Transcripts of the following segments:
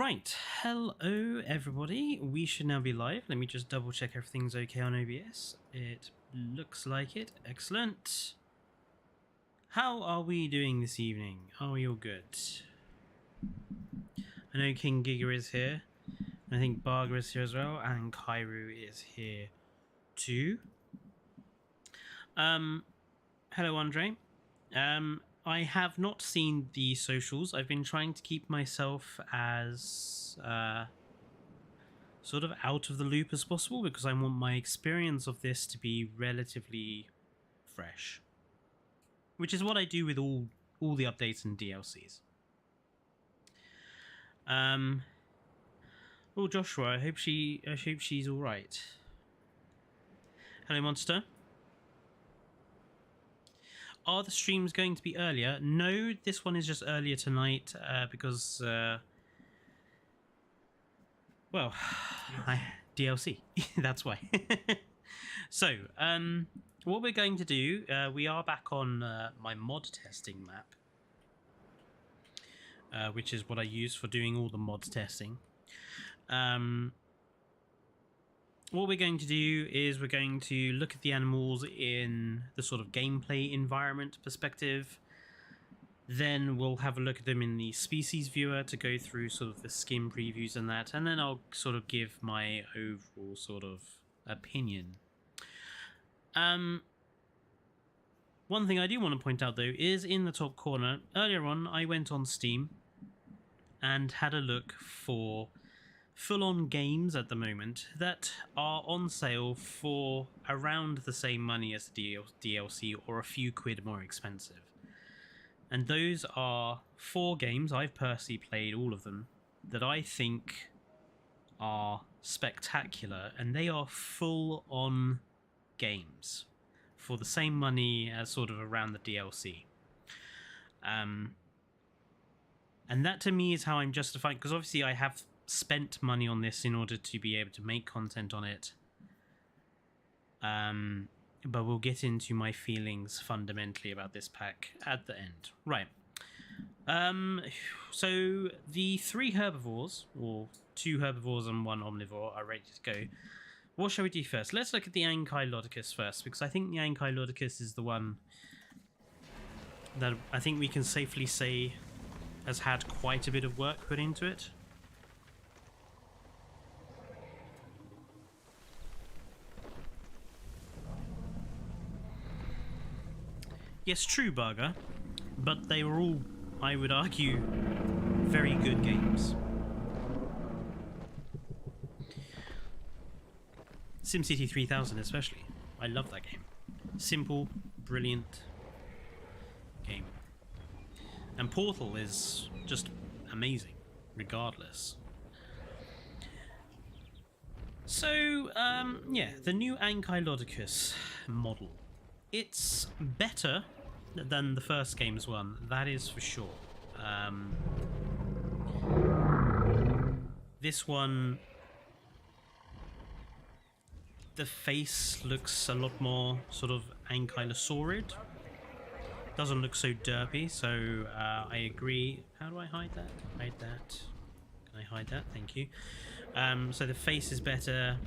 Right, hello everybody. We should now be live. Let me just double check everything's okay on OBS. It looks like it. Excellent. How are we doing this evening? Are we all good? I know King Giga is here. I think Barger is here as well, and Kairu is here too. Hello Andre. I have not seen the socials. I've been trying to keep myself as sort of out of the loop as possible because I want my experience of this to be relatively fresh, which is what I do with all the updates and DLCs. Oh, Joshua, I hope she's all right. Hello, Monster. Are the streams going to be earlier? No, this one is just earlier tonight because, well, DLC. That's why. So, what we're going to do, we are back on my mod testing map, which is what I use for doing all the mod testing. What we're going to do is we're going to look at the animals in the sort of gameplay environment perspective. Then we'll have a look at them in the species viewer to go through sort of the skin previews and that. And then I'll sort of give my overall sort of opinion. One thing I do want to point out though is in the top corner, earlier on I went on Steam and had a look for full-on games at the moment that are on sale for around the same money as the DLC or a few quid more expensive. And those are 4 games, I've personally played all of them, that I think are spectacular, and they are full-on games for the same money as sort of around the DLC. And that to me is how I'm justifying, because obviously I have spent money on this in order to be able to make content on it, but we'll get into my feelings fundamentally about this pack at the end. Right, so the 3 herbivores, or 2 herbivores and 1 omnivore, are ready to go. What shall we do first? Let's look at the Ankylodocus first, because I think the Ankylodocus is the one that I think we can safely say has had quite a bit of work put into it. Yes, true, Barger, but they were all, I would argue, very good games. SimCity 3000 especially. I love that game. Simple, brilliant game. And Portal is just amazing, regardless. So, yeah, the new Ankylodocus model. It's better than the first game's one, that is for sure. This one, the face looks a lot more sort of ankylosaurid. Doesn't look so derpy, so I agree. How do I hide that? Hide that. Can I hide that? Thank you. So the face is better.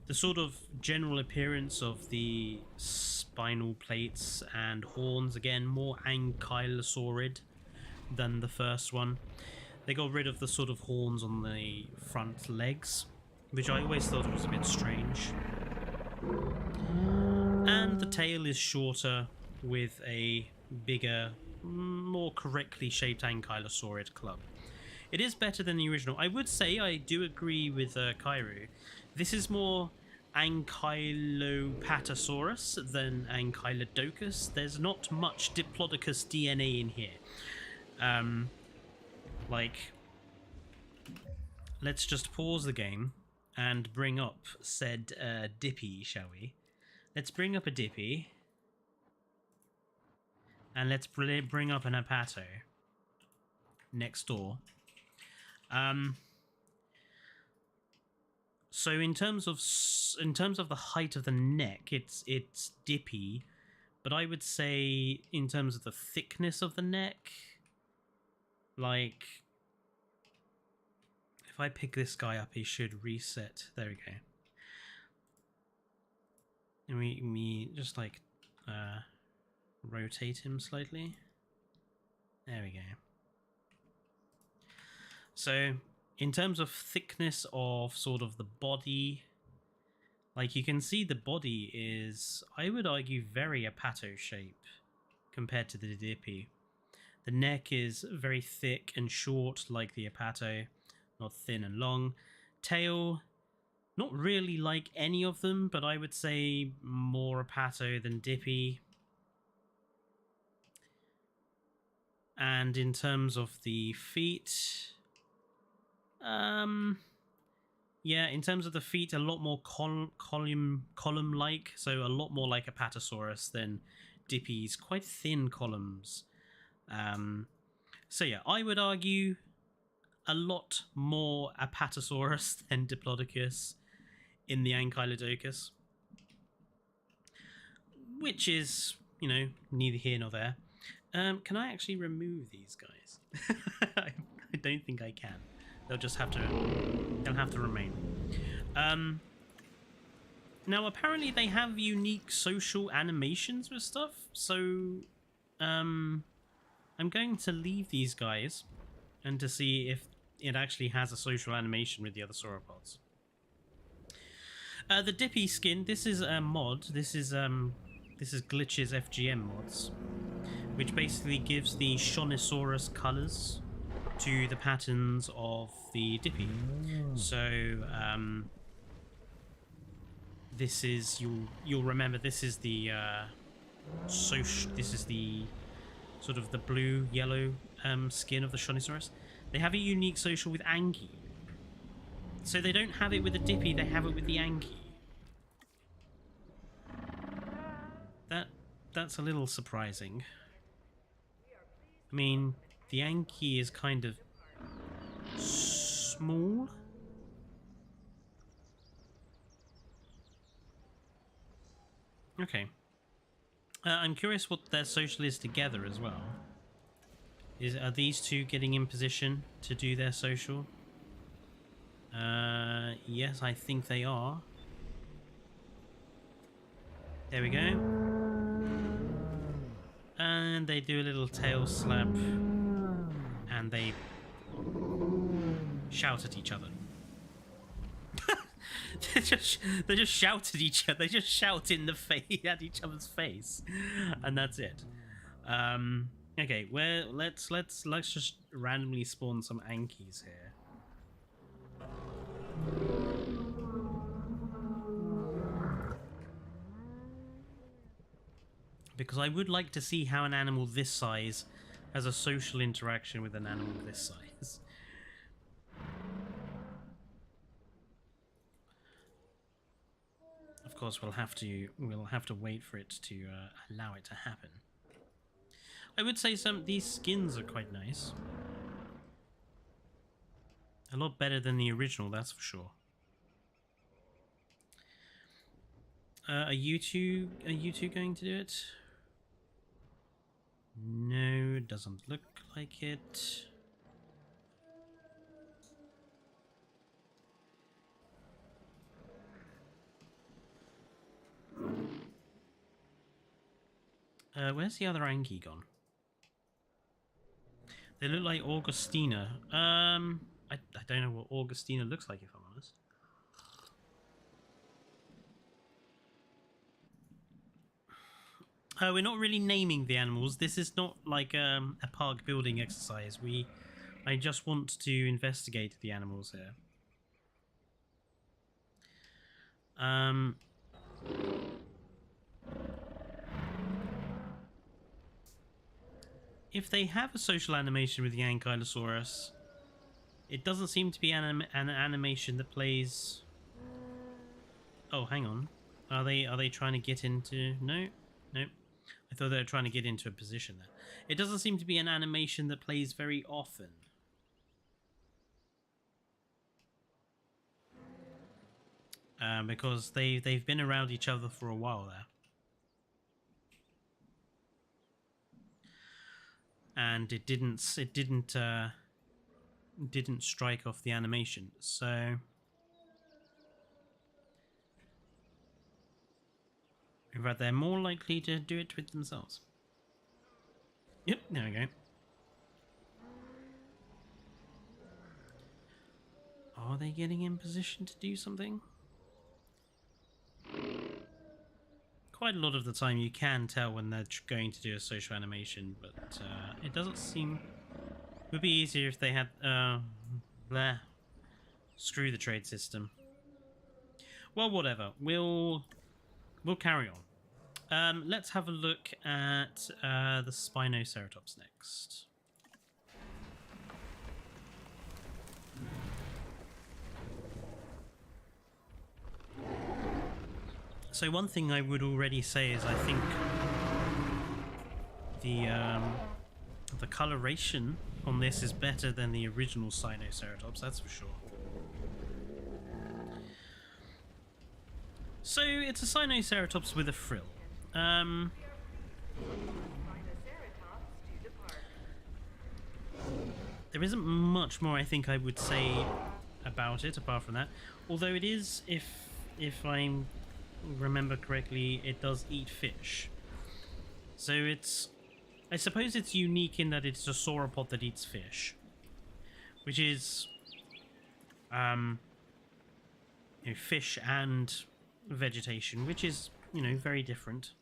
The sort of general appearance of the spinal plates and horns, again, more ankylosaurid than the first one. They got rid of the sort of horns on the front legs, which I always thought was a bit strange. And the tail is shorter with a bigger, more correctly shaped ankylosaurid club. It is better than the original. I would say I do agree with Kairu. This is more Ankylopatosaurus than Ankylodocus. There's not much Diplodocus DNA in here. Like, let's just pause the game and bring up said Dippy, shall we? Let's bring up a Dippy. And let's bring up an Apato next door. So in terms of the height of the neck, it's Dippy, but I would say in terms of the thickness of the neck, like If I pick this guy up, he should reset. There we go. And we just like rotate him slightly. There we go. So in terms of thickness of sort of the body, like you can see the body is, I would argue, very Apato shape compared to the Dippy. The neck is very thick and short like the Apato, not thin and long. Tail, not really like any of them, but I would say more Apato than Dippy. And in terms of the feet, yeah, in terms of the feet, a lot more column-like, so a lot more like Apatosaurus than Dippy's quite thin columns. So yeah, I would argue a lot more Apatosaurus than Diplodocus in the Ankylodocus, which is, you know, neither here nor there. Can I actually remove these guys? I don't think I can. They'll just have to. They'll have to remain. Now, apparently, they have unique social animations with stuff. So, I'm going to leave these guys and to see if it actually has a social animation with the other sauropods. The Dippy skin. This is a mod. This is Glitch's FGM mods, which basically gives the Shonisaurus colors to the patterns of the Dippy. So this is, you'll remember, this is the this is the sort of the blue yellow skin of the Shonisaurus. They have a unique social with Anki. So they don't have it with the Dippy, they have it with the Anki. That's a little surprising. I mean, the Anki is kind of small. Okay. I'm curious what their social is together as well. Are these two getting in position to do their social? Yes, I think they are. There we go. And they do a little tail slap. And they shout at each other. they just shout at each other. They just shout in the face at each other's face, and that's it. Okay, well, let's just randomly spawn some Ankis here. Because I would like to see how an animal this size has a social interaction with an animal this size. Of course, we'll have to wait for it to allow it to happen. I would say these skins are quite nice. A lot better than the original, that's for sure. Are you two going to do it? No, doesn't look like it. Where's the other Anki gone? They look like Augustina. I don't know what Augustina looks like, if I'm honest. We're not really naming the animals. This is not like a park building exercise. I just want to investigate the animals here. If they have a social animation with the Ankylosaurus, it doesn't seem to be an animation that plays... Oh, hang on. Are they trying to get into... No. I thought they were trying to get into a position there. It doesn't seem to be an animation that plays very often. Because they've been around each other for a while there. And it didn't didn't strike off the animation. So in fact, they're more likely to do it with themselves. Yep, there we go. Are they getting in position to do something? Quite a lot of the time you can tell when they're going to do a social animation, but it doesn't seem... It would be easier if they had... Bleh. Screw the trade system. Well, whatever. We'll carry on. Let's have a look at the Spinoceratops next. So one thing I would already say is I think the coloration on this is better than the original Spinoceratops, that's for sure. So it's a Spinoceratops with a frill. There isn't much more I think I would say about it apart from that. Although it is, if I remember correctly, it does eat fish. So it's... I suppose it's unique in that it's a sauropod that eats fish. Which is... you know, fish and vegetation, which is, you know, very different.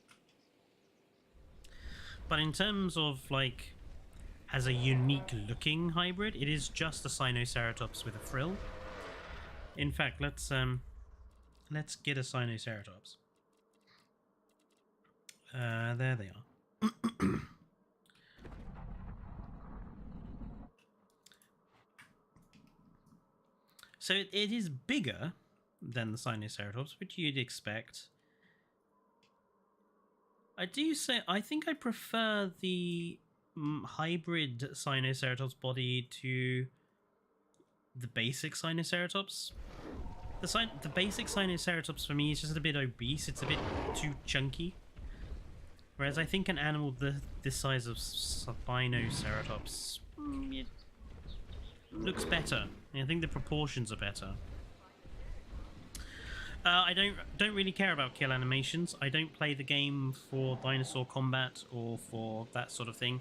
But in terms of, like, as a unique looking hybrid, it is just a Spinoceratops with a frill. In fact, let's get a Spinoceratops. There they are. So it is bigger than the Spinoceratops, which you'd expect. I think I prefer the hybrid Spinoceratops body to the basic Spinoceratops. The basic Spinoceratops for me is just a bit obese. It's a bit too chunky. Whereas I think an animal this size of Spinoceratops it looks better. I think the proportions are better. I don't really care about kill animations. I don't play the game for dinosaur combat or for that sort of thing.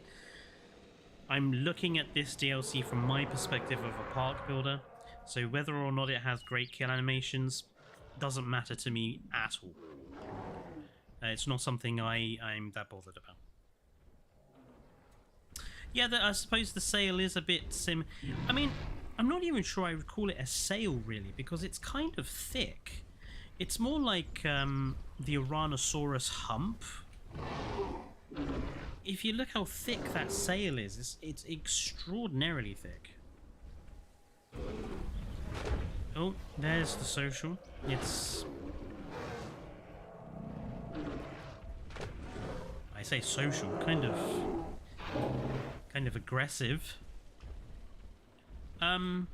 I'm looking at this DLC from my perspective of a park builder, so whether or not it has great kill animations doesn't matter to me at all. It's not something I'm that bothered about. Yeah, I suppose the sail is a bit I mean, I'm not even sure I would call it a sail, really, because it's kind of thick. It's more like the Uranosaurus hump. If you look how thick that sail is, it's extraordinarily thick. Oh, there's the social. It's... I say social, kind of aggressive. Yeah,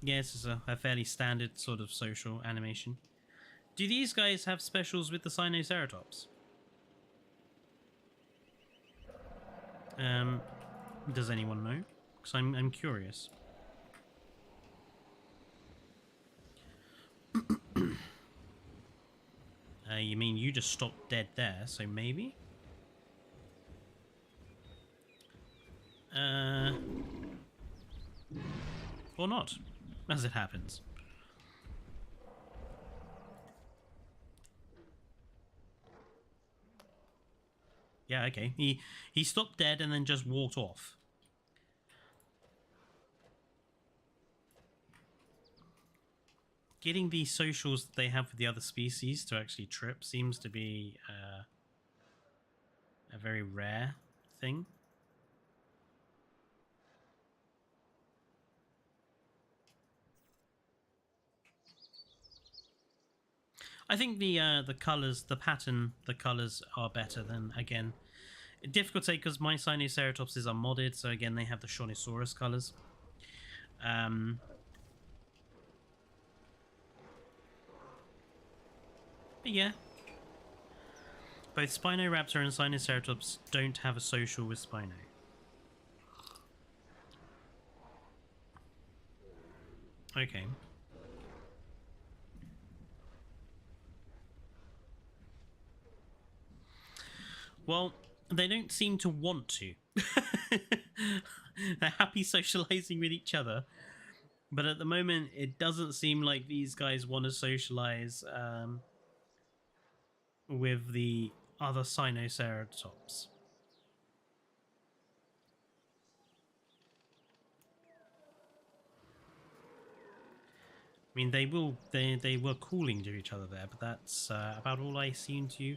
this is a fairly standard sort of social animation. Do these guys have specials with the Spinoceratops? Does anyone know? Because I'm curious. You mean you just stopped dead there, so maybe? Or not, as it happens. Yeah, okay. He stopped dead and then just walked off. Getting the socials that they have with the other species to actually trip seems to be a very rare thing. I think the colors, the pattern, the colors are better than, again, difficult to say because my Spinoceratopses are modded, so again they have the Shornosaurus colors. But yeah, both Spinoraptor and Spinoceratops don't have a social with Spino. Okay. Well, they don't seem to want to. They're happy socializing with each other. But at the moment, it doesn't seem like these guys want to socialize with the other Sinoceratops. I mean, they were calling to each other there, but that's about all I seem to.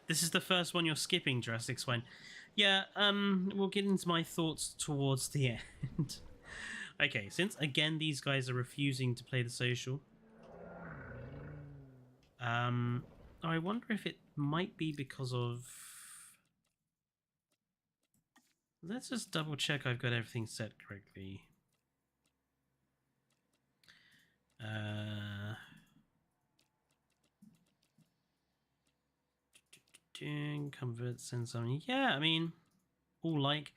This is the first one you're skipping, Jurassic Swine. Yeah, we'll get into my thoughts towards the end. Okay, since again these guys are refusing to play the social, I wonder if it might be because of. Let's just double check I've got everything set correctly. Convert, send something. Yeah, I mean, all like.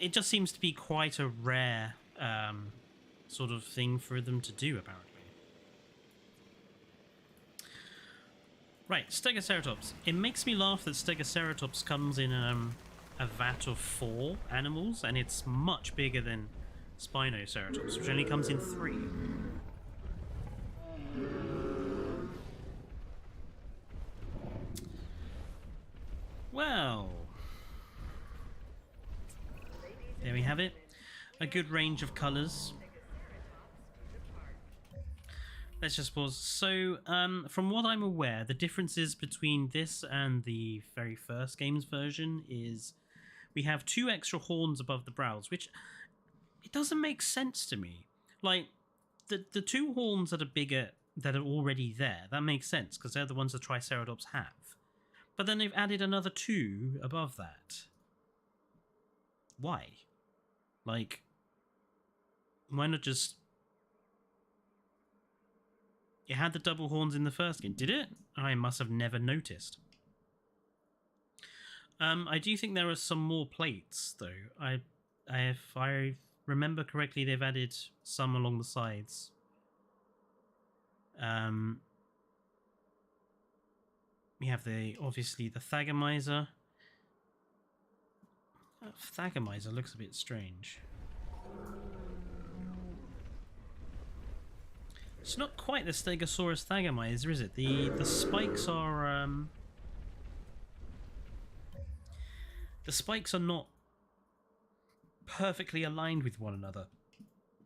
It just seems to be quite a rare sort of thing for them to do, apparently. Right, Stegoceratops. It makes me laugh that Stegoceratops comes in a vat of 4 animals, and it's much bigger than Spinoceratops, which only comes in 3. Well, there we have it. A good range of colours. Let's just pause. So, from what I'm aware, the differences between this and the very first game's version is we have 2 extra horns above the brows, which it doesn't make sense to me. Like, the 2 horns that are bigger, that are already there, that makes sense, because they're the ones the Triceratops have. But then they've added another 2 above that. Why? Like, why not just... It had the double horns in the first game, did it? I must have never noticed. I do think there are some more plates, though. If I remember correctly, they've added some along the sides. We have obviously the Thagomizer. Thagomizer looks a bit strange. It's not quite the Stegosaurus Thagomizer, is it? The spikes are the spikes are not perfectly aligned with one another.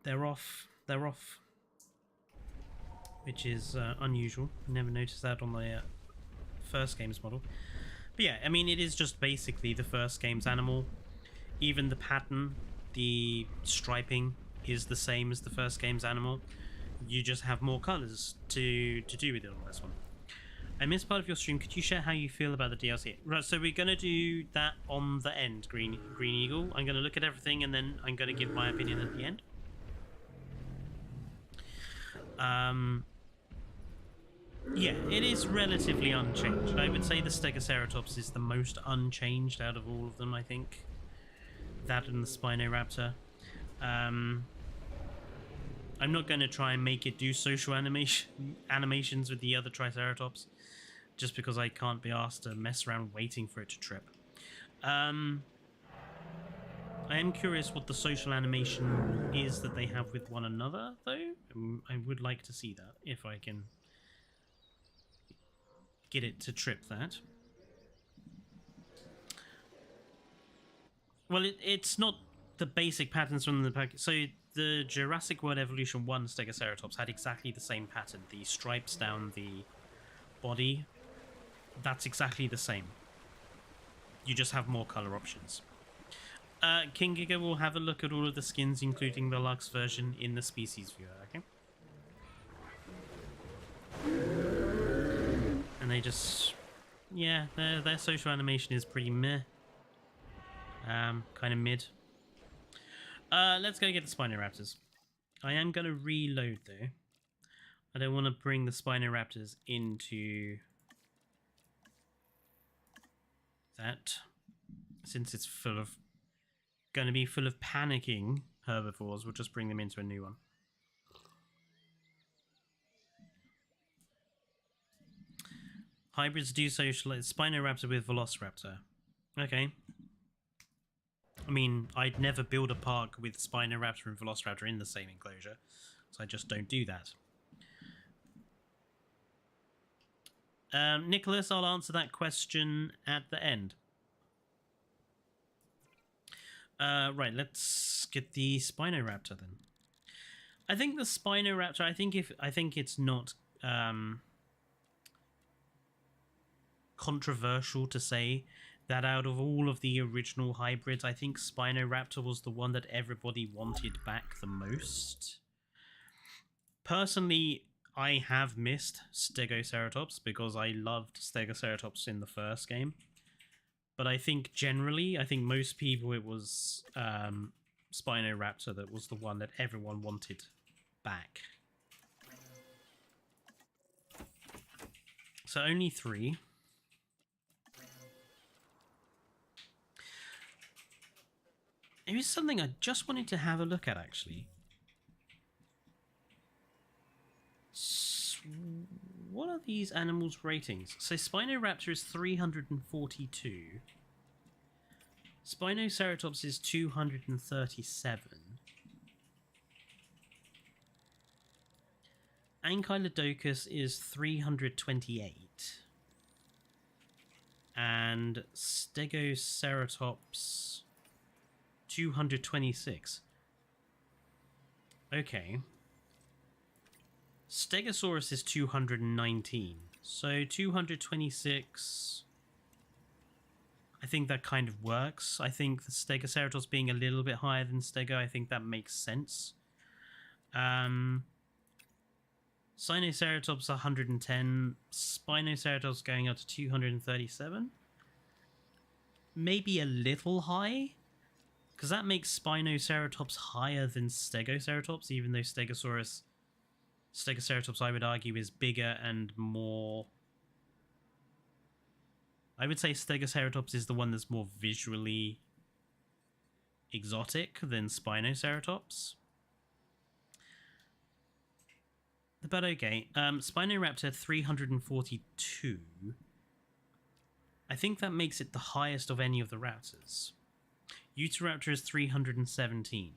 They're off. They're off, which is unusual. Never noticed that on the first game's model. But yeah, I mean, it is just basically the first game's animal. Even the pattern, the striping, is the same as the first game's animal. You just have more colours to do with it on this one. I missed part of your stream. Could you share how you feel about the DLC? Right, so we're going to do that on the end, Green Eagle. I'm going to look at everything and then I'm going to give my opinion at the end. Yeah, it is relatively unchanged. I would say the Stegoceratops is the most unchanged out of all of them, I think. That and the Spinoraptor. I'm not going to try and make it do social animations with the other Triceratops, just because I can't be asked to mess around waiting for it to trip. I am curious what the social animation is that they have with one another, though. I would like to see that, if I can get it to trip that. Well, it's not the basic patterns from the pack. So the Jurassic World Evolution 1 Stegoceratops had exactly the same pattern. The stripes down the body, that's exactly the same. You just have more color options. King Giga will have a look at all of the skins, including the Lux version, in the species viewer, okay? And they just... yeah, their social animation is pretty meh. Kind of mid. Let's go get the Spinoraptors. I am going to reload, though. I don't want to bring the Spinoraptors into that, since it's full of going to be full of panicking herbivores, we'll just bring them into a new one. Hybrids do socialize. Spinoraptor with Velociraptor. Okay. I mean, I'd never build a park with Spinoraptor and Velociraptor in the same enclosure, so I just don't do that. Nicholas, I'll answer that question at the end. Right, let's get the Spinoraptor then. I think the Spinoraptor. I think it's not controversial to say that out of all of the original hybrids, I think Spinoraptor was the one that everybody wanted back the most. Personally, I have missed Stegoceratops because I loved Stegoceratops in the first game. But I think generally, most people, it was Spinoraptor that was the one that everyone wanted back. So only 3. There is something I just wanted to have a look at, actually. What are these animals' ratings? So Spinoraptor is 342. Spinoceratops is 237. Ankylodocus is 328. And Stegoceratops 226. Okay. Stegosaurus is 219. So 226. I think that kind of works. I think the Stegoceratops being a little bit higher than Stego, I think that makes sense. Sinoceratops 110. Spinoceratops going up to 237. Maybe a little high. Because that makes Spinoceratops higher than Stegoceratops, even though Stegoceratops, I would argue, is bigger and more... I would say Stegoceratops is the one that's more visually exotic than Spinoceratops. But okay, Spinoraptor 342. I think that makes it the highest of any of the raptors. Utahraptor is 317.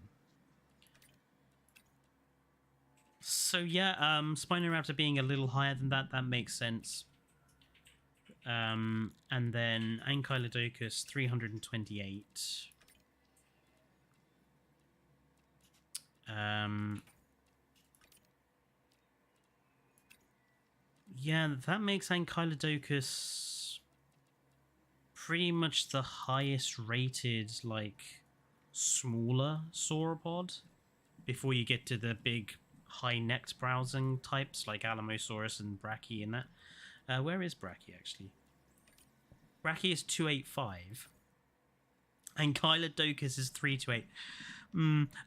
So yeah, Spinoraptor being a little higher than that, that makes sense. And then Ankylodocus 328. Yeah, that makes Ankylodocus pretty much the highest rated, like, smaller sauropod before you get to the big high-necked browsing types like Alamosaurus and Brachy and that. Where is Brachy, actually? Brachy is 285. Ankylodocus is 328.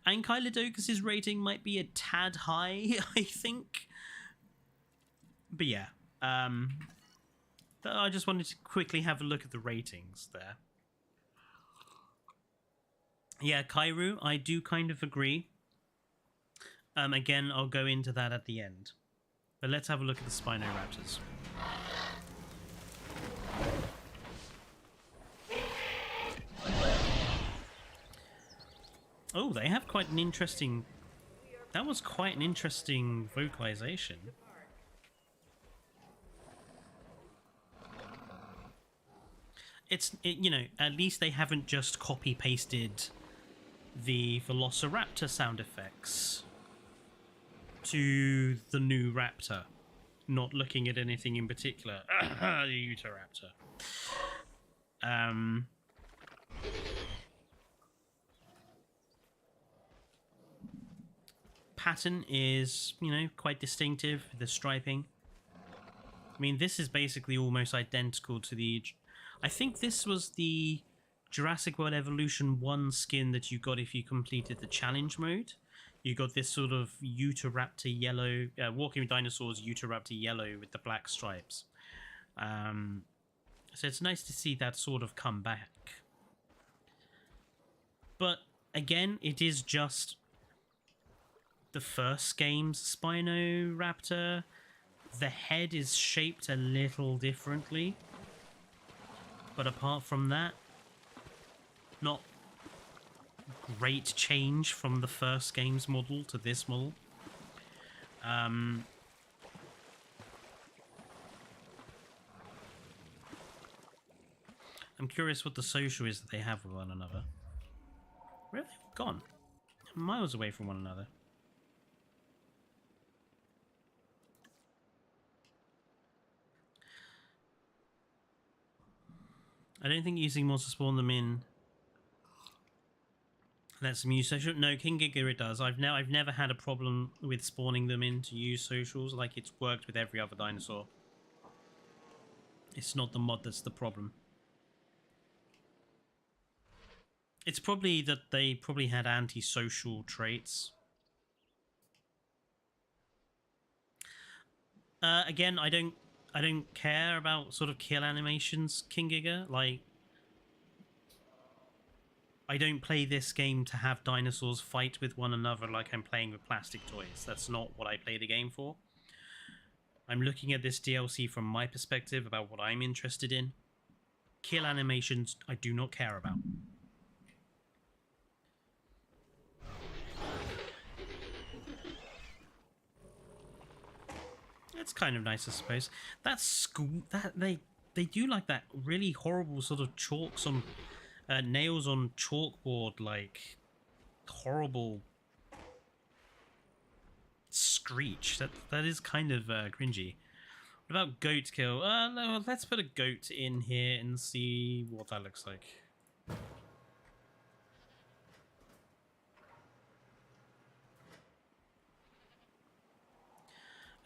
Ankylodocus's rating might be a tad high, I think. But yeah. I just wanted to quickly have a look at the ratings there. Yeah, Kairu, I do kind of agree. Again, I'll go into that at the end. But let's have a look at the Spinoraptors. Oh, they have quite an interesting... That was quite an interesting vocalization. You know, at least they haven't just copy-pasted the Velociraptor sound effects to the new Raptor, not looking at anything in particular. The Utahraptor. Pattern is, you know, quite distinctive, the striping. I mean, this is basically almost identical to the... I think this was the Jurassic World Evolution 1 skin that you got if you completed the challenge mode. You got this sort of Utahraptor yellow, Walking with Dinosaurs Utahraptor yellow with the black stripes. So it's nice to see that sort of come back. But again, it is just the first game's Spinoraptor. The head is shaped a little differently. But apart from that, not great change from the first game's model to this model. I'm curious what the social is that they have with one another. Where have they all gone? Miles away from one another. I don't think using mods to spawn them in lets them use social. No, King Giga it does. I've never had a problem with spawning them in to use socials. Like, it's worked with every other dinosaur. It's not the mod that's the problem. It's probably that they probably had anti-social traits. Again, I don't care about sort of kill animations, King Giga. Like, I don't play this game to have dinosaurs fight with one another like I'm playing with plastic toys. That's not what I play the game for. I'm looking at this DLC from my perspective about what I'm interested in. Kill animations, I do not care about. It's kind of nice, I suppose. That school, that they do like that really horrible sort of chalks on nails on chalkboard, like horrible screech. That is kind of cringy. What about goat kill? No, let's put a goat in here and see what that looks like.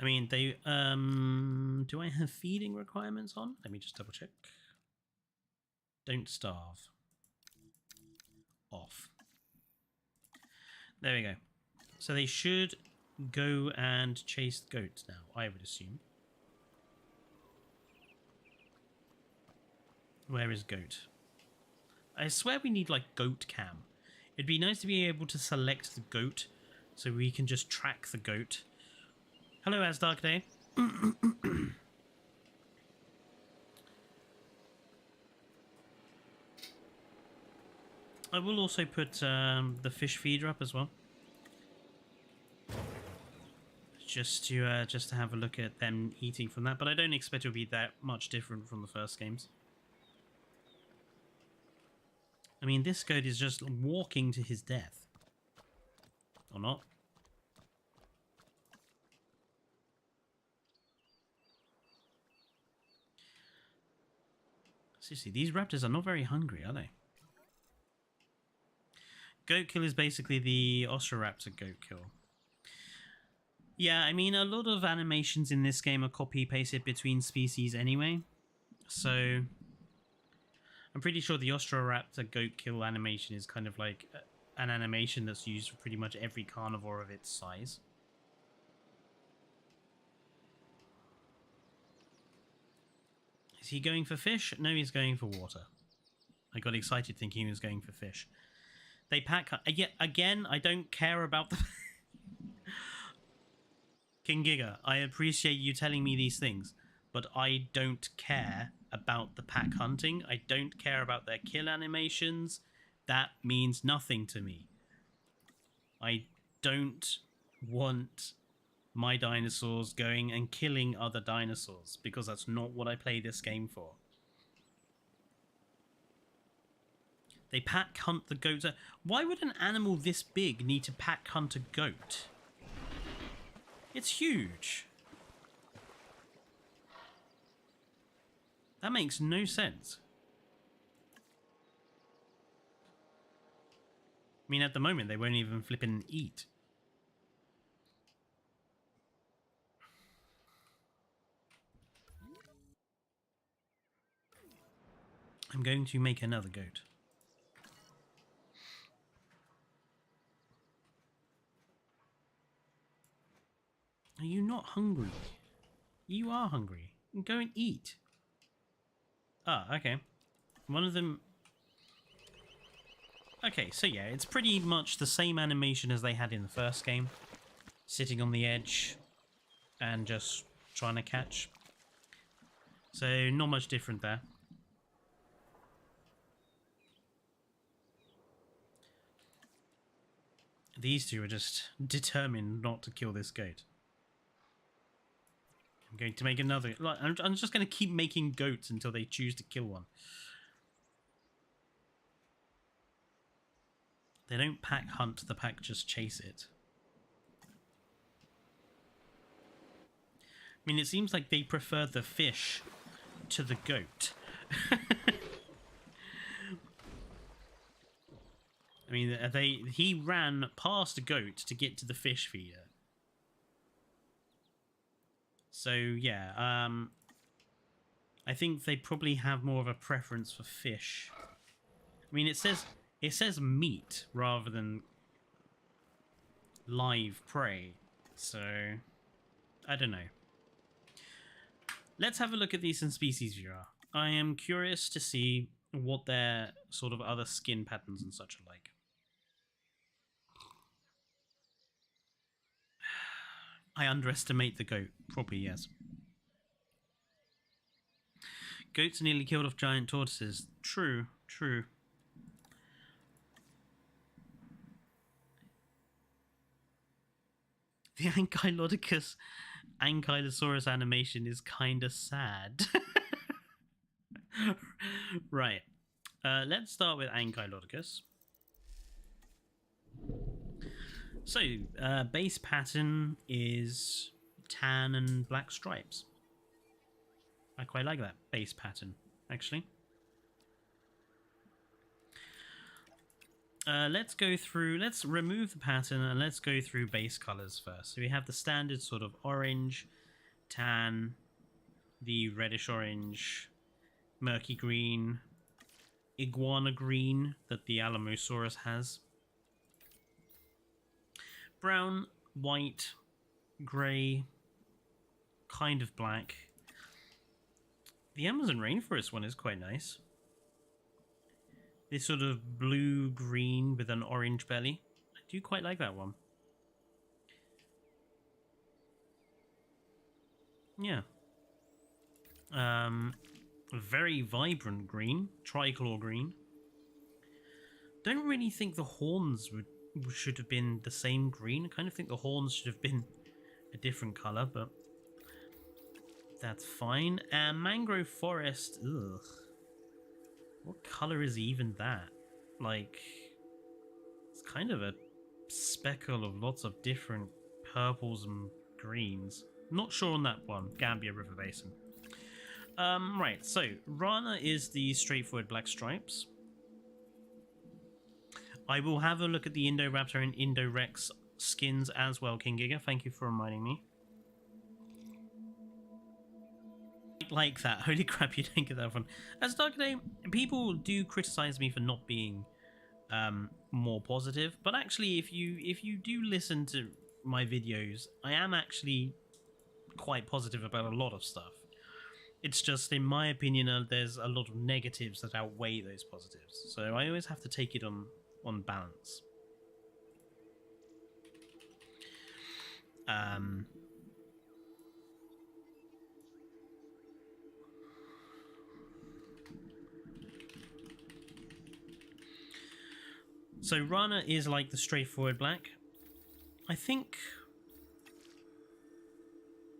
I mean, they do I have feeding requirements on? Let me just double check. Don't starve. Off. There we go. So they should go and chase goats now, I would assume. Where is goat? I swear we need like goat cam. It'd be nice to be able to select the goat so we can just track the goat. Hello, Asdark I will also put the fish feeder up as well, just to have a look at them eating from that. But I don't expect it will be that much different from the first games. I mean, this goat is just walking to his death, or not? Seriously, these raptors are not very hungry, are they? Goat kill is basically the Ostroraptor goat kill. Yeah, I mean, a lot of animations in this game are copy-pasted between species anyway. So, I'm pretty sure the Ostroraptor goat kill animation is kind of like an animation that's used for pretty much every carnivore of its size. Is he going for fish? No, he's going for water. I got excited thinking he was going for fish. They pack... Again, I don't care about the... King Giga, I appreciate you telling me these things, but I don't care about the pack hunting. I don't care about their kill animations. That means nothing to me. I don't want my dinosaurs going and killing other dinosaurs, because that's not what I play this game for. They pack hunt the goats. Why would an animal this big need to pack hunt a goat? It's huge. That makes no sense. I mean, at the moment, they won't even flippin' eat. I'm going to make another goat. Are you not hungry? You are hungry. Go and eat. Ah, okay. One of them... Okay, so yeah, it's pretty much the same animation as they had in the first game. Sitting on the edge and just trying to catch. So not much different there. These two are just determined not to kill this goat. I'm going to make another. I'm just going to keep making goats until they choose to kill one. They don't pack hunt, the pack just chase it. I mean, it seems like they prefer the fish to the goat. I mean, he ran past a goat to get to the fish feeder. So, yeah, I think they probably have more of a preference for fish. I mean, it says meat rather than live prey. So, I don't know. Let's have a look at these in Species Viewer. I am curious to see what their sort of other skin patterns and such are like. I underestimate the goat. Probably, yes. Goats nearly killed off giant tortoises. True, true. The Ankylosaurus animation is kinda sad. Right. Let's start with Ankylodocus. So, base pattern is tan and black stripes. I quite like that base pattern, actually. Let's remove the pattern and let's go through base colors first. So we have the standard sort of orange, tan, the reddish orange, murky green, iguana green that the Alamosaurus has. Brown, white, grey, kind of black. The Amazon rainforest one is quite nice. This sort of blue-green with an orange belly. I do quite like that one. Yeah. Very vibrant green. Tricolour green. Don't really think the horns should have been the same green. I kind of think the horns should have been a different colour, but that's fine. Mangrove forest. Ugh. What colour is even that? Like, it's kind of a speckle of lots of different purples and greens. Not sure on that one. Gambia River Basin. Right, so Rana is the straightforward black stripes. I will have a look at the Indoraptor and Indorex skins as well, King Giga. Thank you for reminding me. Like that. Holy crap, you didn't get that one. As Darkday, people do criticize me for not being more positive, but actually if you do listen to my videos, I am actually quite positive about a lot of stuff. It's just, in my opinion, there's a lot of negatives that outweigh those positives. So I always have to take it on balance. So Rana is like the straightforward black. I think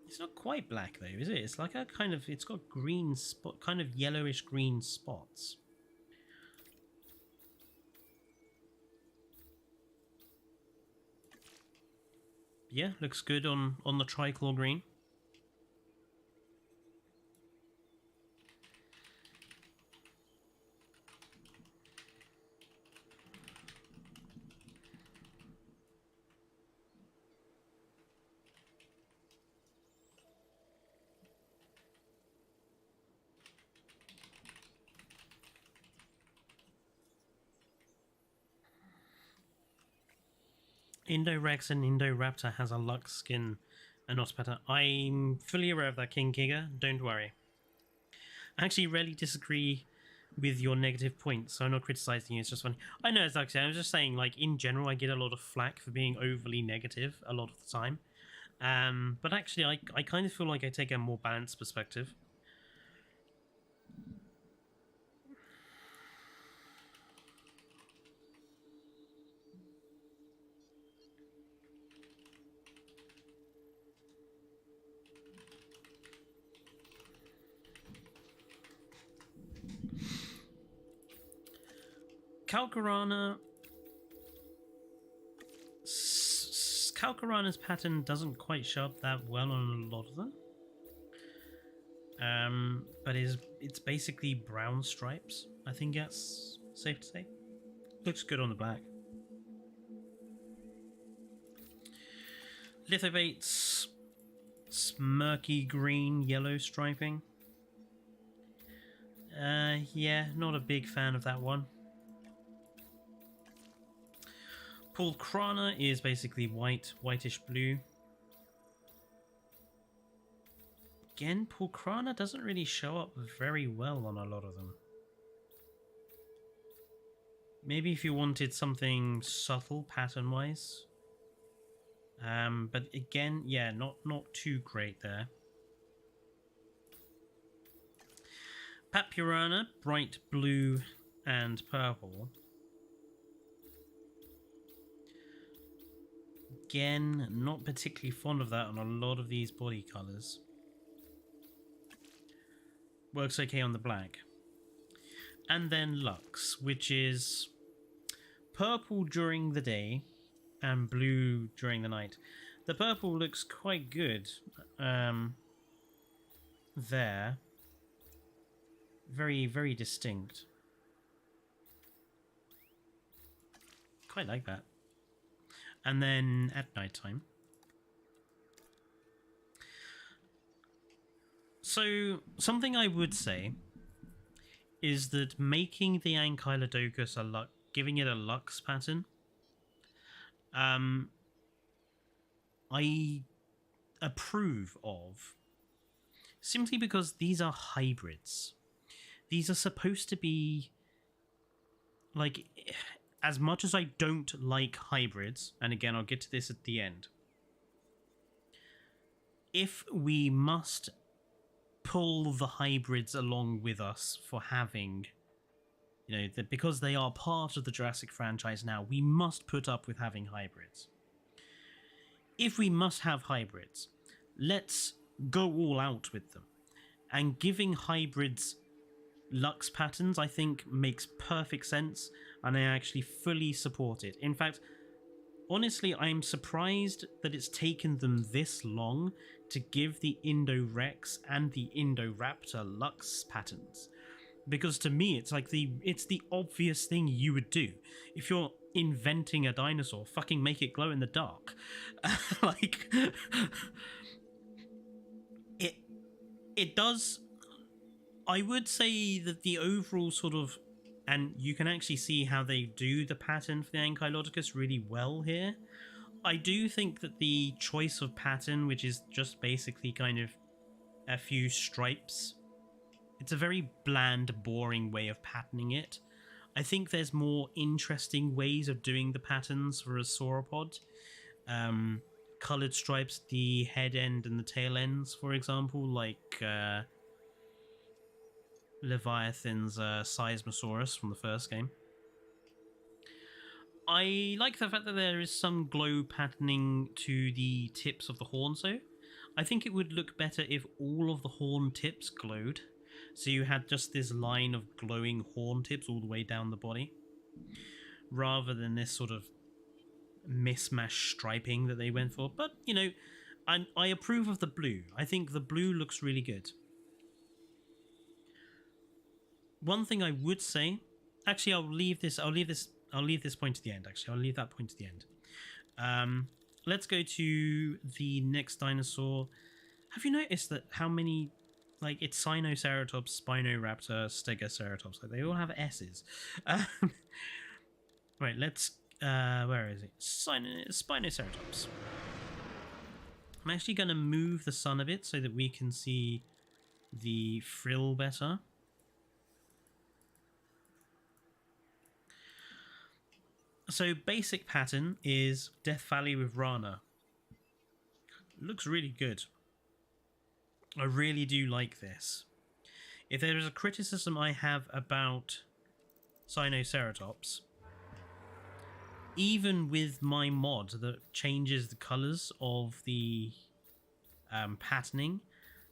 it's not quite black though, is it? It's like a kind of, it's got green spot, kind of yellowish green spots. Yeah, looks good on the tricolour green. Indorex and Indoraptor has a Lux skin and not pattern. I'm fully aware of that, King Giga. Don't worry. I actually rarely disagree with your negative points, so I'm not criticizing you, it's just funny. I know, it's actually, I was just saying, like, in general, I get a lot of flack for being overly negative a lot of the time. But actually, I kind of feel like I take a more balanced perspective. Calcarana... Calcarana's pattern doesn't quite show up that well on a lot of them. But it's basically brown stripes. I think that's safe to say. Looks good on the black. Lithobates, murky green, yellow striping. Yeah, not a big fan of that one. Pulcrana is basically white, whitish blue. Again, Pulcrana doesn't really show up very well on a lot of them. Maybe if you wanted something subtle pattern-wise. But again, yeah, not too great there. Papurana, bright blue and purple. Again, not particularly fond of that on a lot of these body colours. Works okay on the black. And then Lux, which is purple during the day and blue during the night. The purple looks quite good there. Very, very distinct. Quite like that. And then at night time. So, something I would say is that making the Ankylodocus a Lux, giving it a Lux pattern, I approve of, simply because these are hybrids. These are supposed to be, like, as much as I don't like hybrids, and again, I'll get to this at the end, if we must pull the hybrids along with us for having, you know, because they are part of the Jurassic franchise now, we must put up with having hybrids. If we must have hybrids, let's go all out with them. And giving hybrids Lux patterns, I think, makes perfect sense, and I actually fully support it. In fact, honestly, I'm surprised that it's taken them this long to give the Indorex and the Indoraptor Lux patterns. Because to me, it's like it's the obvious thing you would do. If you're inventing a dinosaur, fucking make it glow in the dark. Like, it does. I would say that the overall sort of, and you can actually see how they do the pattern for the Ankylodocus really well here. I do think that the choice of pattern, which is just basically kind of a few stripes, it's a very bland, boring way of patterning it. I think there's more interesting ways of doing the patterns for a sauropod. Coloured stripes, the head end and the tail ends, for example, like Leviathan's Seismosaurus from the first game. I like the fact that there is some glow patterning to the tips of the horns, though. I think it would look better if all of the horn tips glowed. So you had just this line of glowing horn tips all the way down the body, rather than this sort of mismatched striping that they went for. But, you know, I approve of the blue. I think the blue looks really good. One thing I would say, actually, I'll leave this point to the end. Actually, I'll leave that point to the end. Let's go to the next dinosaur. Have you noticed that how many, like, it's Sinoceratops, Spinoraptor, Stegoceratops, like they all have S's. Right, let's, where is it? Spinoceratops. I'm actually going to move the sun a bit so that we can see the frill better. So basic pattern is Death Valley with Rana. Looks really good. I really do like this. If there is a criticism I have about Sinoceratops, even with my mod that changes the colours of the patterning,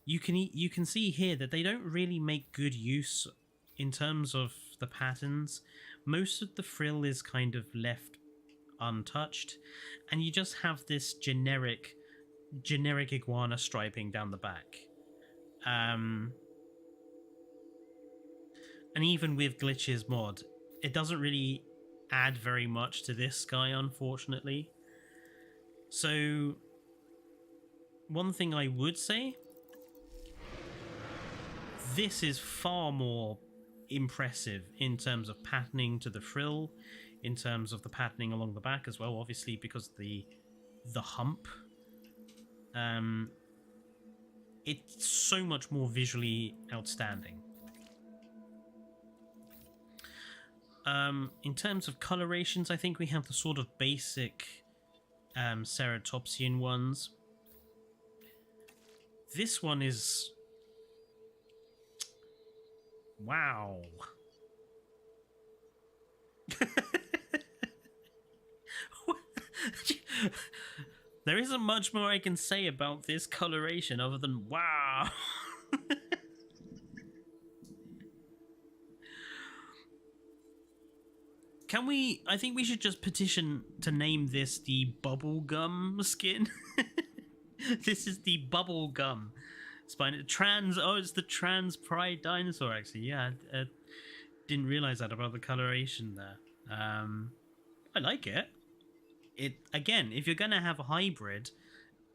you can see here that they don't really make good use in terms of the patterns. Most of the frill is kind of left untouched, and you just have this generic iguana striping down the back. And even with Glitch's mod, it doesn't really add very much to this guy, unfortunately. So one thing I would say, this is far more impressive in terms of patterning to the frill, in terms of the patterning along the back as well, obviously because the hump. It's so much more visually outstanding. In terms of colorations, I think we have the sort of basic ceratopsian ones. This one is... wow. There isn't much more I can say about this coloration other than wow. Can we... I think we should just petition to name this the bubblegum skin. This is the bubblegum spine. Trans... oh, it's the trans pride dinosaur, actually. Yeah, I didn't realize that about the coloration there. I like it. It, again, if you're going to have a hybrid,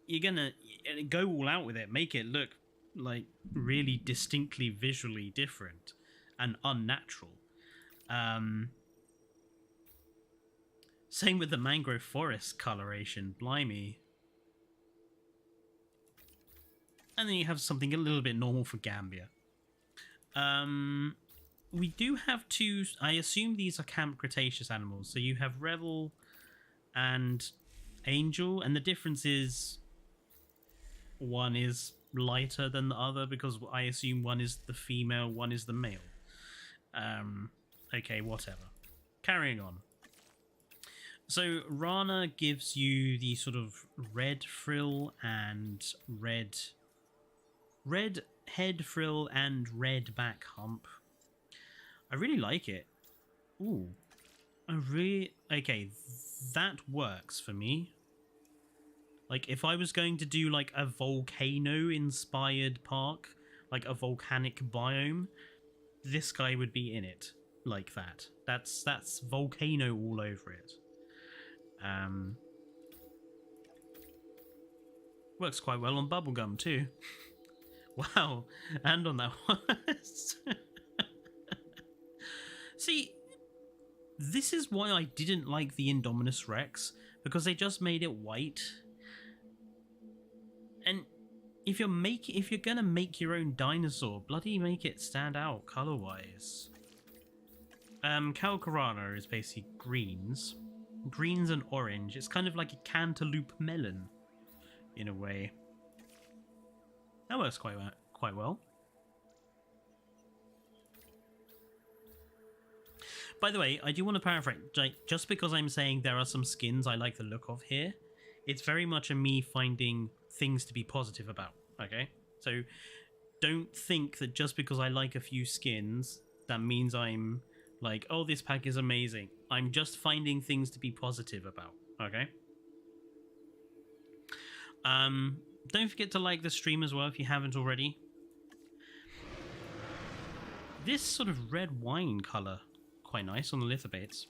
you're going to go all out with it. Make it look like really distinctly visually different and unnatural. Same with the mangrove forest coloration, blimey. And then you have something a little bit normal for Gambia. We do have two... I assume these are Camp Cretaceous animals. So you have Revel and Angel. And the difference is one is lighter than the other because I assume one is the female, one is the male. Okay, whatever. Carrying on. So Rana gives you the sort of red frill and red head frill and red back hump. I really like it. Ooh. Okay, that works for me. Like, if I was going to do, like, a volcano-inspired park, like a volcanic biome, this guy would be in it like that. That's volcano all over it. Works quite well on bubblegum too. Wow, and on that one. See, this is why I didn't like the Indominus Rex, because they just made it white. And if you're gonna make your own dinosaur, bloody make it stand out color-wise. Calcarana is basically greens and orange. It's kind of like a cantaloupe melon in a way. That works quite well. By the way, I do want to paraphrase, like, just because I'm saying there are some skins I like the look of here, it's very much a me finding things to be positive about, okay? So don't think that just because I like a few skins, that means I'm like, oh, this pack is amazing. I'm just finding things to be positive about, okay? Don't forget to like the stream as well if you haven't already. This sort of red wine colour, quite nice on the lithobates.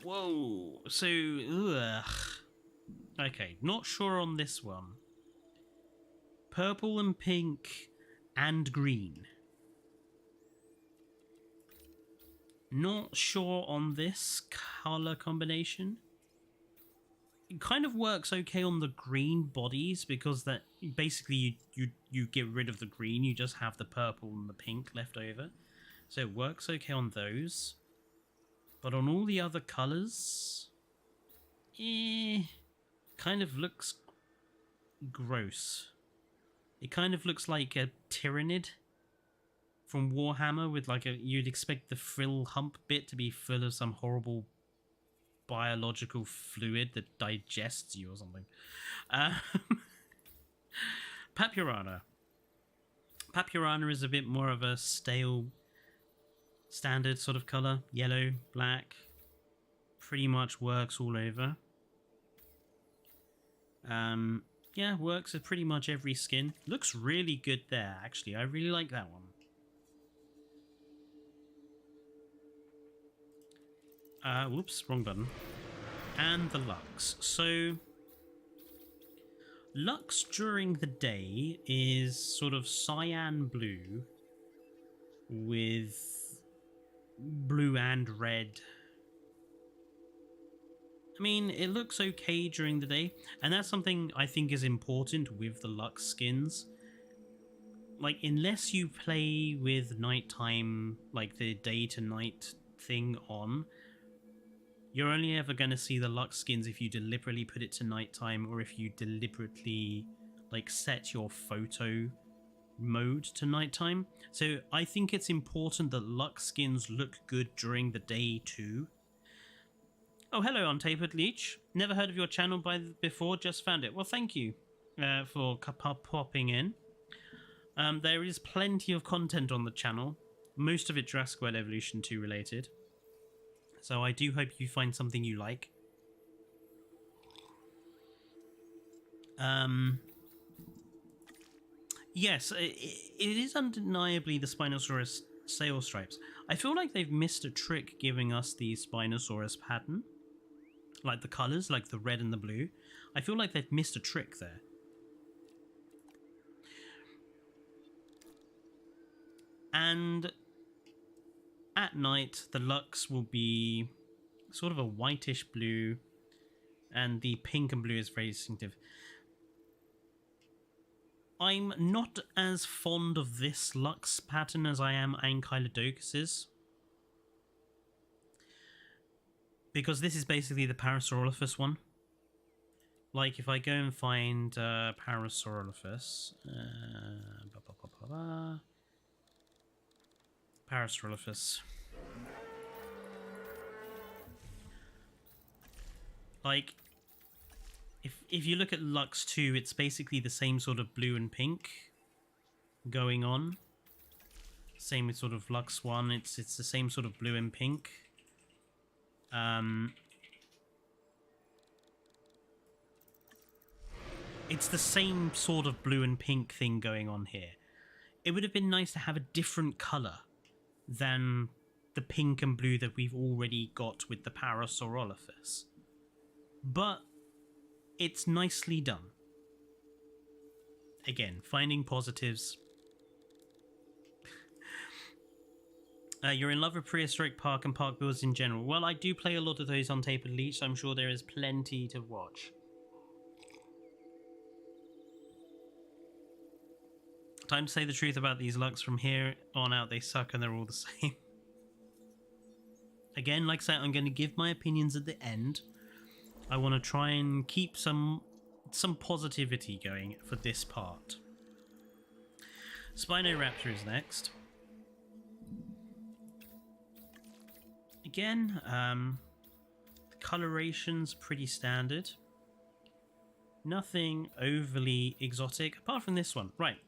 Whoa, so, ugh. Okay, not sure on this one. Purple and pink and green. Not sure on this colour combination. It kind of works okay on the green bodies because that basically you get rid of the green, you just have the purple and the pink left over. So it works okay on those. But on all the other colours, kind of looks gross. It kind of looks like a Tyrannid from Warhammer with like a... You'd expect the frill hump bit to be full of some horrible biological fluid that digests you or something. Papurana. Papurana is a bit more of a stale, standard sort of colour. Yellow, black. Pretty much works all over. Yeah, works with pretty much every skin. Looks really good there, actually. I really like that one. Whoops, wrong button. And the Lux. So, Lux during the day is sort of cyan blue with blue and red. I mean, it looks okay during the day, and that's something I think is important with the Lux skins. Like, unless you play with nighttime, like the day to night thing on, you're only ever going to see the Lux skins if you deliberately put it to nighttime, or if you deliberately, like, set your photo mode to nighttime. So I think it's important that Lux skins look good during the day too. Oh, hello, Untapered Leech. Never heard of your channel before, just found it. Well, thank you for popping in. There is plenty of content on the channel, most of it Jurassic World Evolution 2 related. So I do hope you find something you like. Yes, it is undeniably the Spinosaurus sail stripes. I feel like they've missed a trick giving us the Spinosaurus pattern. Like the colours, like the red and the blue. I feel like they've missed a trick there. And at night, the Lux will be sort of a whitish blue, and the pink and blue is very distinctive. I'm not as fond of this Lux pattern as I am Ankylodocus's, because this is basically the Parasaurolophus one. Like, if I go and find Parasaurolophus... Parasaurolophus. Like, if you look at Lux 2, it's basically the same sort of blue and pink going on. Same with sort of Lux 1, it's the same sort of blue and pink. It's the same sort of blue and pink thing going on here. It would have been nice to have a different colour than the pink and blue that we've already got with the Parasaurolophus. But it's nicely done. Again, finding positives. You're in love with Prehistoric Park and park builds in general. Well, I do play a lot of those on Tapered Leech, so I'm sure there is plenty to watch. Time to say the truth about these Lux. From here on out, they suck and they're all the same. Again, like I said, I'm going to give my opinions at the end. I want to try and keep some positivity going for this part. Spinoraptor is next. Again, the coloration's pretty standard. Nothing overly exotic, apart from this one. Right.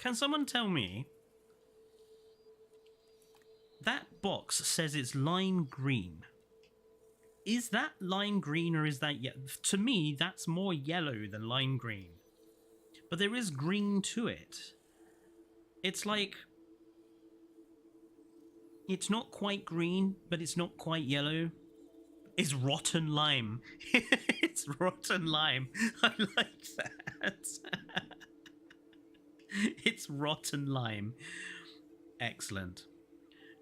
Can someone tell me... That box says it's lime green. Is that lime green or is that... To me, that's more yellow than lime green. But there is green to it. It's like... It's not quite green, but it's not quite yellow. It's rotten lime. It's rotten lime. I like that. It's rotten lime. Excellent.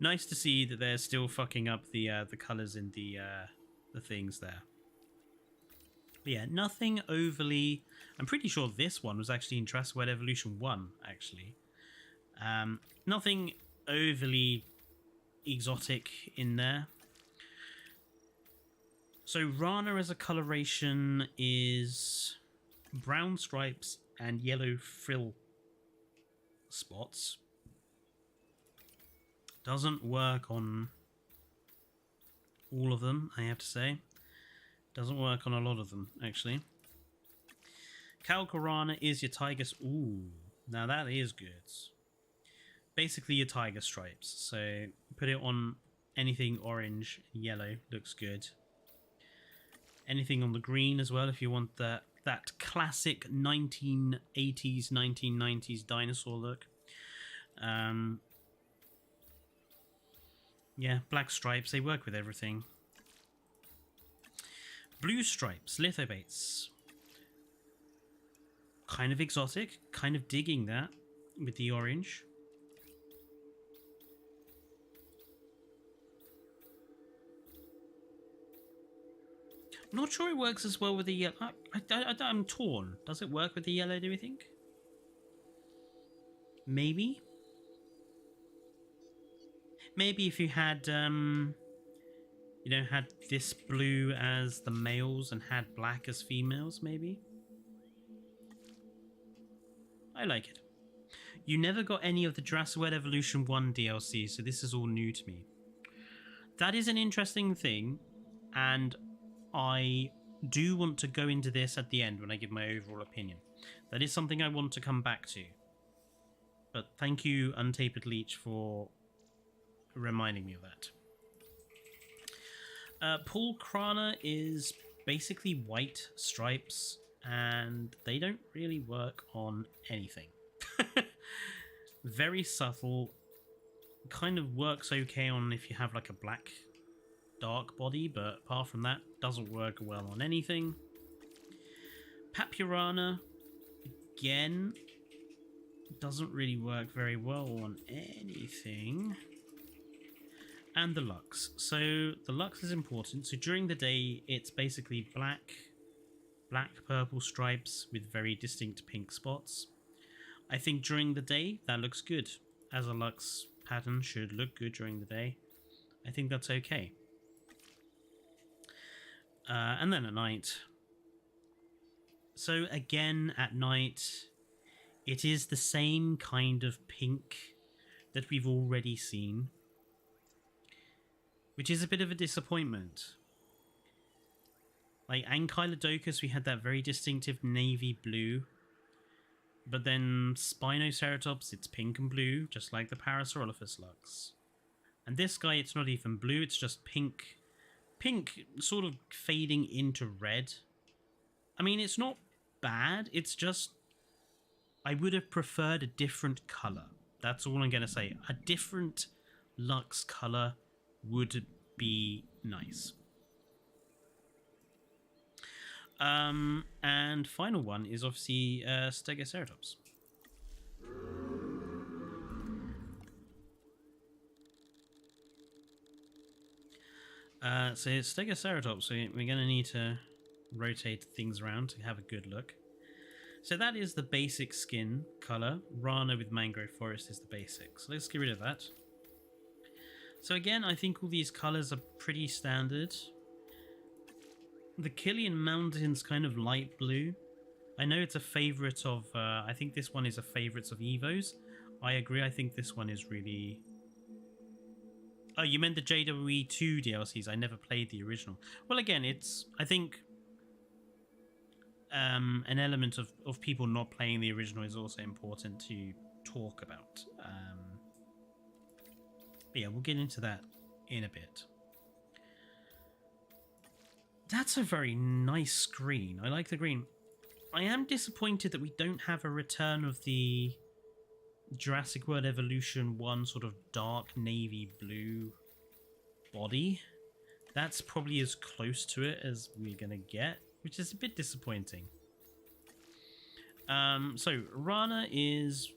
Nice to see that they're still fucking up the colours in the things there. But yeah, nothing overly... I'm pretty sure this one was actually in Jurassic World Evolution 1, actually. Nothing overly exotic in there. So Rana as a coloration is brown stripes and yellow frill spots. Doesn't work on all of them, I have to say. Doesn't work on a lot of them, actually. Calcarana is your tiger... Ooh, now that is good. Basically your tiger stripes. So put it on anything orange, yellow, looks good. Anything on the green as well, if you want that classic 1980s, 1990s dinosaur look. Yeah, black stripes, they work with everything. Blue stripes, lithobates. Kind of exotic, kind of digging that with the orange. I'm not sure it works as well with the yellow. I'm torn. Does it work with the yellow, do we think? Maybe? Maybe if you had, had this blue as the males and had black as females, maybe? I like it. You never got any of the Jurassic World Evolution 1 DLC, so this is all new to me. That is an interesting thing, and I do want to go into this at the end when I give my overall opinion. That is something I want to come back to. But thank you, Untapered Leech, for reminding me of that. Pulcrana is basically white stripes, and they don't really work on anything. Very subtle. Kind of works okay on if you have like a black dark body, but apart from that, doesn't work well on anything. Papurana, again, doesn't really work very well on anything. And the Lux. So the Lux is important. So during the day, it's basically black purple stripes with very distinct pink spots. I think during the day, that looks good. As a Lux pattern should look good during the day. I think that's okay. And then at night. So again, at night, it is the same kind of pink that we've already seen, which is a bit of a disappointment. Like Ankylodocus, we had that very distinctive navy blue, but then Spinoceratops, it's pink and blue, just like the Parasaurolophus Lux. And this guy, it's not even blue, it's just pink sort of fading into red. I mean, it's not bad, it's just I would have preferred a different colour. That's all I'm going to say. A different Lux colour would be nice. And final one is obviously Stegoceratops. So Stegoceratops, so we're going to need to rotate things around to have a good look. So that is the basic skin colour. Rana with Mangrove Forest is the basic. So let's get rid of that. So again, I think all these colours are pretty standard. The Killian Mountain's kind of light blue. I know it's a favourite of... I think this one is a favourite of Evo's. I agree, I think this one is really... Oh, you meant the JWE 2 DLCs. I never played the original. Well, again, it's... I think... an element of people not playing the original is also important to talk about. But yeah, we'll get into that in a bit. That's a very nice screen. I like the green. I am disappointed that we don't have a return of the Jurassic World Evolution 1 sort of dark navy blue body. That's probably as close to it as we're going to get, which is a bit disappointing. So Rana is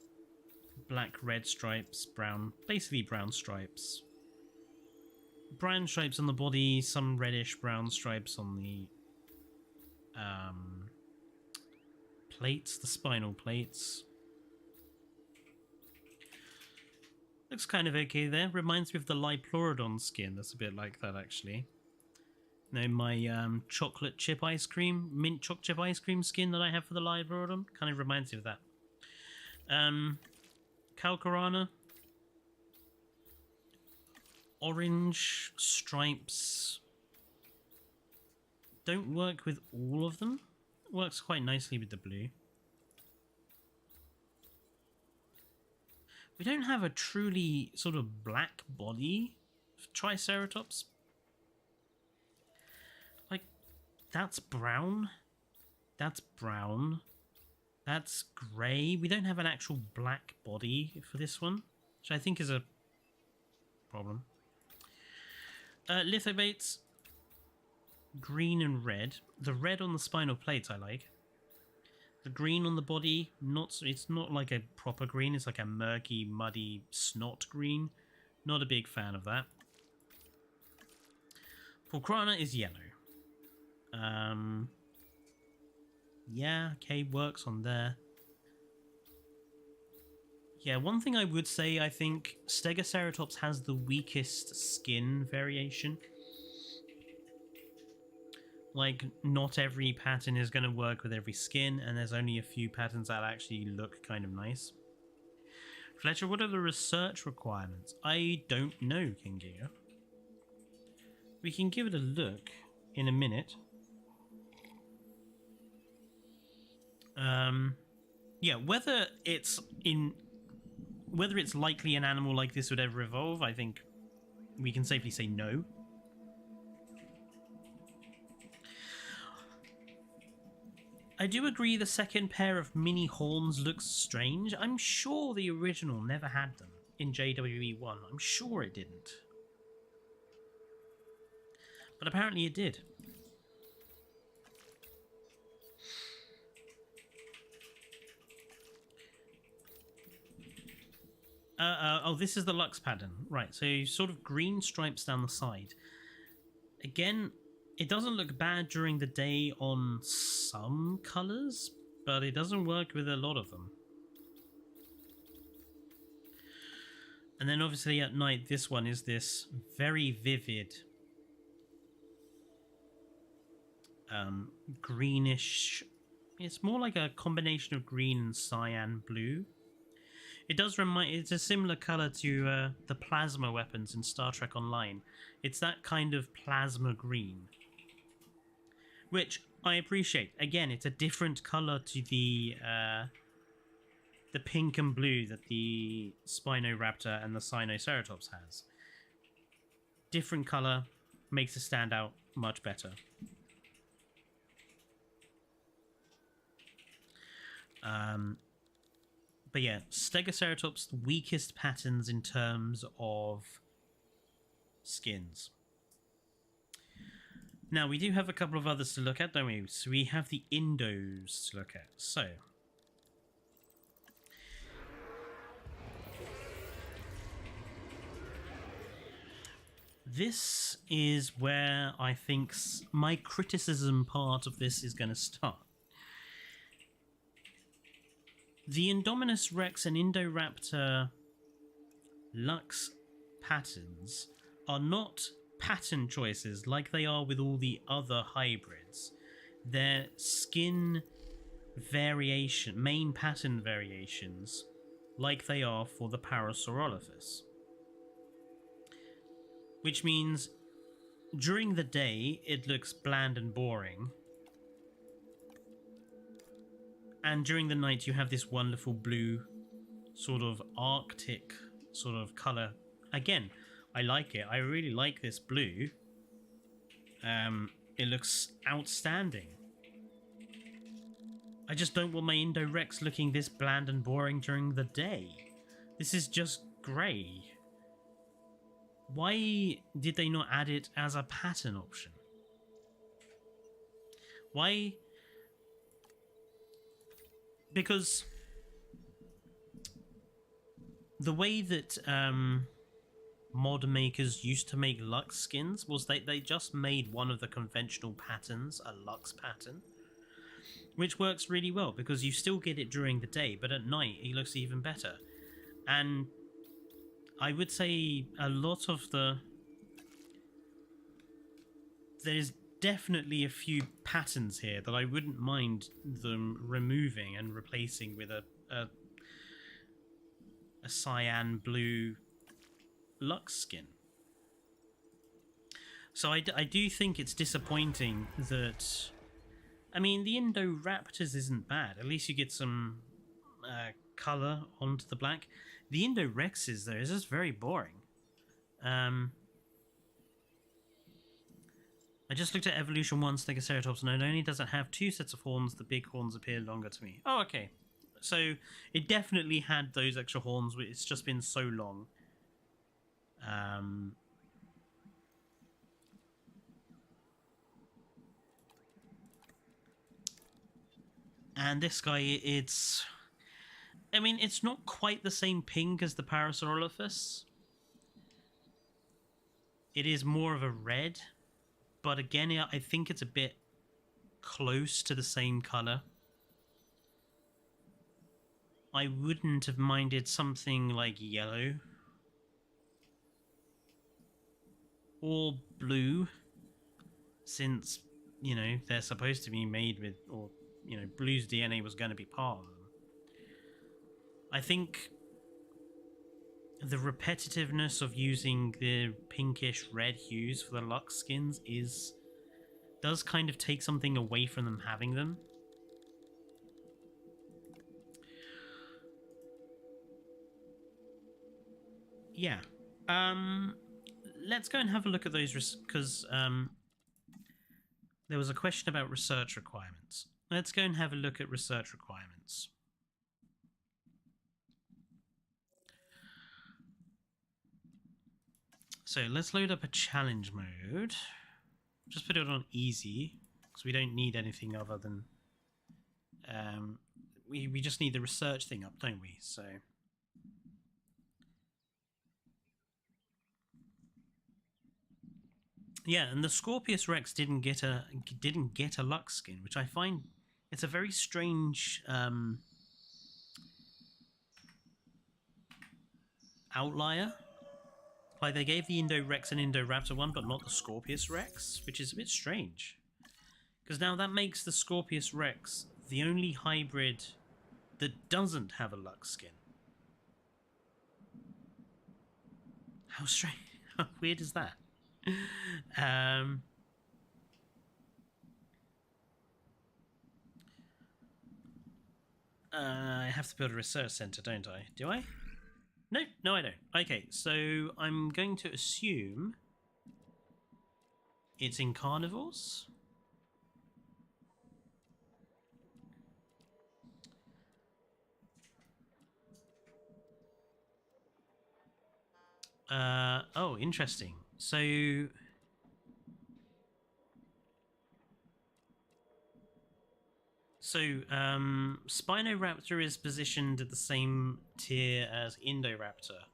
black, red stripes, brown, basically brown stripes. Brown stripes on the body, some reddish brown stripes on the plates, the spinal plates. Looks kind of okay there. Reminds me of the Liplorodon skin. That's a bit like that, actually. No, my chocolate chip ice cream, mint choc chip ice cream skin that I have for the Liplorodon kind of reminds me of that. Calcarana. Orange stripes don't work with all of them. It works quite nicely with the blue. We don't have a truly sort of black body for Triceratops. Like, that's brown. That's brown. That's grey. We don't have an actual black body for this one, which I think is a problem. Lithobates, green and red. The red on the spinal plates I like. The green on the body, it's not like a proper green, it's like a murky, muddy snot green. Not a big fan of that. Pulcrana is yellow. Yeah, okay, works on there. Yeah, one thing I would say, I think Stegoceratops has the weakest skin variation. Like, not every pattern is going to work with every skin, and there's only a few patterns that actually look kind of nice. Fletcher, what are the research requirements? I don't know, King Giga. We can give it a look in a minute. Yeah, whether it's likely an animal like this would ever evolve, I think we can safely say no. I do agree the second pair of mini horns looks strange. I'm sure the original never had them in JWE1. I'm sure it didn't. But apparently it did. Oh, this is the Lux pattern. Right, so sort of green stripes down the side. Again, it doesn't look bad during the day on some colours, but it doesn't work with a lot of them. And then obviously at night, this one is this very vivid greenish. It's more like a combination of green and cyan blue. It does remind. It's a similar color to the plasma weapons in Star Trek Online. It's that kind of plasma green, which I appreciate. Again, it's a different color to the pink and blue that the Spinoraptor and the Sinoceratops has. Different color makes it stand out much better. But yeah, Stegoceratops, the weakest patterns in terms of skins. Now, we do have a couple of others to look at, don't we? So we have the Indos to look at. So, this is where I think my criticism part of this is going to start. The Indominus Rex and Indoraptor Lux patterns are not pattern choices like they are with all the other hybrids. They're skin variation, main pattern variations, like they are for the Parasaurolophus. Which means during the day it looks bland and boring, and during the night you have this wonderful blue sort of Arctic sort of colour. Again, I like it. I really like this blue. It looks outstanding. I just don't want my Indo-Rex looking this bland and boring during the day. This is just grey. Why did they not add it as a pattern option? Why? Because the way that mod makers used to make Lux skins was they just made one of the conventional patterns a Lux pattern, which works really well because you still get it during the day, but at night it looks even better. And I would say a lot of there's definitely a few patterns here that I wouldn't mind them removing and replacing with a cyan blue Lux skin. So I do think it's disappointing that... I mean, the Indoraptors isn't bad. At least you get some colour onto the black. The Indorexes, though, is just very boring. I just looked at Evolution 1 Stegoceratops, and not only does it have 2 sets of horns, the big horns appear longer to me. Oh, okay. So it definitely had those extra horns, but it's just been so long. And this guy, it's... I mean, it's not quite the same pink as the Parasaurolophus. It is more of a red. But again, I think it's a bit close to the same colour. I wouldn't have minded something like yellow. Or blue. Since, you know, they're supposed to be made with... or you know, blue's DNA was going to be part of them. I think the repetitiveness of using the pinkish red hues for the Lux skins does kind of take something away from them having them. Yeah. Let's go and have a look at those, because there was a question about research requirements. Let's go and have a look at research requirements. So let's load up a challenge mode. Just put it on easy, because we don't need anything other than... we just need the research thing up, don't we? So... yeah, and the Scorpius Rex didn't get a Lux skin, which I find it's a very strange outlier. Like, they gave the Indorex and Indoraptor one, but not the Scorpius Rex, which is a bit strange. Because now that makes the Scorpius Rex the only hybrid that doesn't have a Lux skin. How strange, how weird is that? I have to build a research center, don't I? Do I? No, I don't. Okay, so I'm going to assume it's in carnivores. Oh, interesting. So... Spinoraptor is positioned at the same tier as Indoraptor.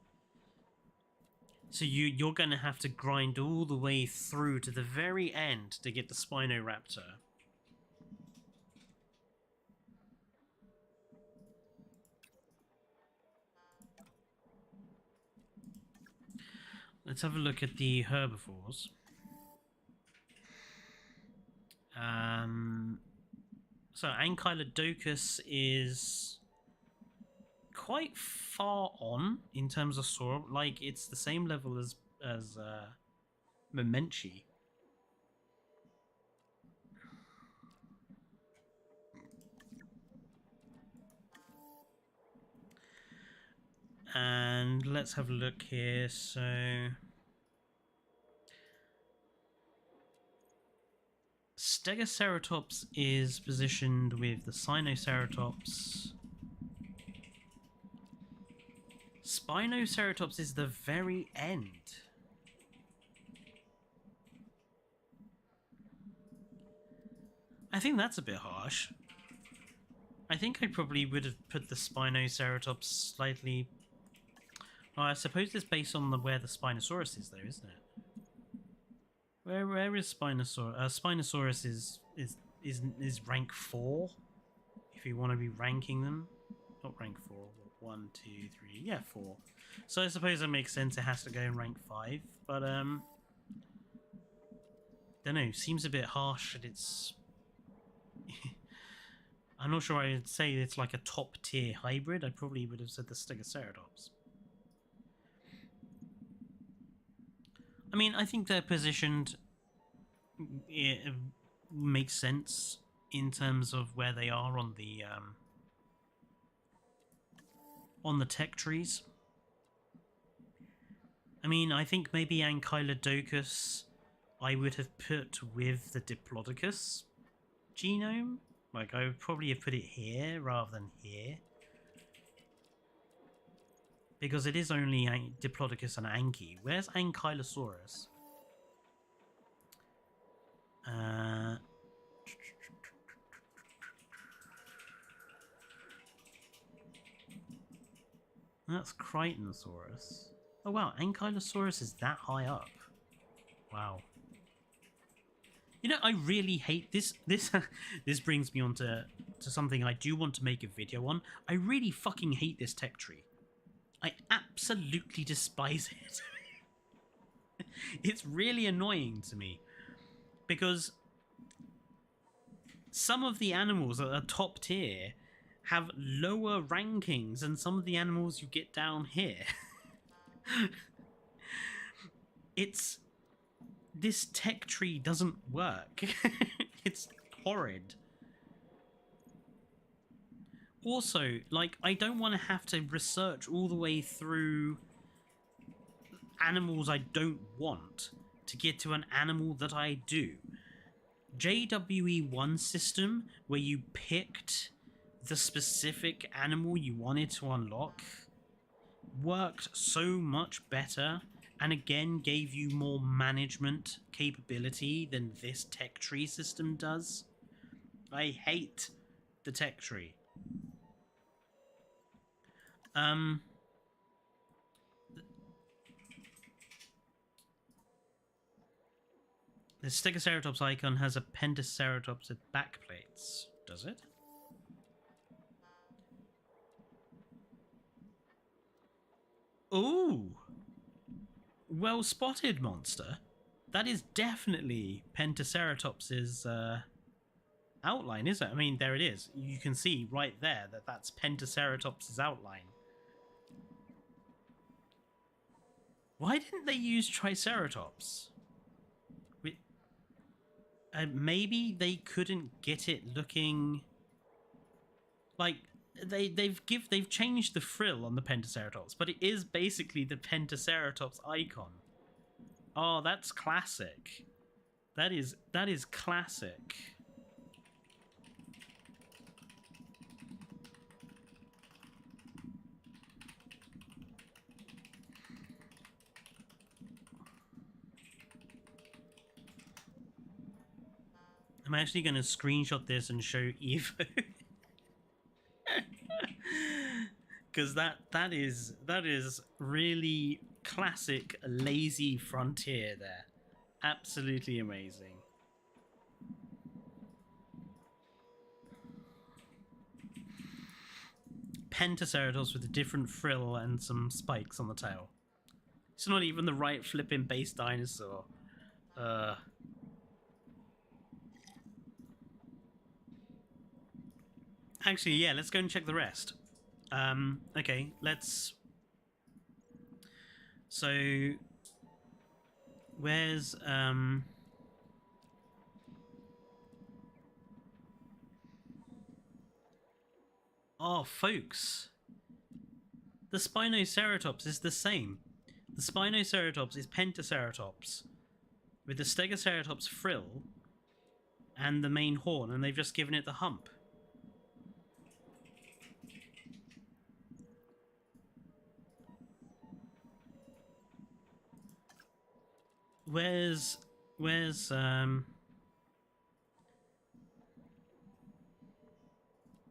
So you're going to have to grind all the way through to the very end to get the Spinoraptor. Let's have a look at the herbivores. So Ankylodocus is quite far on in terms of Saur. Like, it's the same level as Momenchi. And let's have a look here. So Stegoceratops is positioned with the Sinoceratops. Spinoceratops is the very end. I think that's a bit harsh. I think I probably would have put the Spinoceratops slightly... oh, I suppose it's based on where the Spinosaurus is, though, isn't it? Where is Spinosaurus? Spinosaurus is rank 4. If you want to be ranking them, not rank 4. 1, 2, 3. Yeah, 4. So I suppose it makes sense it has to go in rank 5, but don't know, seems a bit harsh that it's I'm not sure I'd say it's like a top tier hybrid. I probably would have said the Stegoceratops. I mean, I think they're positioned, it makes sense in terms of where they are on the tech trees. I mean, I think maybe Ankylodocus I would have put with the Diplodocus genome. Like, I would probably have put it here rather than here. Because it is only Diplodocus and Anky. Where's Ankylosaurus? That's Crichtonsaurus. Oh wow, Ankylosaurus is that high up. Wow. You know, I really hate this. This brings me on to something I do want to make a video on. I really fucking hate this tech tree. I absolutely despise it. It's really annoying to me. Because some of the animals that are top tier have lower rankings than some of the animals you get down here. This tech tree doesn't work. It's horrid. Also, like, I don't want to have to research all the way through animals I don't want to get to an animal that I do. JWE1 system, where you picked the specific animal you wanted to unlock, worked so much better and again gave you more management capability than this tech tree system does. I hate the tech tree. The Stegoceratops icon has a Pentaceratops with backplates. Does it? Ooh! Well spotted, monster. That is definitely Pentaceratops's outline, is it? I mean, there it is. You can see right there that that's Pentaceratops's outline. Why didn't they use Triceratops? Maybe they couldn't get it looking like they've changed the frill on the Pentaceratops, but it is basically the Pentaceratops icon. Oh, that's classic. That is classic. I'm actually going to screenshot this and show Evo. Because that is really classic lazy frontier there. Absolutely amazing. Pentaceratops with a different frill and some spikes on the tail. It's not even the right flipping base dinosaur. Actually, yeah, let's go and check the rest. Okay, let's... So... Where's... Oh, folks. The Spinoceratops is the same. The Spinoceratops is Pentaceratops with the Stegoceratops frill and the main horn, and they've just given it the hump. Where's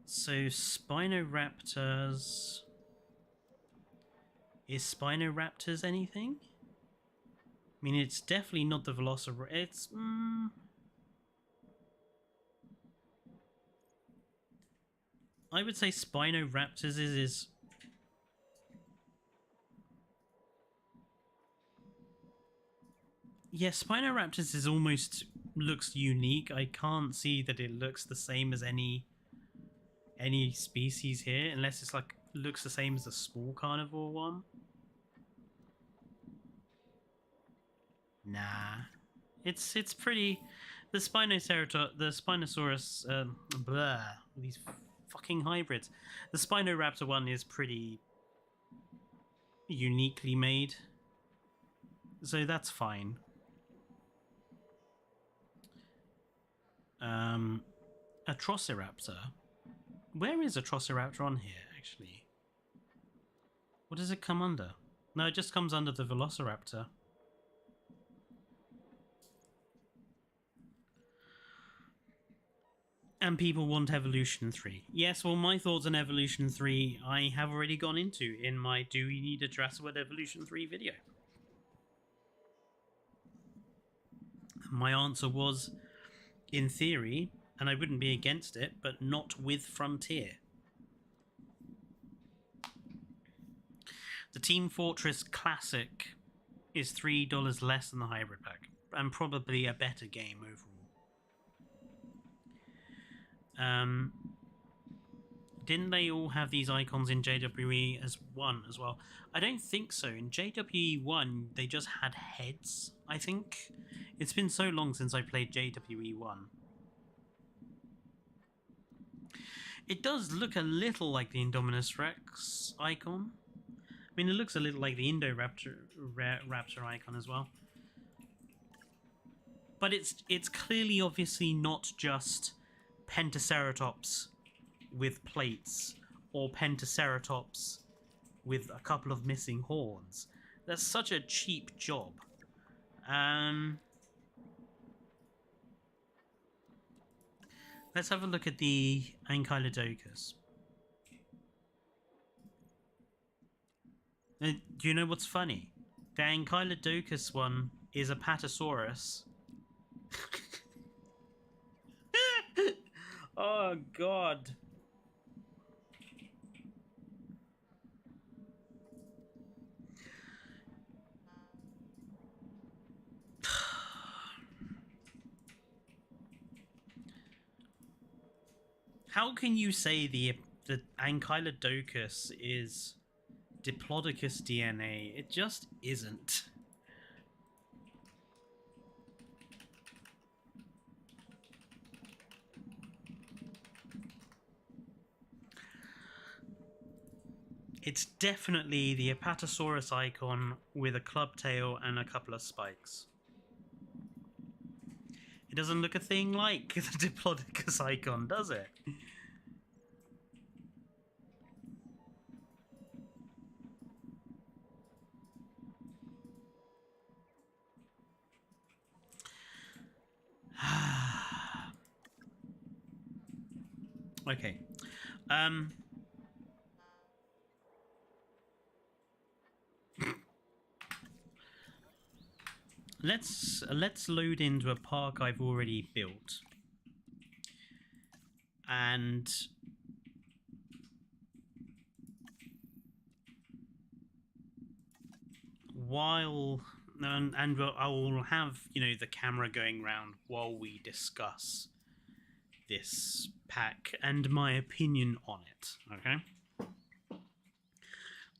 so Spinoraptors... Is Spinoraptors anything? I mean, it's definitely not the Velociraptor. It's... I would say Spinoraptors is... Yeah, Spinoraptors is almost looks unique. I can't see that it looks the same as any species here, unless it's like looks the same as the small carnivore one. Nah, it's pretty. The Spinosaurus, blah, these fucking hybrids. The Spinoraptor one is pretty uniquely made, so that's fine. Atrociraptor. Where is Atrociraptor on here, actually? What does it come under? No, it just comes under the Velociraptor. And people want Evolution 3. Yes, well, my thoughts on Evolution 3 I have already gone into in my Do We Need a Jurassic World Evolution 3 video. My answer was, in theory, and I wouldn't be against it, but not with Frontier. The Team Fortress Classic is $3 less than the Hybrid Pack, and probably a better game overall. Didn't they all have these icons in JWE as one as well? I don't think so. In JWE 1, they just had heads, I think. It's been so long since I played JWE 1. It does look a little like the Indominus Rex icon. I mean, it looks a little like the Indoraptor Raptor icon as well. But it's clearly, obviously, not just Pentaceratops with plates or Pentaceratops with a couple of missing horns. That's such a cheap job. Let's have a look at the Ankylodocus. Do you know what's funny? The Ankylodocus one is a Patasaurus. Oh god. How can you say the Ankylodocus is Diplodocus DNA? It just isn't. It's definitely the Apatosaurus icon with a club tail and a couple of spikes. It doesn't look a thing like the Diplodocus icon, does it? Okay. Let's load into a park I've already built. And I will have, you know, the camera going around while we discuss this pack and my opinion on it, okay?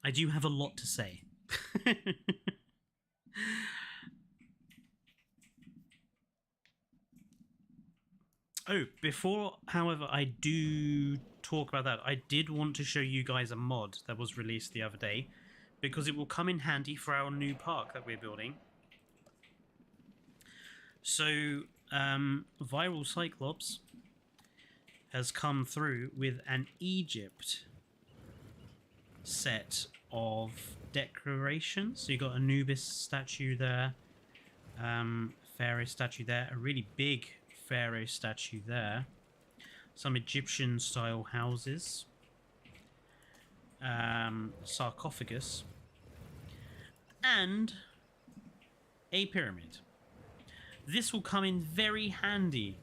I do have a lot to say. Oh, before, however, I do talk about that, I did want to show you guys a mod that was released the other day, because it will come in handy for our new park that we're building. So, Viral Cyclops has come through with an Egypt set of decorations. So you got Anubis statue there, Pharaoh statue there, a really big Pharaoh statue there, some Egyptian style houses, sarcophagus, and a pyramid. This will come in very handy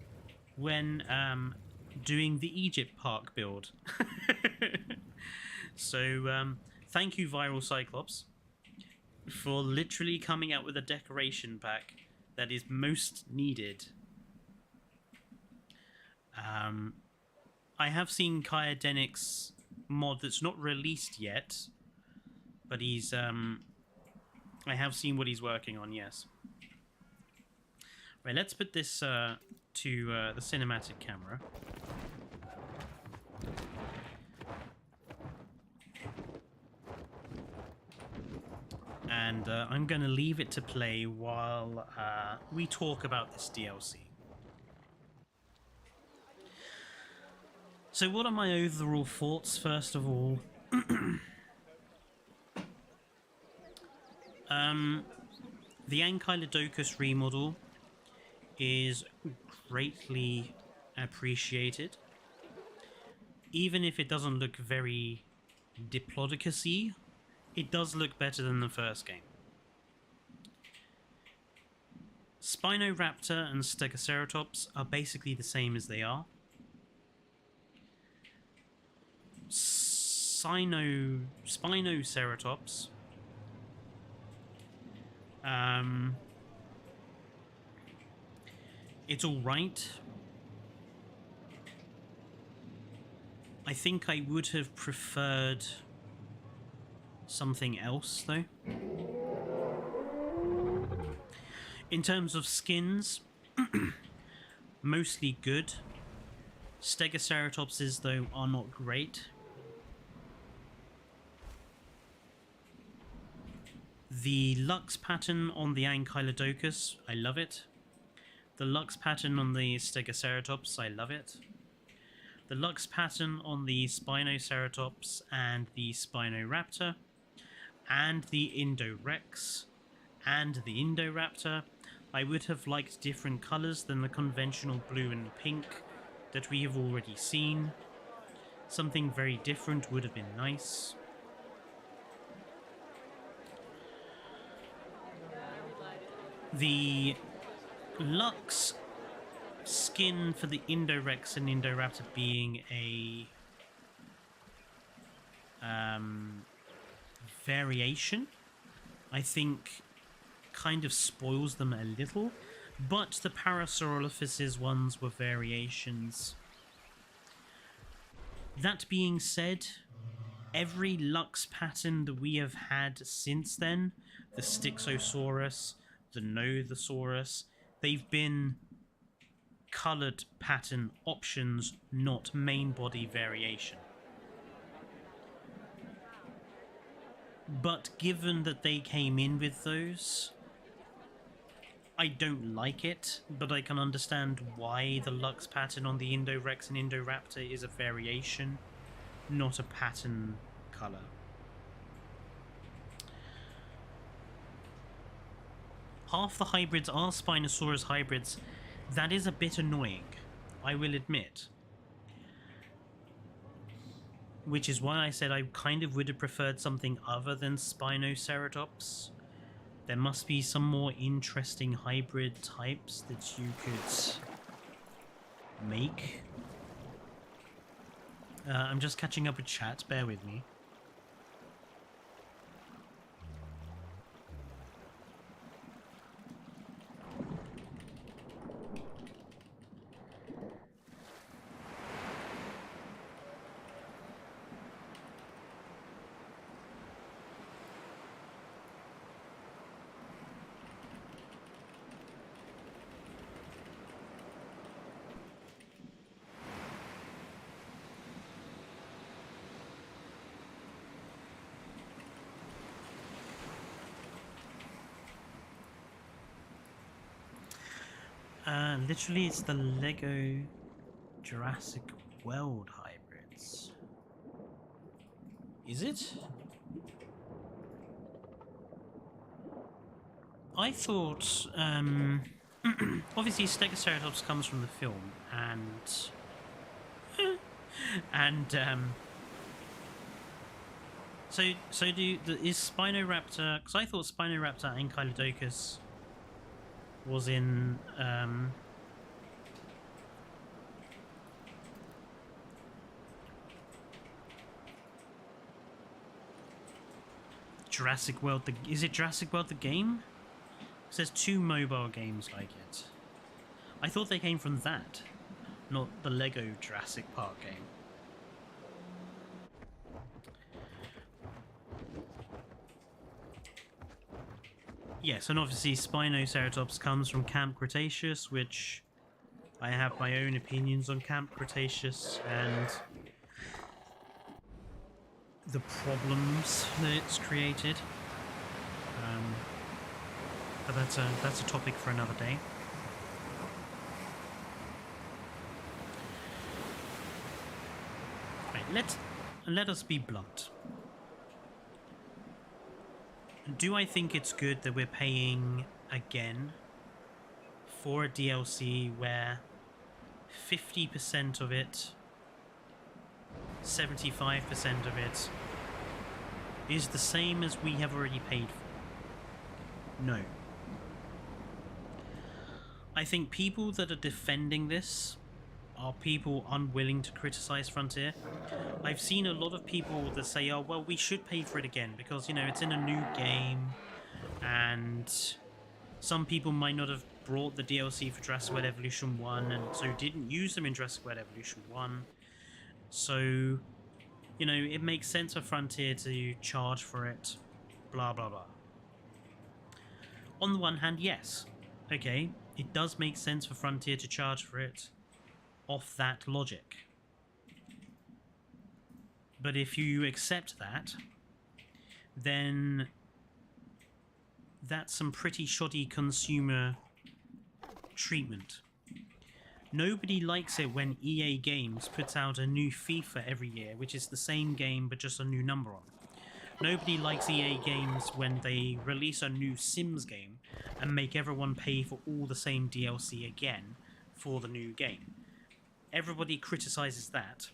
when doing the Egypt Park build. So thank you, Viral Cyclops, for literally coming out with a decoration pack that is most needed. I have seen Kaya Denik's mod that's not released yet, but he's I have seen what he's working on, yes. Right, let's put this to the cinematic camera. And I'm going to leave it to play while we talk about this DLC. So what are my overall thoughts, first of all? The Ankylodocus remodel is greatly appreciated. Even if it doesn't look very Diplodocus-y, it does look better than the first game. Spinoraptor and Stegoceratops are basically the same as they are. Spinoceratops it's alright. I think I would have preferred something else, though. In terms of skins, mostly good. Stegoceratopses, though, are not great. The Lux pattern on the Ankylodocus, I love it. The Lux pattern on the Stegoceratops, I love it. The Lux pattern on the Spinoceratops and the Spinoraptor, and the Indorex, and the Indoraptor, I would have liked different colours than the conventional blue and pink that we have already seen. Something very different would have been nice. The Lux skin for the Indorex and Indoraptor being a variation, I think kind of spoils them a little, but the Parasaurolophus's ones were variations. That being said, every Lux pattern that we have had since then, the Styxosaurus, the Nothosaurus, they've been coloured pattern options, not main body variation. But given that they came in with those, I don't like it, but I can understand why the Lux pattern on the Indorex and Indoraptor is a variation, not a pattern colour. Half the hybrids are Spinosaurus hybrids. That is a bit annoying, I will admit. Which is why I said I kind of would have preferred something other than Spinoceratops. There must be some more interesting hybrid types that you could make. I'm just catching up with chat, bear with me. Literally, it's the Lego Jurassic World hybrids. Is it? I thought, obviously Stegoceratops comes from the film, and is Spinoraptor, because I thought Spinoraptor Ankylodocus was in Jurassic World. Is it Jurassic World the game? It says 2 mobile games like it. I thought they came from that, not the Lego Jurassic Park game. Yes, and obviously Spinoceratops comes from Camp Cretaceous, which I have my own opinions on Camp Cretaceous and the problems that it's created. But that's a topic for another day. Right, let us be blunt. Do I think it's good that we're paying again for a DLC where 50% of it, 75% of it is the same as we have already paid for? No. I think people that are defending this are people unwilling to criticize Frontier. I've seen a lot of people that say, oh, well, we should pay for it again because, you know, it's in a new game and some people might not have brought the DLC for Jurassic World Evolution 1 and so didn't use them in Jurassic World Evolution 1. So, you know, it makes sense for Frontier to charge for it, blah, blah, blah. On the one hand, yes. Okay, it does make sense for Frontier to charge for it off that logic. But if you accept that, then that's some pretty shoddy consumer treatment. Nobody likes it when EA Games puts out a new FIFA every year, which is the same game but just a new number on. Nobody likes EA Games when they release a new Sims game and make everyone pay for all the same DLC again for the new game. Everybody criticizes that.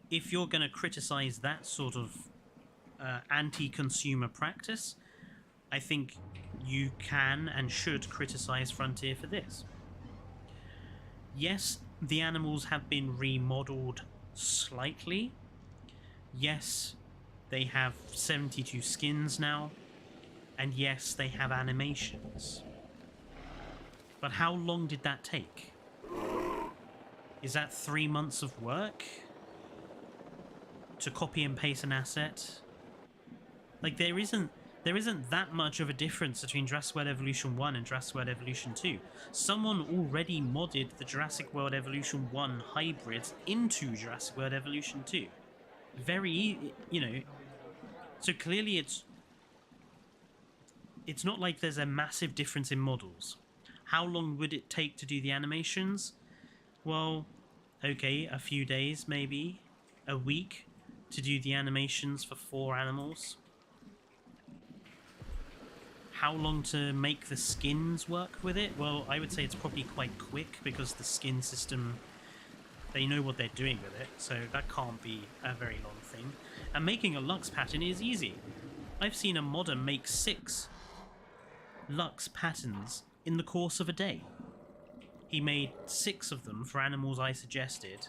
If you're going to criticize that sort of anti-consumer practice, I think you can and should criticize Frontier for this. Yes, the animals have been remodeled slightly. Yes, they have 72 skins now. And yes, they have animations. But how long did that take? Is that 3 months of work? To copy and paste an asset? Like, there isn't that much of a difference between Jurassic World Evolution 1 and Jurassic World Evolution 2. Someone already modded the Jurassic World Evolution 1 hybrids into Jurassic World Evolution 2. Very, you know... So clearly it's not like there's a massive difference in models. How long would it take to do the animations? Well, okay, a few days, maybe. A week to do the animations for 4 animals. How long to make the skins work with it? Well, I would say it's probably quite quick because the skin system, they know what they're doing with it, so that can't be a very long thing. And making a Lux pattern is easy. I've seen a modder make 6 Lux patterns in the course of a day. He made 6 of them for animals I suggested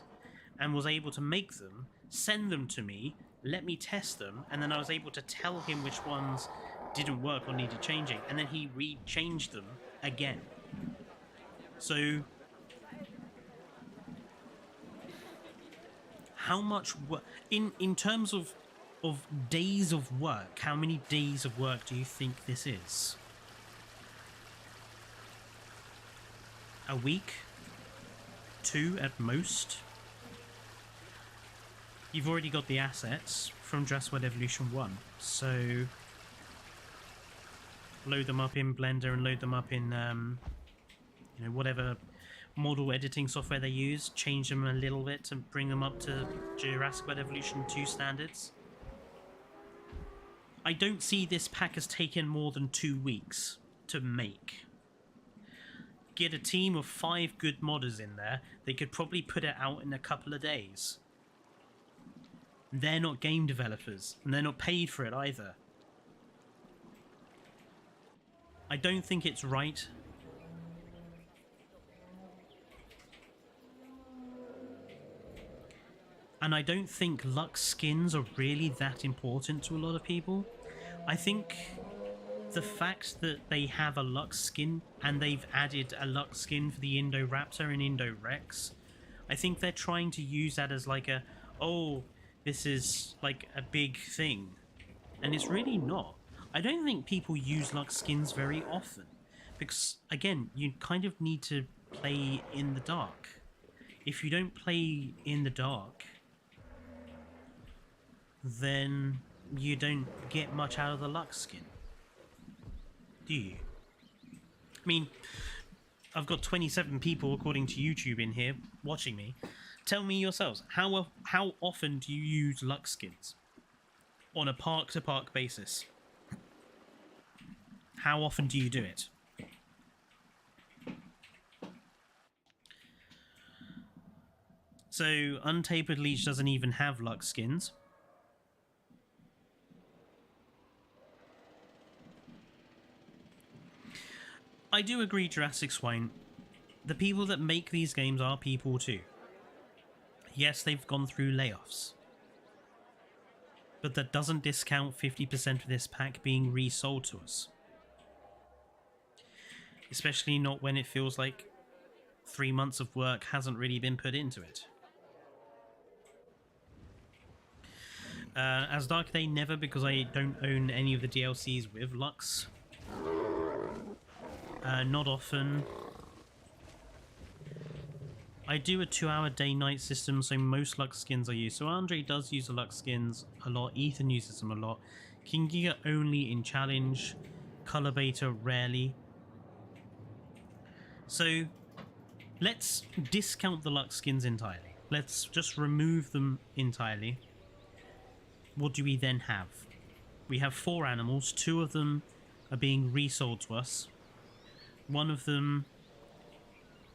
and was able to make them, send them to me, let me test them, and then I was able to tell him which ones didn't work or needed changing, and then he re-changed them again. So how much work in terms of days of work, how many days of work do you think this is? A week? 2 at most? You've already got the assets from Jurassic World Evolution 1, so load them up in Blender and load them up in you know, whatever model editing software they use, change them a little bit to bring them up to Jurassic World Evolution 2 standards. I don't see this pack has taken more than 2 weeks to make. Get a team of 5 good modders in there, they could probably put it out in a couple of days. They're not game developers, and they're not paid for it either. I don't think it's right. And I don't think Lux skins are really that important to a lot of people. I think the fact that they have a Lux skin and they've added a Lux skin for the Indoraptor and Indorex, I think they're trying to use that as like a, oh, this is like a big thing. And it's really not. I don't think people use Lux skins very often. Because, again, you kind of need to play in the dark. If you don't play in the dark, then you don't get much out of the Lux skin. Do you? I mean, I've got 27 people, according to YouTube, in here watching me. Tell me yourselves, how often do you use Lux skins? On a park-to-park basis. How often do you do it? So, Untapered Leech doesn't even have Lux skins. I do agree, Jurassic Swine. The people that make these games are people too. Yes, they've gone through layoffs. But that doesn't discount 50% of this pack being resold to us. Especially not when it feels like 3 months of work hasn't really been put into it. As Dark Day, never, because I don't own any of the DLCs with Lux. Not often. I do a 2-hour day-night system, so most Lux skins are used. So Andre does use the Lux skins a lot. Ethan uses them a lot. King Giga only in challenge. Color Beta rarely. So let's discount the Lux skins entirely. Let's just remove them entirely. What do we then have? We have 4 animals. 2 of them are being resold to us. One of them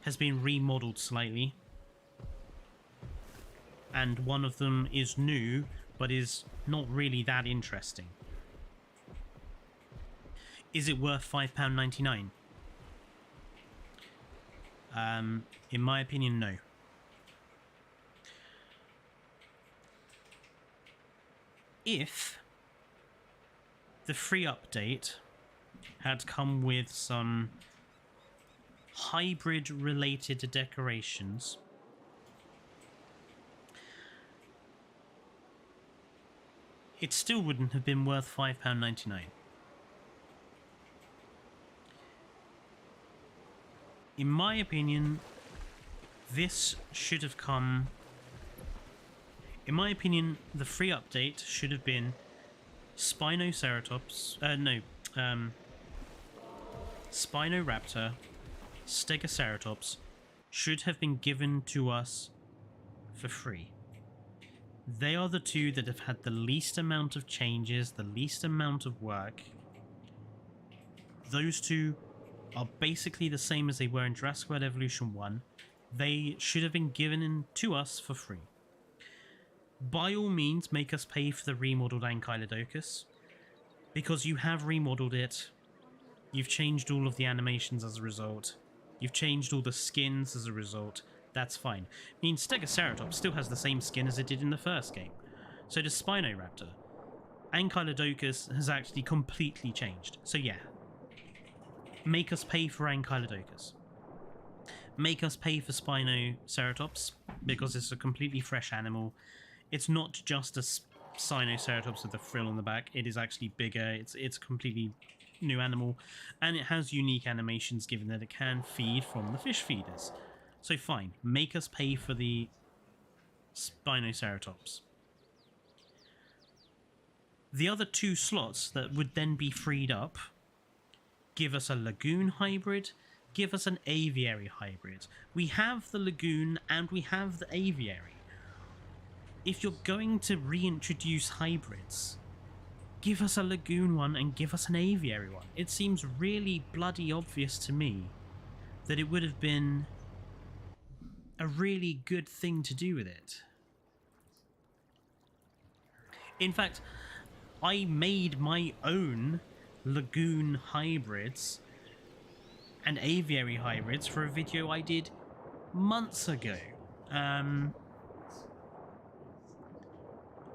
has been remodeled slightly. And one of them is new, but is not really that interesting. Is it worth £5.99? In my opinion, no. If the free update had come with some hybrid related decorations, it still wouldn't have been worth £5.99. In my opinion, this should have come... In my opinion, the free update should have been Spinoceratops... Spinoraptor, Stegoceratops should have been given to us for free. They are the 2 that have had the least amount of changes, the least amount of work. Those 2 are basically the same as they were in Jurassic World Evolution 1. They should have been given to us for free. By all means, make us pay for the remodeled Ankylodocus, because you have remodeled it. You've changed all of the animations as a result. You've changed all the skins as a result. That's fine. I mean, Stegoceratops still has the same skin as it did in the first game. So does Spinoraptor. Ankylodocus has actually completely changed. So yeah. Make us pay for Ankylodocus. Make us pay for Spinoceratops, because it's a completely fresh animal. It's not just a Spinoceratops with a frill on the back. It is actually bigger. It's a completely new animal, and it has unique animations given that it can feed from the fish feeders. So fine, make us pay for the Spinoceratops. The other 2 slots that would then be freed up, give us a Lagoon hybrid, give us an Aviary hybrid. We have the Lagoon and we have the Aviary. If you're going to reintroduce hybrids, give us a Lagoon one and give us an Aviary one. It seems really bloody obvious to me that it would have been a really good thing to do with it. In fact, I made my own Lagoon hybrids and Aviary hybrids for a video I did months ago.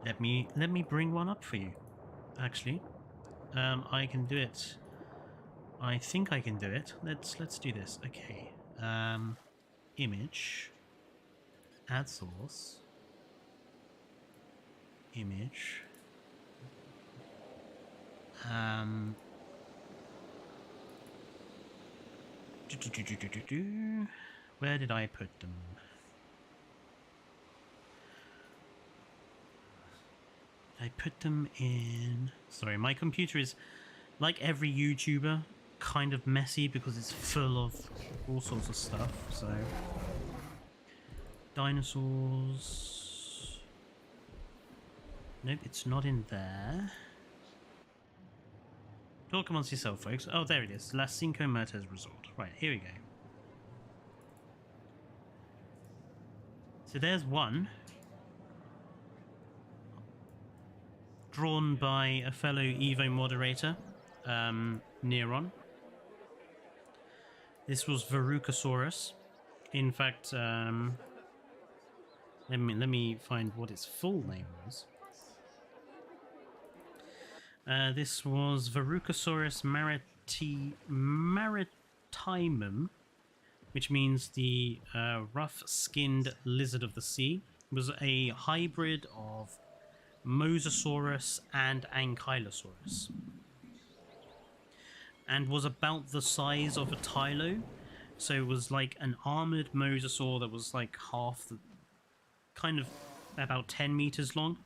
Let me bring one up for you. Actually, I can do it I think I can do it. Let's do this. Okay. Image. Add source. Image. Where did I put them? I put them in... Sorry, my computer is, like every YouTuber, kind of messy because it's full of all sorts of stuff, so... Dinosaurs... Nope, it's not in there. Talk amongst yourself, folks. Oh, there it is. Las Cinco Muertes Resort. Right, here we go. So there's one. Drawn by a fellow Evo moderator, Neron. This was Verrucosaurus. In fact, let me find what its full name was. This was Verrucosaurus maritimum, which means the rough-skinned lizard of the sea. It was a hybrid of Mosasaurus and Ankylosaurus, and was about the size of a Tylo. So it was like an armored mosasaur that was like half the, kind of about 10 meters long.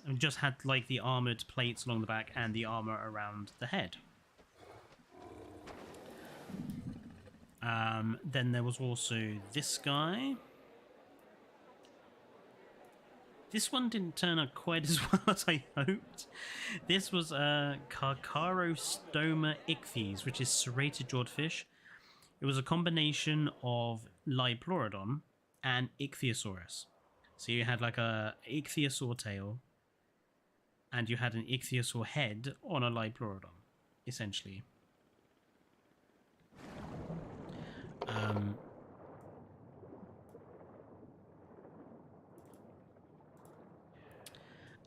And just had like the armored plates along the back and the armor around the head. Then there was also this guy. This one didn't turn out quite as well as I hoped. This was Carcharostoma ichthyes, which is serrated jawed fish. It was a combination of Liplorodon and Ichthyosaurus. So you had like a ichthyosaur tail, and you had an ichthyosaur head on a Liplorodon, essentially.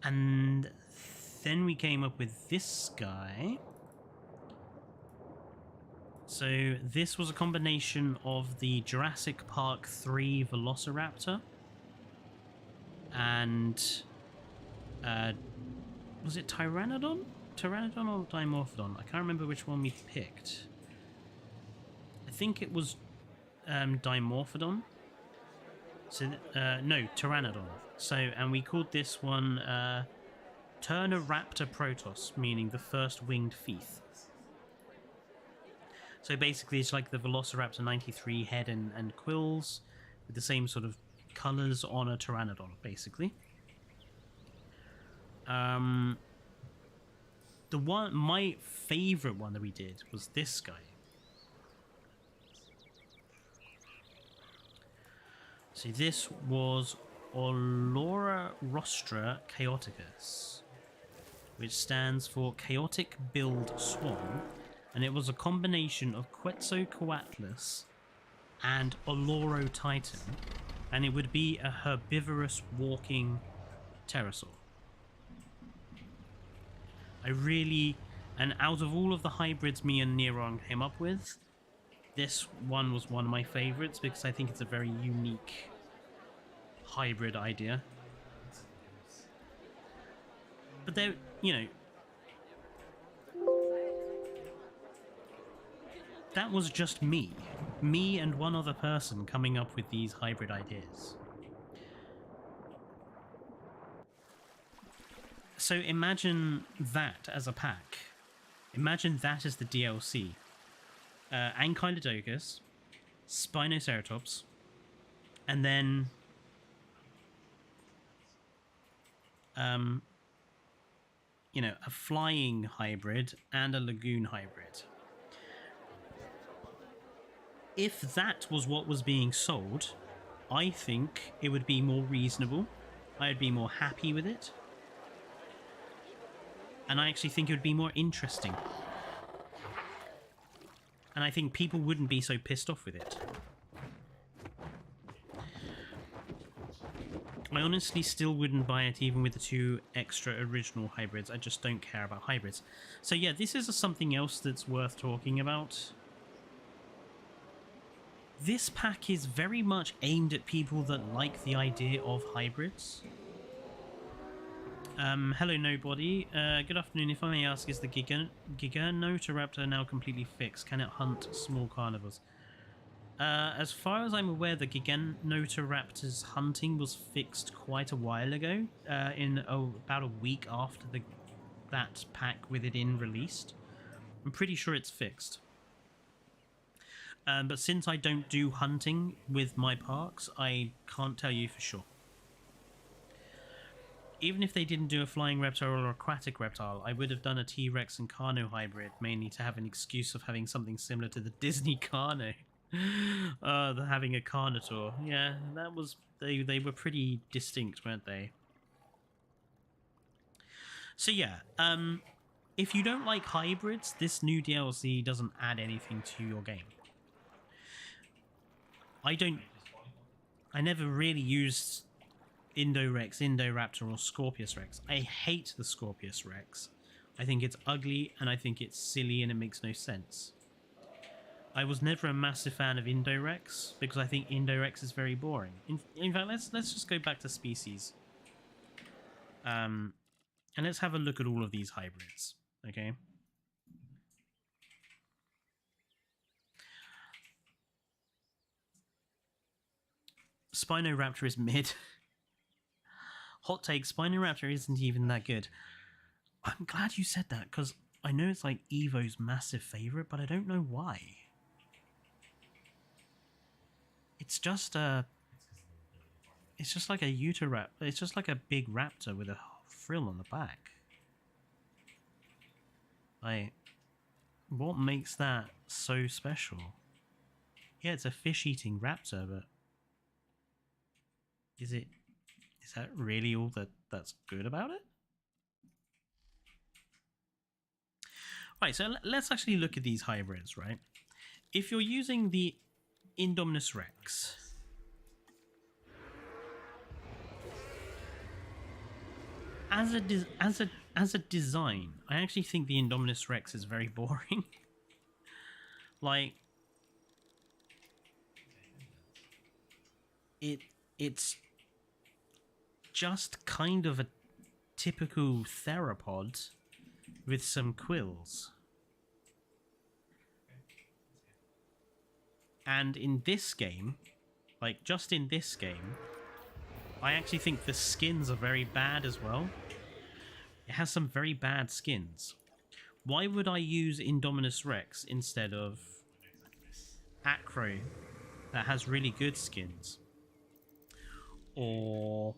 And then we came up with this guy. So this was a combination of the Jurassic Park 3 Velociraptor and was it Pteranodon? Pteranodon or Dimorphodon? I can't remember which one we picked. I think it was Dimorphodon. So no, Pteranodon. So, and we called this one Turnaraptor Protos, meaning the first winged thief. So basically it's like the Velociraptor 93 head and quills with the same sort of colours on a Pteranodon, basically. My favourite one that we did was this guy. So this was Olorarostra chaoticus, which stands for Chaotic Billed Swan, and it was a combination of Quetzalcoatlus and Olorotitan, and it would be a herbivorous walking pterosaur. And out of all of the hybrids me and Neron came up with, this one was one of my favourites because I think it's a very unique hybrid idea. But there, you know, that was just me and one other person coming up with these hybrid ideas. So imagine that as a pack. Imagine that as the DLC. Ankylodocus, Spinoceratops, and then you know, a flying hybrid and a lagoon hybrid. If that was what was being sold, I think it would be more reasonable. I'd be more happy with it. And I actually think it would be more interesting. And I think people wouldn't be so pissed off with it. I honestly still wouldn't buy it even with the 2 extra original hybrids. I just don't care about hybrids. So yeah, this is something else that's worth talking about. This pack is very much aimed at people that like the idea of hybrids. Hello nobody. Good afternoon. If I may ask, is the Giganotoraptor now completely fixed? Can it hunt small carnivores? As far as I'm aware, the Giganotoraptor's hunting was fixed quite a while ago, about a week after that pack with it in released. I'm pretty sure it's fixed. But since I don't do hunting with my parks, I can't tell you for sure. Even if they didn't do a flying reptile or aquatic reptile, I would have done a T-Rex and Carno hybrid, mainly to have an excuse of having something similar to the Disney Carno. Having a Carnotaur. Yeah, that was... They were pretty distinct, weren't they? So yeah, if you don't like hybrids, this new DLC doesn't add anything to your game. I never really used Indorex, Indoraptor, or Scorpius Rex. I hate the Scorpius Rex. I think it's ugly, and I think it's silly, and it makes no sense. I was never a massive fan of Indorex, because I think Indorex is very boring. In fact, let's just go back to species. And let's have a look at all of these hybrids, okay? Spinoraptor is mid. Hot take, Spinoraptor isn't even that good. I'm glad you said that, because I know it's like Evo's massive favourite, but I don't know why. It's just a... It's just like a Uteraptor. It's just like a big raptor with a frill on the back. Like, what makes that so special? Yeah, it's a fish-eating raptor, but... Is that really all that's good about it? Right, so let's actually look at these hybrids, right? If you're using the Indominus Rex, as a design, I actually think the Indominus Rex is very boring. Like, it's just kind of a typical theropod with some quills. And in this game, like just in this game, I actually think the skins are very bad as well. It has some very bad skins. Why would I use Indominus Rex instead of Acro that has really good skins? Or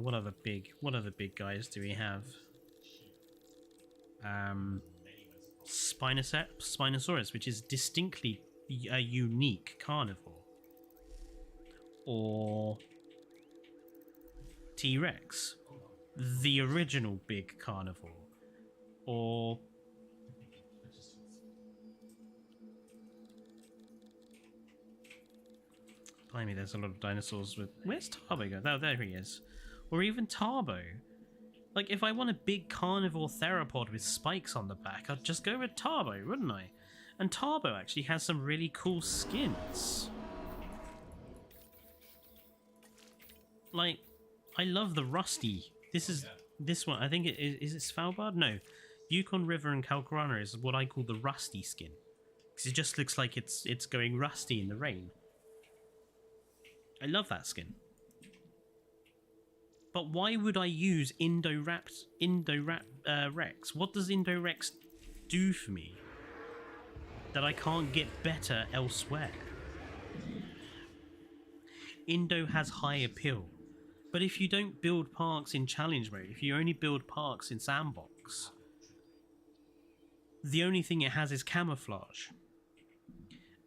what other big guys do we have? Spinosaurus, which is distinctly a unique carnivore. Or T-Rex, the original big carnivore. Or blimey, there's a lot of dinosaurs with... Where's Tarbo go? Oh, there he is. Or even Tarbo. Like, if I want a big carnivore theropod with spikes on the back, I'd just go with Tarbo, wouldn't I? And Tarbo actually has some really cool skins. Like, I love the Rusty. This one, I think is it Svalbard? No. Yukon River and Kalkarana is what I call the Rusty skin. Because it just looks like it's going rusty in the rain. I love that skin. But why would I use Rex? What does Indorex do for me that I can't get better elsewhere? Indo has high appeal. But if you don't build parks in challenge mode, if you only build parks in sandbox, the only thing it has is camouflage.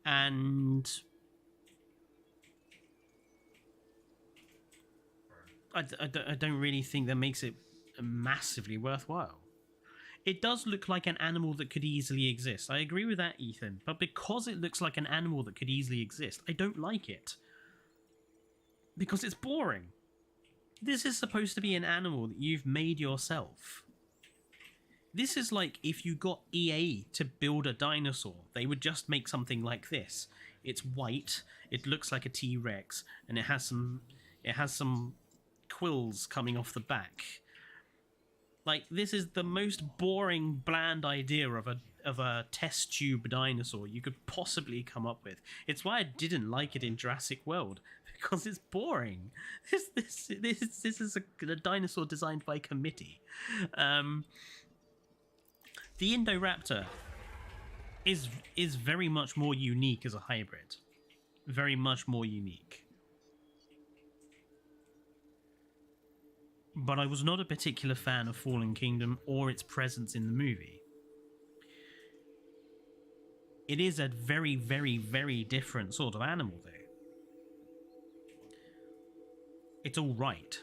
And I don't really think that makes it massively worthwhile. It does look like an animal that could easily exist. I agree with that, Ethan. But because it looks like an animal that could easily exist, I don't like it. Because it's boring. This is supposed to be an animal that you've made yourself. This is like if you got EA to build a dinosaur, they would just make something like this. It's white, it looks like a T-Rex, and it has some quills coming off the back. Like, this is the most boring, bland idea of a test tube dinosaur you could possibly come up with. It's why I didn't like it in Jurassic World, because it's boring. This is a dinosaur designed by committee. The Indoraptor is very much more unique as a hybrid. Very much more unique. But I was not a particular fan of Fallen Kingdom or its presence in the movie. It is a very, very, very different sort of animal, though. It's alright.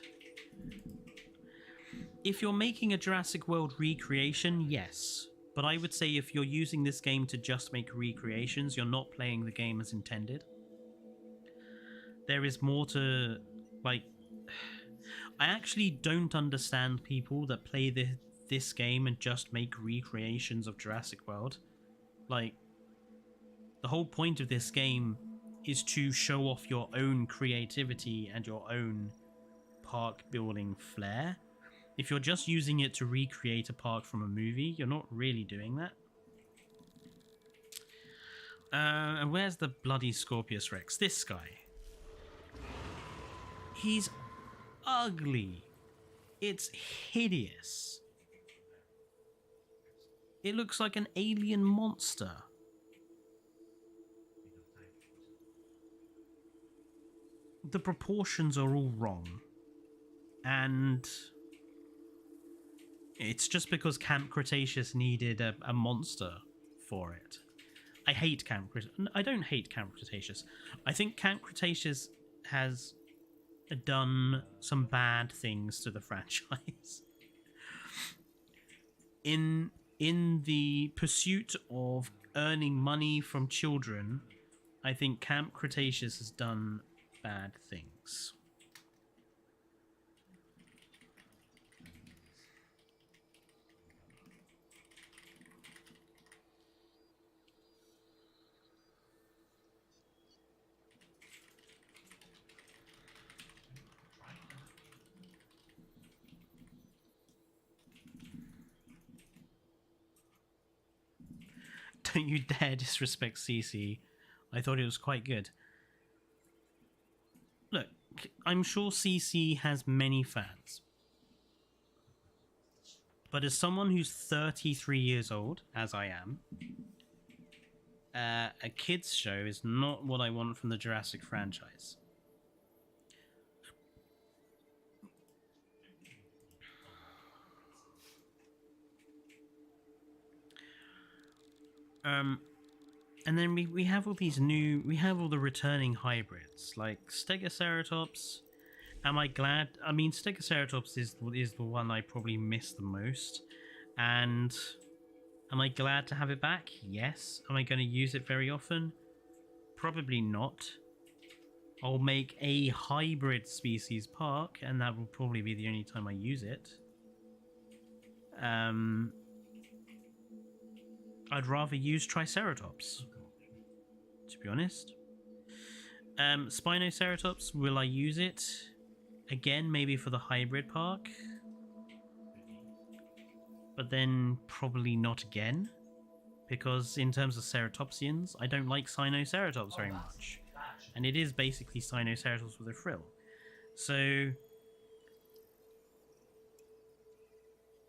If you're making a Jurassic World recreation, yes. But I would say if you're using this game to just make recreations, you're not playing the game as intended. There is more to, like... I actually don't understand people that play this game and just make recreations of Jurassic World. Like, the whole point of this game is to show off your own creativity and your own park building flair. If you're just using it to recreate a park from a movie, you're not really doing that. And where's the bloody Scorpius Rex? This guy. He's ugly. It's hideous. It looks like an alien monster. The proportions are all wrong. And it's just because Camp Cretaceous needed a monster for it. I hate Camp Cretaceous. I don't hate Camp Cretaceous. I think Camp Cretaceous has done some bad things to the franchise. In the pursuit of earning money from children, I think Camp Cretaceous has done bad things. Don't you dare disrespect CC. I thought it was quite good. Look, I'm sure CC has many fans. But as someone who's 33 years old, as I am, a kids show is not what I want from the Jurassic franchise. And then we have all these new, we have all the returning hybrids, like Stegoceratops. Am I glad? I mean, Stegoceratops is the one I probably miss the most. And am I glad to have it back? Yes. Am I going to use it very often? Probably not. I'll make a hybrid species park, and that will probably be the only time I use it. I'd rather use Triceratops, to be honest. Spinoceratops, will I use it? Again, maybe for the hybrid park. But then probably not again. Because in terms of ceratopsians, I don't like Sinoceratops very much. And it is basically Sinoceratops with a frill. So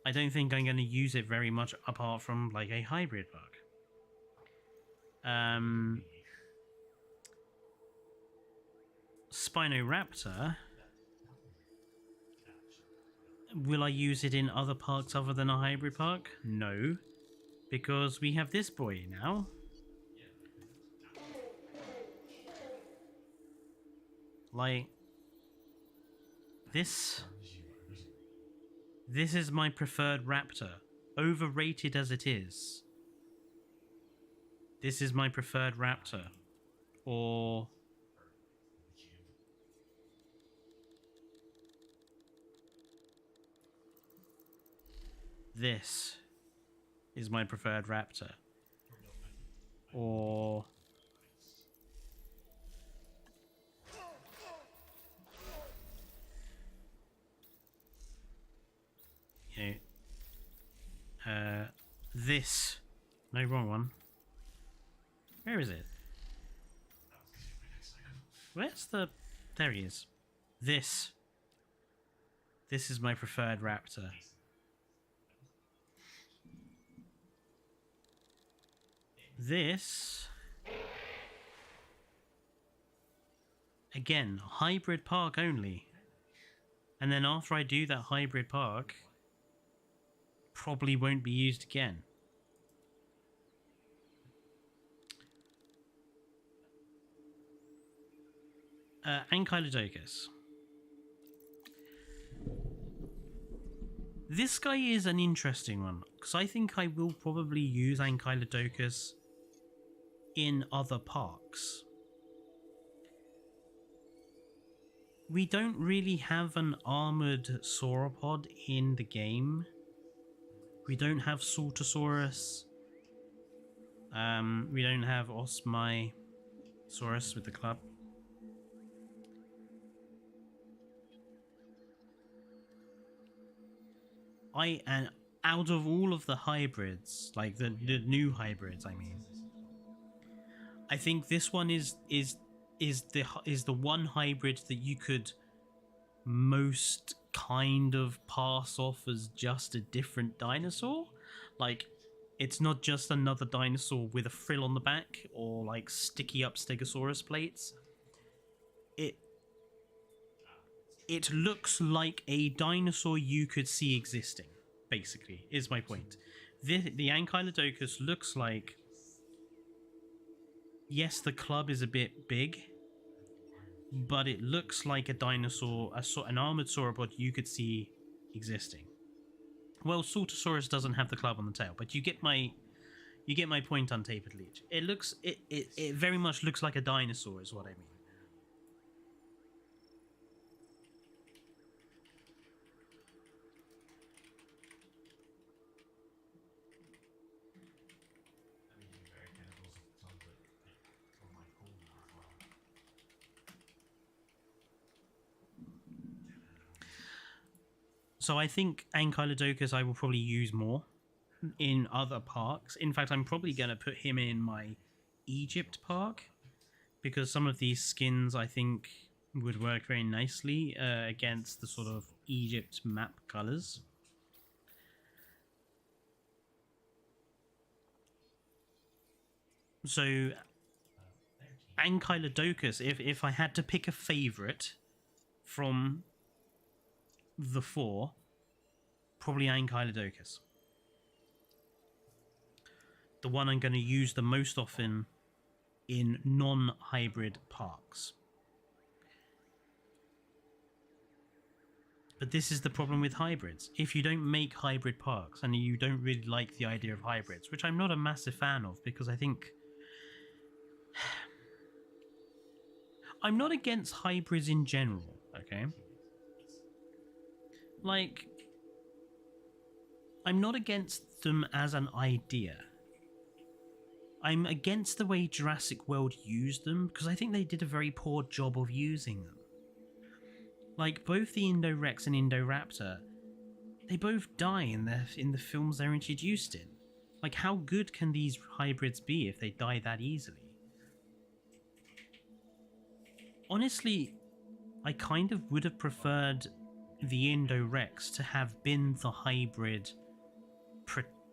I don't think I'm going to use it very much apart from like a hybrid bug. Spinoraptor. Will I use it in other parks other than a hybrid park? No. Because we have this boy now. Like, this is my preferred raptor overrated as it is, this is my preferred raptor. Or this is my preferred raptor. Or you know, this. No, wrong one. Where is it? Where's the... There he is. This. This is my preferred raptor. This... Again, hybrid park only. And then after I do that hybrid park, probably won't be used again. Ankylodocus. This guy is an interesting one, because I think I will probably use Ankylodocus in other parks. We don't really have an armored sauropod in the game. We don't have Saltosaurus. We don't have Osmiosaurus with the club. And out of all of the hybrids, like the new hybrids, I mean, I think this one is the one hybrid that you could most kind of pass off as just a different dinosaur. Like, it's not just another dinosaur with a frill on the back or like sticky up Stegosaurus plates. It looks like a dinosaur you could see existing, basically, is my point. The Ankylodocus looks like... Yes, the club is a bit big, but it looks like a dinosaur, an armored sauropod you could see existing. Well, Saltosaurus doesn't have the club on the tail, but you get my point, Untapered Leech. It very much looks like a dinosaur, is what I mean. So I think Ankylodocus I will probably use more in other parks. In fact, I'm probably going to put him in my Egypt park, because some of these skins I think would work very nicely against the sort of Egypt map colors. So Ankylodocus, if I had to pick a favorite from the four, probably Ankylodocus. The one I'm going to use the most often in non-hybrid parks. But this is the problem with hybrids. If you don't make hybrid parks and you don't really like the idea of hybrids, which I'm not a massive fan of, because I think... I'm not against hybrids in general, okay? Like, I'm not against them as an idea. I'm against the way Jurassic World used them, because I think they did a very poor job of using them. Like, both the Indorex and Indoraptor, they both die in the films they're introduced in. Like, how good can these hybrids be if they die that easily? Honestly, I kind of would have preferred the Indorex to have been the hybrid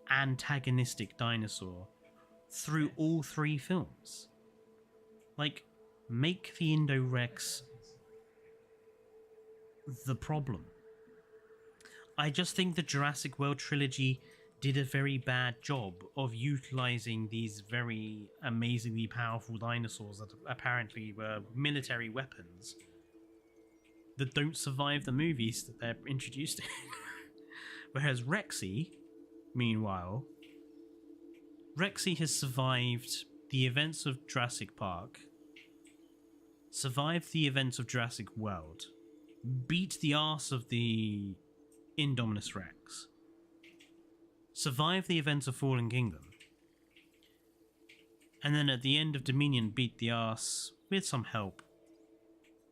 antagonistic dinosaur through all three films. Like, make the Indorex the problem. I just think the Jurassic World trilogy did a very bad job of utilizing these very amazingly powerful dinosaurs that apparently were military weapons that don't survive the movies that they're introduced in. Whereas Rexy meanwhile, Rexy has survived the events of Jurassic Park, survived the events of Jurassic World, beat the arse of the Indominus Rex, survived the events of Fallen Kingdom, and then at the end of Dominion beat the arse, with some help,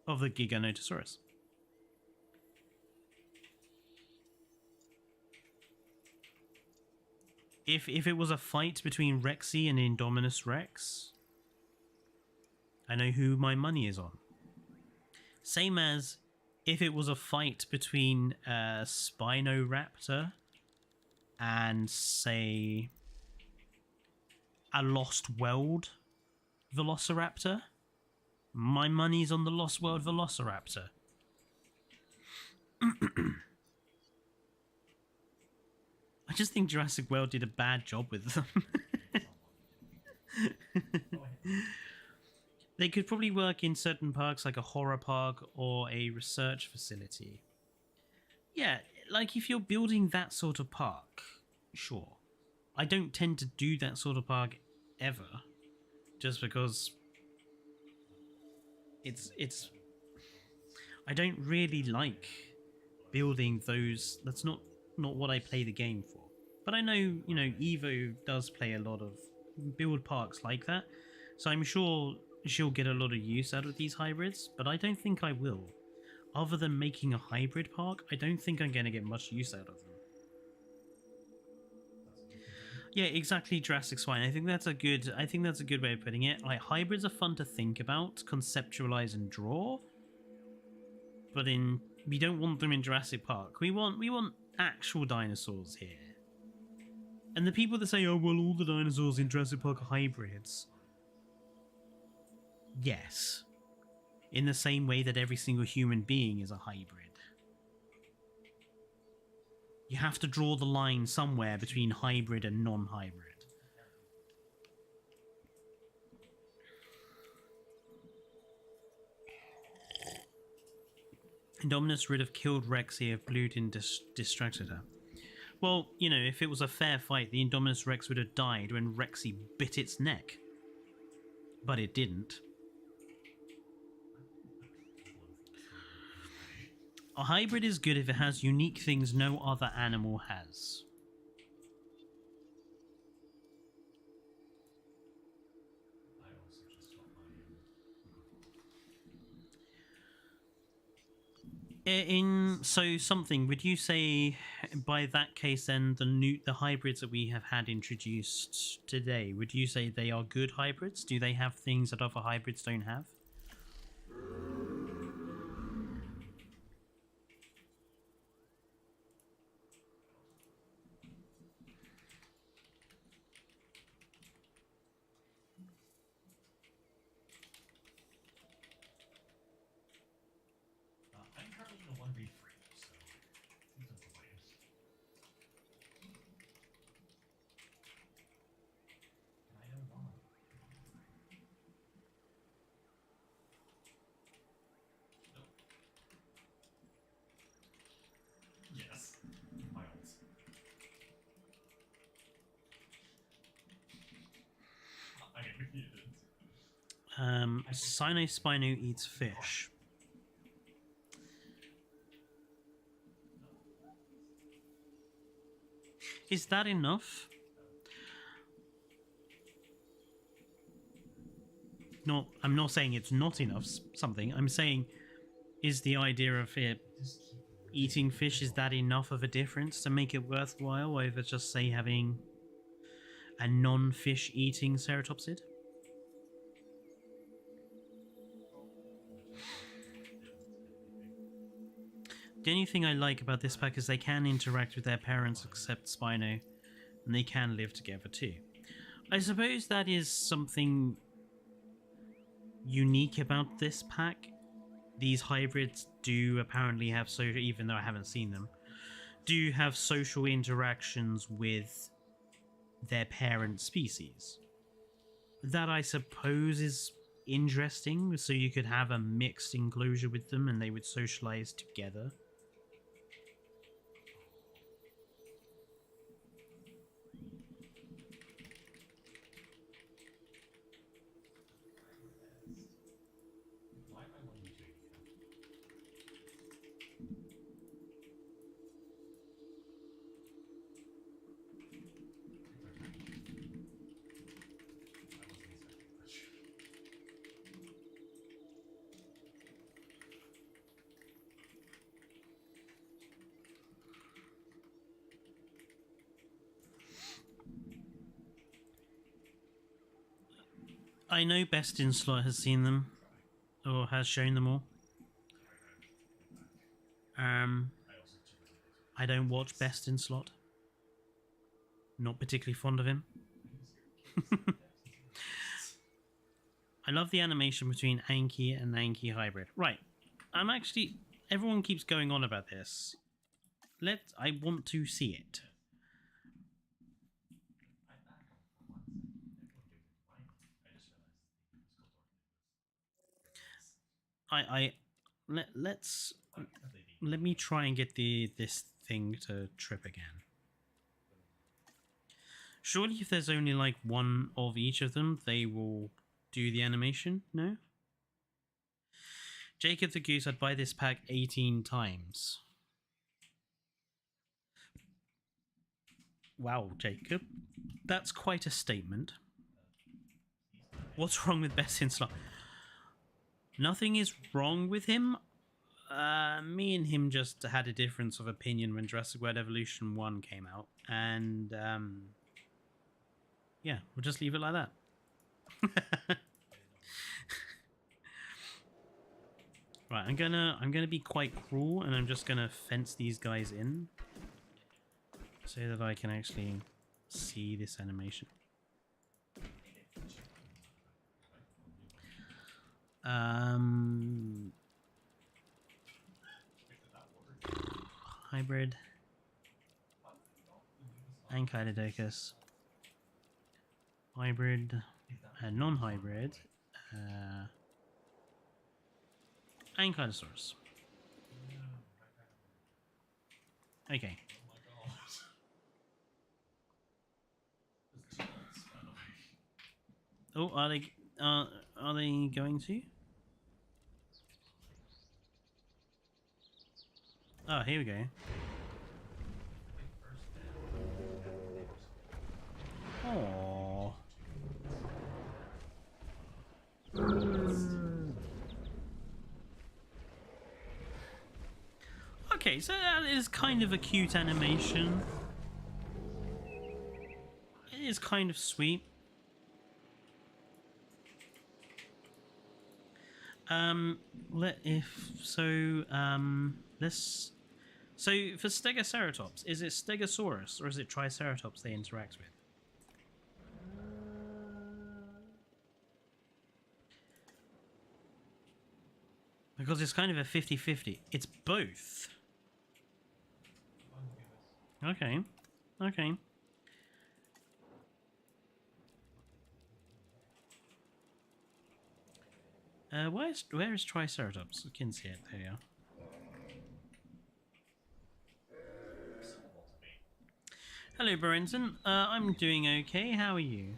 of the Giganotosaurus. If it was a fight between Rexy and Indominus Rex, I know who my money is on. Same as if it was a fight between a Spinoraptor and, say, a Lost World Velociraptor, my money's on the Lost World Velociraptor. I just think Jurassic World did a bad job with them. They could probably work in certain parks like a horror park or a research facility. Yeah, like if you're building that sort of park, sure. I don't tend to do that sort of park ever, just because it's I don't really like building those. That's not what I play the game for. But I know, you know, Evo does play a lot of build parks like that, so I'm sure she'll get a lot of use out of these hybrids, but I don't think I will. Other than making a hybrid park, I don't think I'm going to get much use out of them. Yeah, exactly, Jurassic Swine. I think that's a good way of putting it. Like, hybrids are fun to think about, conceptualize and draw, but we don't want them in Jurassic Park. We want actual dinosaurs here. And the people that say, oh, well, all the dinosaurs in Jurassic Park are hybrids. Yes. In the same way that every single human being is a hybrid. You have to draw the line somewhere between hybrid and non-hybrid. Indominus would have killed Rexy if Blue didn't distracted her. Well, you know, if it was a fair fight, the Indominus Rex would have died when Rexy bit its neck. But it didn't. A hybrid is good if it has unique things no other animal has. Would you say by that case then the hybrids that we have had introduced today, would you say they are good hybrids? Do they have things that other hybrids don't have? Cynospino eats fish. Is that enough? No, I'm not saying it's not enough something. I'm saying, is the idea of it eating fish, is that enough of a difference to make it worthwhile over just, say, having a non-fish eating ceratopsid? The only thing I like about this pack is they can interact with their parents except Spino, and they can live together too. I suppose that is something unique about this pack. These hybrids do apparently have social, even though I haven't seen them, do have social interactions with their parent species. That I suppose is interesting, so you could have a mixed enclosure with them and they would socialize together. I know Best in Slot has seen them, or has shown them all. I don't watch Best in Slot. Not particularly fond of him. I love the animation between Anki and Anki Hybrid. Right. I'm actually... Everyone keeps going on about this. I want to see it. Let me try and get this thing to trip again. Surely if there's only like one of each of them, they will do the animation? No? Jacob the Goose, I'd buy this pack 18 times. Wow, Jacob. That's quite a statement. What's wrong with Best in Slot? Nothing is wrong with him. Me and him just had a difference of opinion when Jurassic World Evolution 1 came out. And, yeah, we'll just leave it like that. Right, I'm gonna be quite cruel, and I'm just gonna fence these guys in so that I can actually see this animation. Hybrid. Ankylodocus. Hybrid. Non-hybrid. Ankylosaurus. Okay. Oh, are they going to? Oh, here we go. Aww. Okay, so that is kind of a cute animation. It is kind of sweet. So for Stegoceratops, is it Stegosaurus or is it Triceratops they interact with? Because it's kind of a 50-50. It's both. Okay. Okay. Where is Triceratops? I can see it. There you are. Hello, Berenson. I'm doing okay. How are you?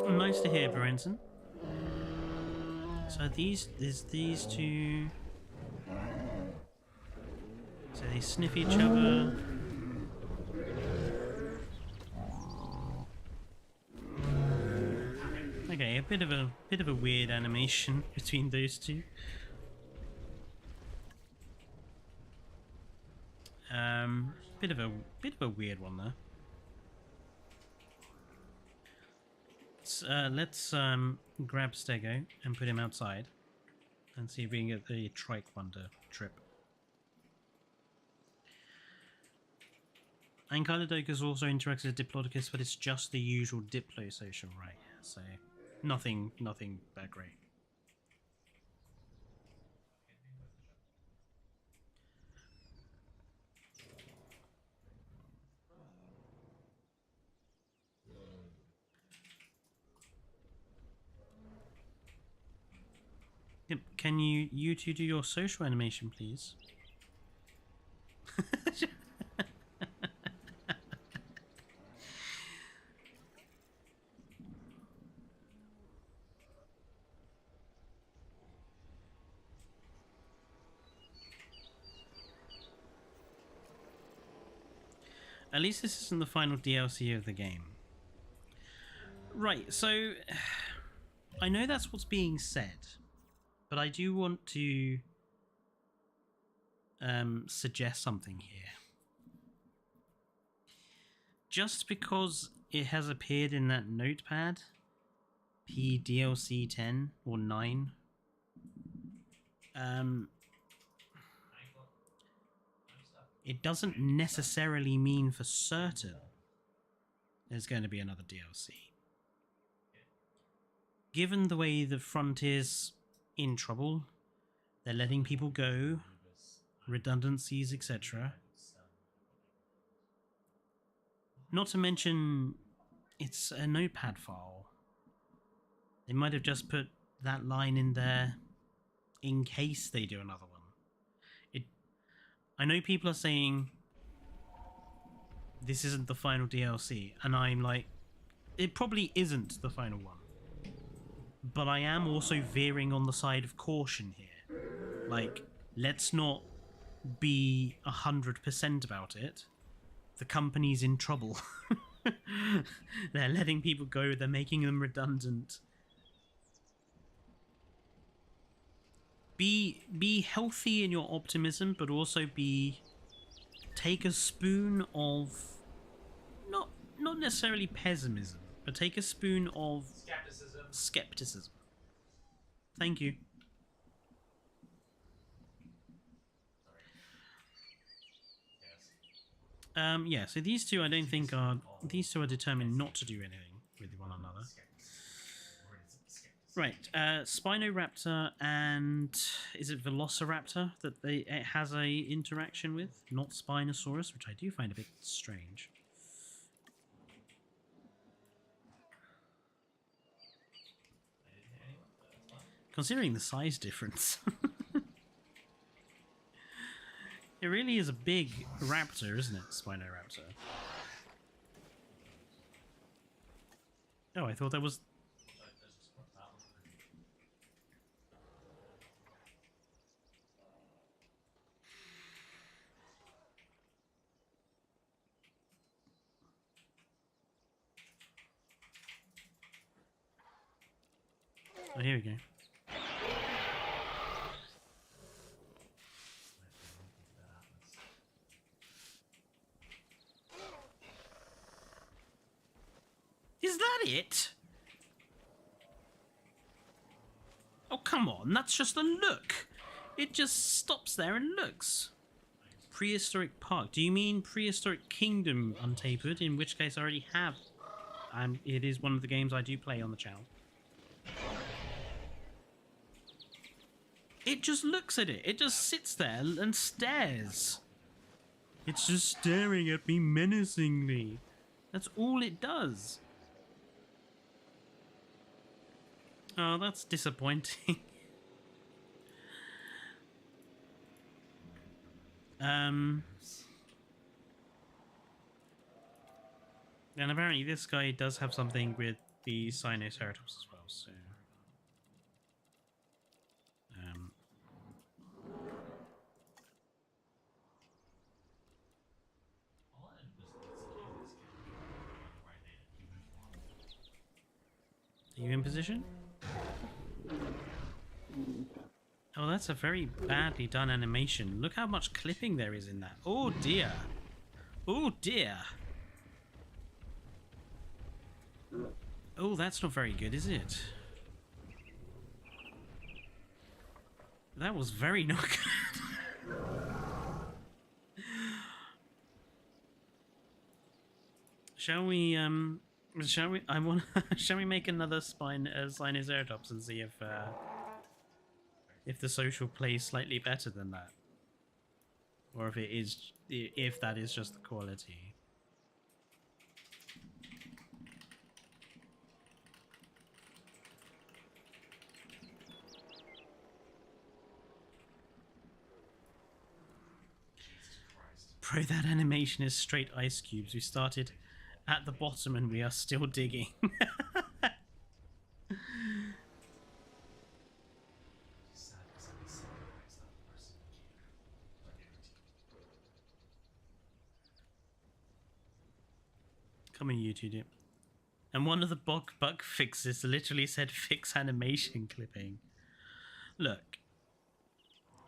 Nice to hear, Berenson. So there's these two. So they sniff each other. Okay, a bit of a weird animation between those two. Bit of a weird one there. Let's grab Stego and put him outside and see if we can get the trike one to trip. Ankylodocus also interacts with Diplodocus, but it's just the usual diplosocial, right? So nothing that great. Yep. Can you two do your social animation, please? At least this isn't the final DLC of the game. Right, so I know that's what's being said, but I do want to suggest something here. Just because it has appeared in that notepad, PDLC 10 or 9, it doesn't necessarily mean for certain there's going to be another DLC. Given the way the front is in trouble, they're letting people go, redundancies, etc. Not to mention, it's a notepad file. They might have just put that line in there in case they do another one. I know people are saying this isn't the final DLC, and I'm like, it probably isn't the final one. But I am also veering on the side of caution here. Like, let's not be 100% about it. The company's in trouble. They're letting people go, they're making them redundant. Be healthy in your optimism, but also take a spoon of not necessarily pessimism, but take a spoon of skepticism. Thank you. Yeah, so these two I don't think are... These two are determined not to do anything with one another. Right, Spinoraptor and... Is it Velociraptor that it has a interaction with? Not Spinosaurus, which I do find a bit strange. Considering the size difference. It really is a big raptor, isn't it? Spinoraptor. Oh, I thought that was... Oh, here we go. Is that it? Oh, come on. That's just a look. It just stops there and looks. Prehistoric Park. Do you mean Prehistoric Kingdom Untapered? In which case I already have. It is one of the games I do play on the channel. It just looks at it. It just sits there and stares. It's just staring at me menacingly. That's all it does. Oh, that's disappointing. And apparently this guy does have something with the Sinoceratops as well, so... Are you in position? Oh, that's a very badly done animation. Look how much clipping there is in that. Oh dear. Oh dear. Oh, that's not very good, is it? That was very not good. Shall we shall we make another Spinoceratops and see if the social plays slightly better than that, or if that is just the quality. Bro, that animation is straight ice cubes. We started at the bottom and we are still digging. Come on, YouTube. And one of the bug fixes literally said fix animation clipping. Look,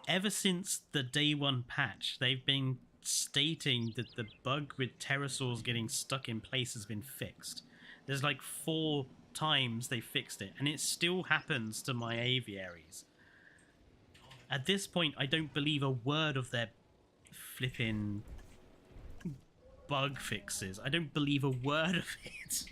ever since the day one patch, they've been stating that the bug with pterosaurs getting stuck in place has been fixed. There's like 4 times they fixed it, and it still happens to my aviaries. At this point, I don't believe a word of their flipping bug fixes. I don't believe a word of it.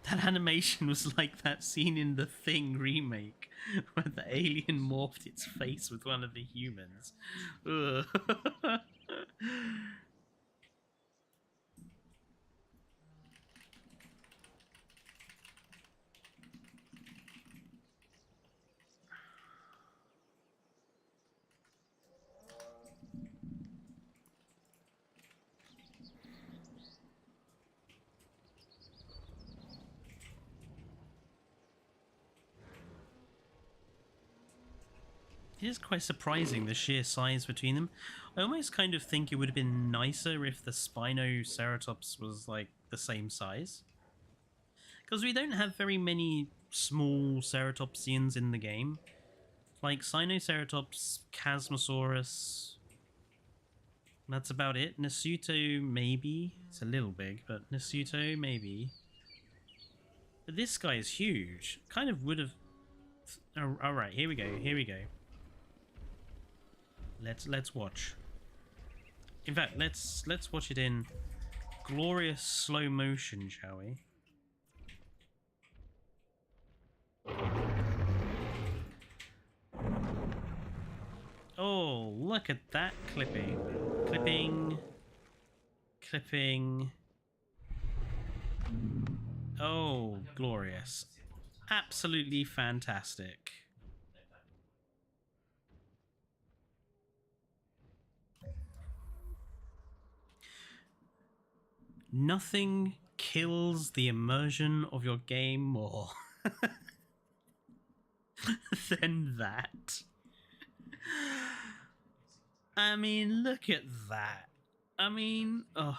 That animation was like that scene in the Thing remake where the alien morphed its face with one of the humans. Ugh. It is quite surprising, the sheer size between them. I almost kind of think it would have been nicer if the Spinoceratops was like the same size. Because we don't have very many small ceratopsians in the game. Like Sinoceratops, Chasmosaurus. That's about it. Nasuto, maybe. It's a little big, but Nasuto, maybe. But this guy is huge. Kind of would have... Oh, alright, here we go, here we go. Let's watch. In fact, let's watch it in glorious slow motion, shall we? Oh, look at that clipping. Clipping. Clipping. Oh, glorious. Absolutely fantastic. Nothing kills the immersion of your game more than that. I mean, look at that. I mean, oh.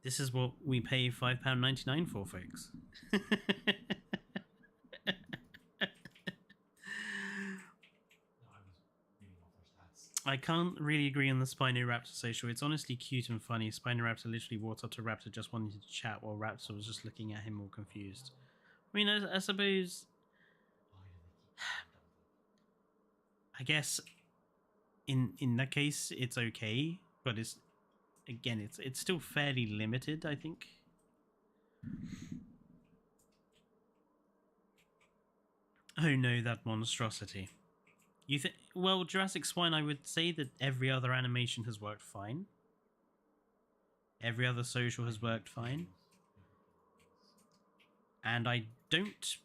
This is what we pay £5.99 for, folks. I can't really agree on the Spinoraptor social. It's honestly cute and funny. Spinoraptor literally walked up to Raptor just wanting to chat while Raptor was just looking at him all confused. I mean, I suppose... I guess in that case, it's okay. But it's... Again, it's still fairly limited, I think. Oh no, that monstrosity. You think? Well, Jurassic Swine, I would say that every other animation has worked fine. Every other social has worked fine. And I don't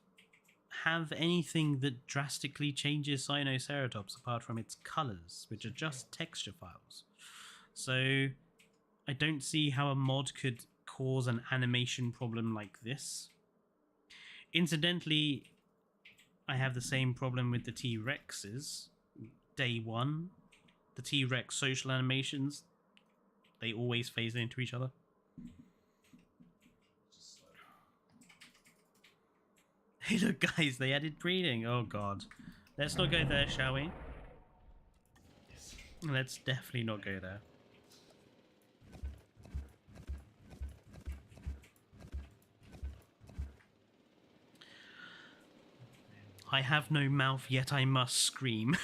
have anything that drastically changes Sinoceratops apart from its colours, which are just texture files. So I don't see how a mod could cause an animation problem like this. Incidentally, I have the same problem with the T-Rexes. Day one, the T-Rex social animations, they always phase into each other. Hey look guys, they added breeding. Oh god. Let's not go there, shall we? Let's definitely not go there. I have no mouth, yet I must scream.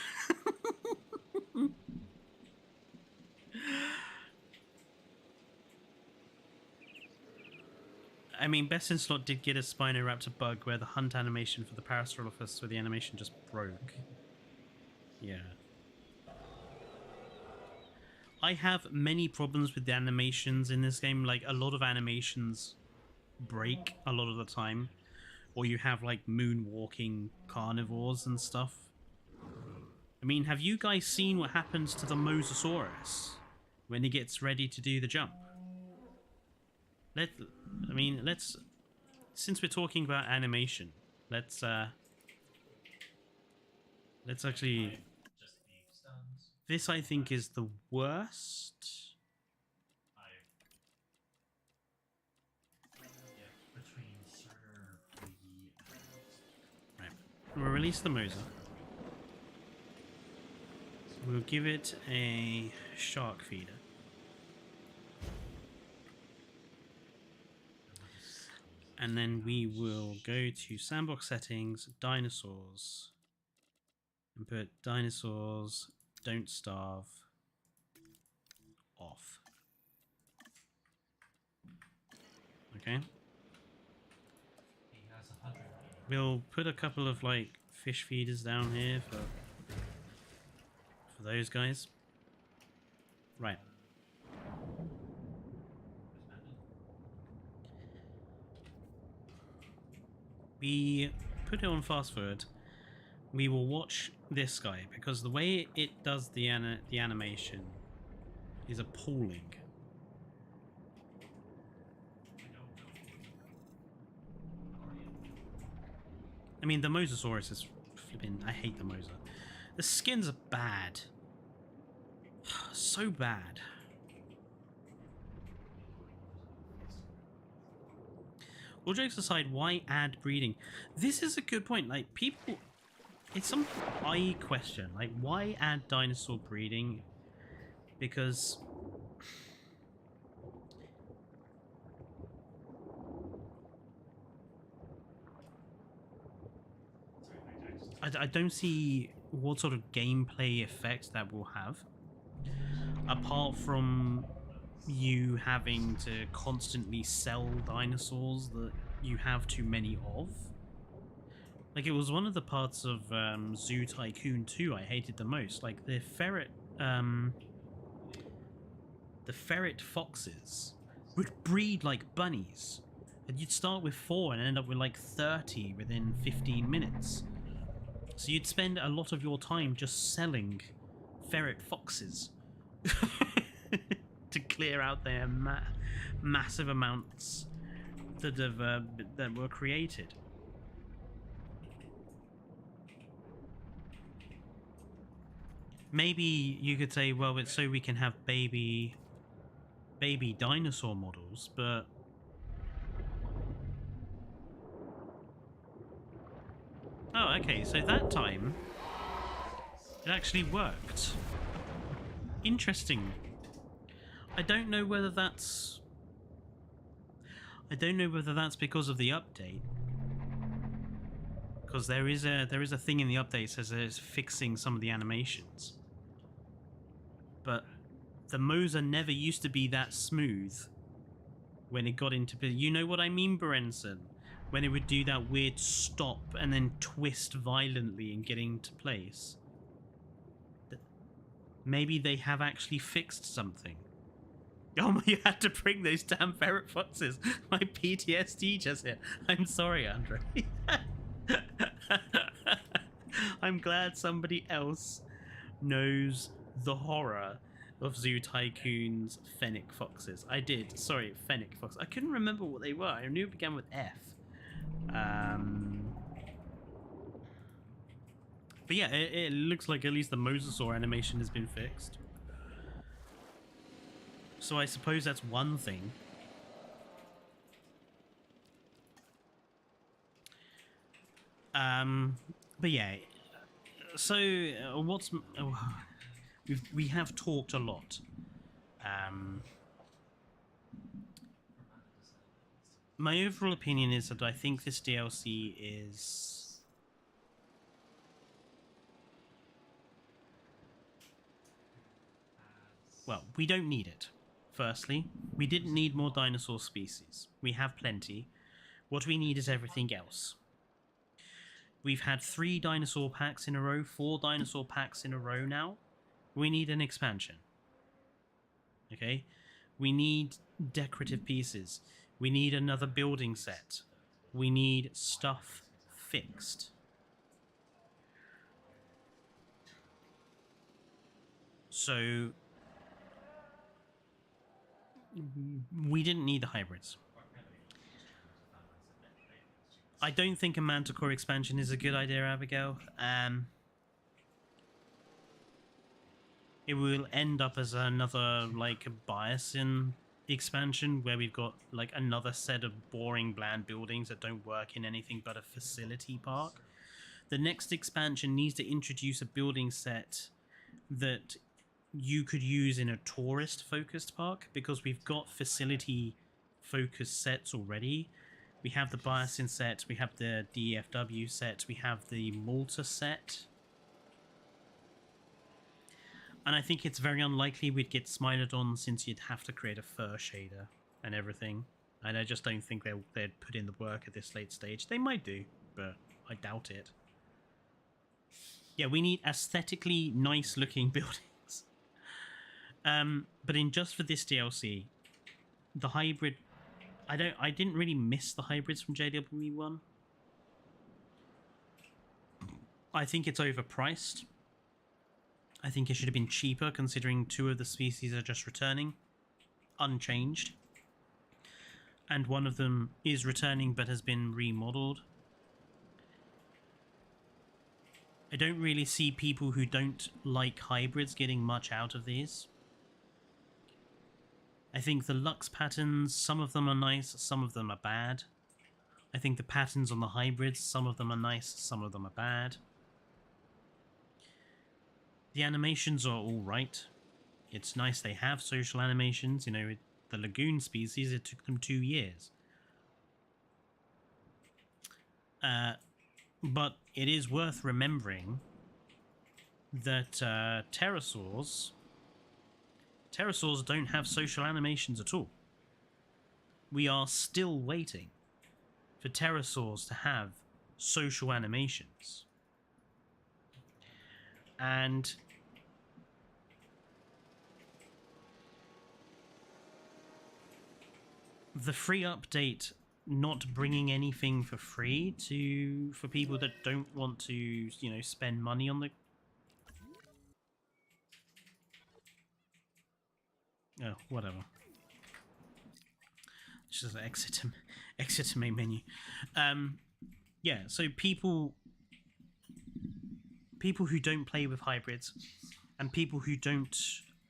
I mean, Best in Slot did get a Spinoraptor bug where the hunt animation for the Parasaurolophus, where the animation just broke. Yeah. I have many problems with the animations in this game. Like, a lot of animations break a lot of the time. Or you have, like, moonwalking carnivores and stuff. I mean, have you guys seen what happens to the Mosasaurus when he gets ready to do the jump? let's since we're talking about animation, let's actually. This I think is the worst. Right. We'll release the Moser. We'll give it a shark feeder. And then we will go to sandbox settings, dinosaurs, and put dinosaurs don't starve off. Okay. We'll put a couple of like fish feeders down here for those guys. Right. We put it on fast forward. We will watch this guy because the way it does the animation is appalling. I mean, the Mosasaurus is flipping. I hate the Mosa. The skins are bad. So bad. All jokes aside, why add breeding? This is a good point. Like, people... It's something I question. Like, why add dinosaur breeding? Because... I don't see what sort of gameplay effect that will have. Apart from you having to constantly sell dinosaurs that you have too many of. Like, it was one of the parts of Zoo Tycoon 2 I hated the most. Like, the ferret foxes would breed like bunnies. And you'd start with 4 and end up with like 30 within 15 minutes. So you'd spend a lot of your time just selling ferret foxes to clear out their massive amounts that have that were created. Maybe you could say, well, it's so we can have baby dinosaur models, but oh, okay, so that time it actually worked. Interesting. I don't know whether that's because of the update. Because there is a thing in the update that says it's fixing some of the animations. But the Moser never used to be that smooth when it got into... You know what I mean, Berenson? When it would do that weird stop and then twist violently and get into place. Maybe they have actually fixed something. Oh, you had to bring those damn ferret foxes. My PTSD just hit. I'm sorry, Andre. I'm glad somebody else knows the horror of Zoo Tycoon's fennec foxes. I did. Sorry, fennec fox. I couldn't remember what they were. I knew it began with F. But yeah, it looks like at least the Mosasaur animation has been fixed. So I suppose that's one thing. But yeah, so we have talked a lot. My overall opinion is that I think this DLC is... Well, we don't need it. Firstly, we didn't need more dinosaur species. We have plenty. What we need is everything else. We've had 3 dinosaur packs in a row, 4 dinosaur packs in a row now. We need an expansion. Okay? We need decorative pieces. We need another building set. We need stuff fixed. So... we didn't need the hybrids. I don't think a Manticore expansion is a good idea, Abigail. It will end up as another, like, biosin expansion where we've got, like, another set of boring, bland buildings that don't work in anything but a facility park. The next expansion needs to introduce a building set that you could use in a tourist-focused park, because we've got facility-focused sets already. We have the biosin set, we have the DFW set, we have the Malta set. And I think it's very unlikely we'd get Smilodon, since you'd have to create a fur shader and everything. And I just don't think they'd put in the work at this late stage. They might do, but I doubt it. Yeah, we need aesthetically nice-looking buildings. But in just for this DLC, the hybrid... I didn't really miss the hybrids from JW1. I think it's overpriced. I think it should have been cheaper, considering 2 of the species are just returning unchanged, and one of them is returning but has been remodeled. I don't really see people who don't like hybrids getting much out of these. I think the Lux patterns, some of them are nice, some of them are bad. I think the patterns on the hybrids, some of them are nice, some of them are bad. The animations are alright. It's nice they have social animations. You know, the Lagoon species, it took them 2 years. But it is worth remembering that pterosaurs don't have social animations at all. We are still waiting for pterosaurs to have social animations. And the free update not bringing anything for free for people that don't want to, you know, spend money on the... Oh, whatever. Just exit main menu. Yeah, so people who don't play with hybrids and people who don't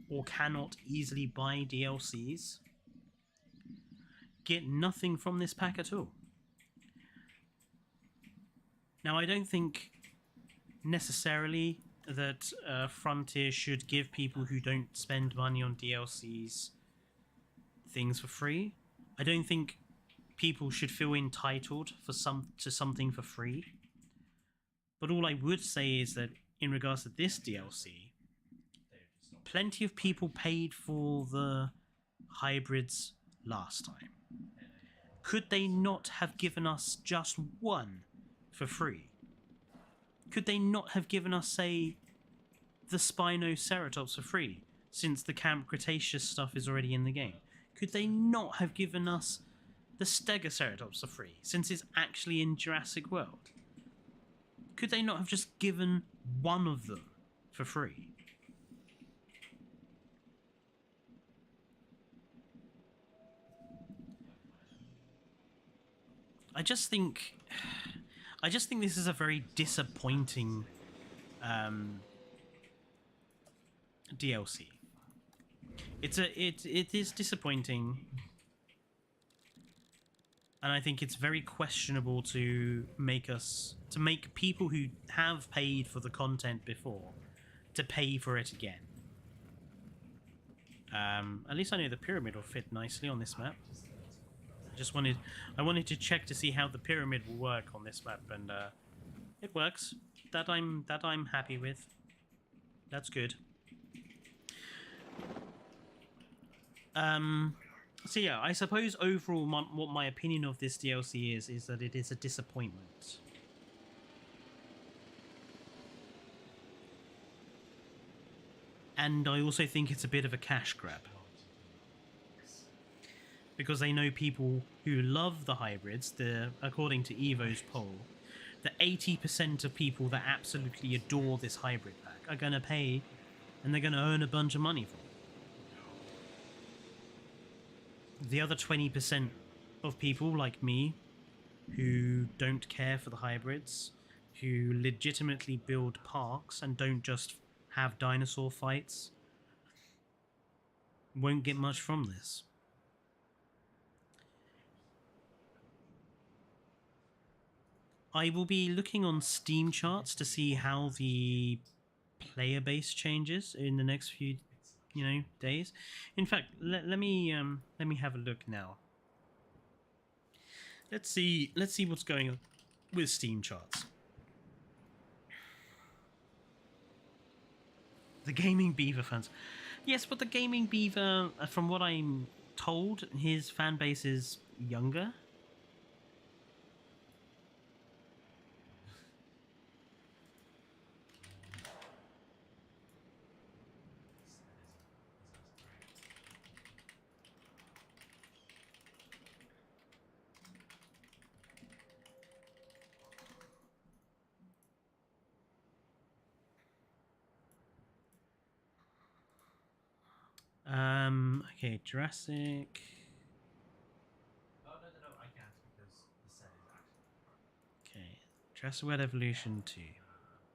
or cannot easily buy DLCs get nothing from this pack at all. Now, I don't think necessarily that Frontier should give people who don't spend money on DLCs things for free. I don't think people should feel entitled to something for free. But all I would say is that in regards to this DLC, plenty of people paid for the hybrids last time. Could they not have given us just one for free? Could they not have given us, say, the Spinoceratops for free, since the Camp Cretaceous stuff is already in the game? Could they not have given us the Stegoceratops for free, since it's actually in Jurassic World? Could they not have just given one of them for free? I just think this is a very disappointing DLC. It is disappointing, and I think it's very questionable to make people who have paid for the content before to pay for it again. At least I know the pyramid will fit nicely on this map. I wanted to check to see how the pyramid will work on this map, and it works. That I'm happy with. That's good. So yeah, I suppose overall what my opinion of this DLC is that it is a disappointment. And I also think it's a bit of a cash grab. Because they know people who love the hybrids, according to Evo's poll, that 80% of people that absolutely adore this hybrid pack are going to pay, and they're going to earn a bunch of money from it. The other 20% of people, like me, who don't care for the hybrids, who legitimately build parks and don't just have dinosaur fights, won't get much from this. I will be looking on Steam charts to see how the player base changes in the next few, days. In fact, let me have a look now. Let's see what's going on with Steam charts. The Gaming Beaver fans. Yes, but the Gaming Beaver, from what I'm told, his fan base is younger. Okay, Jurassic. Oh, no, I can't because the set is actually. Okay, Jurassic World Evolution 2.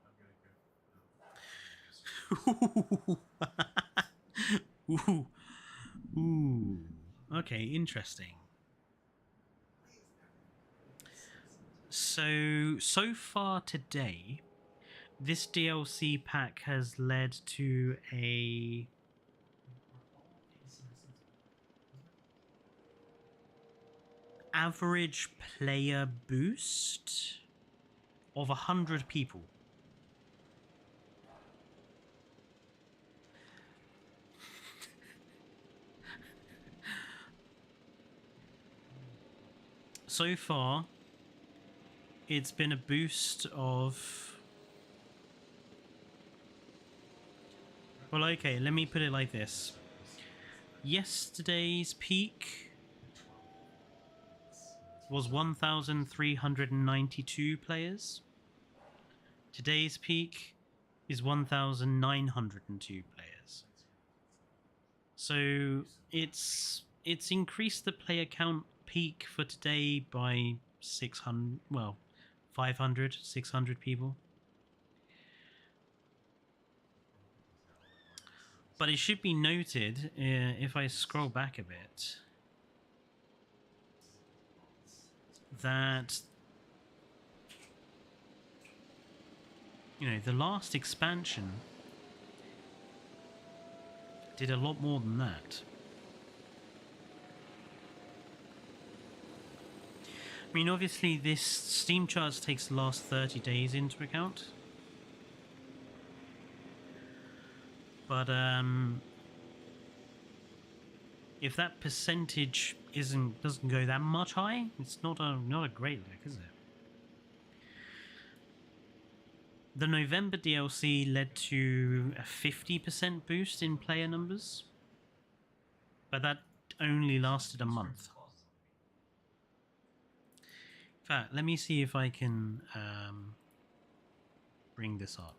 I'm gonna go. Ooh. Ooh. Okay, interesting. So far today, this DLC pack has led to a average player boost of 100 people. So far, it's been a boost of... Well, okay, let me put it like this. Yesterday's peak was 1,392 players. Today's peak is 1,902 players. So it's increased the player count peak for today by 600, well, 500, 600 people. But it should be noted, if I scroll back a bit, that the last expansion did a lot more than that. I mean, obviously this Steam charts takes the last 30 days into account. But if that percentage doesn't go that much high, it's not a great look, is it? The November DLC led to a 50% boost in player numbers, but that only lasted a month. In fact, let me see if I can bring this up.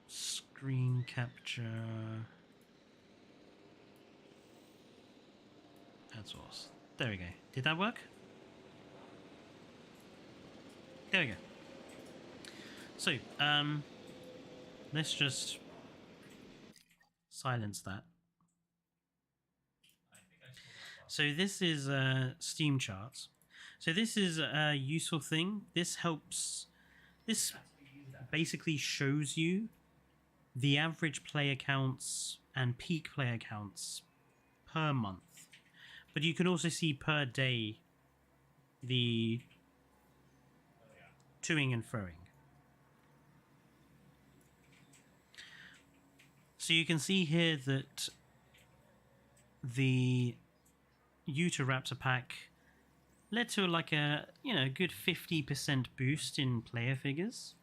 Screen capture. That's awesome. There we go. Did that work? There we go. So, let's just silence that. So this is Steam charts. So this is a useful thing. This helps. This basically shows you the average player counts and peak player counts per month. But you can also see per day the toing and froing. So you can see here that the Utahraptor pack led to like a good 50% boost in player figures,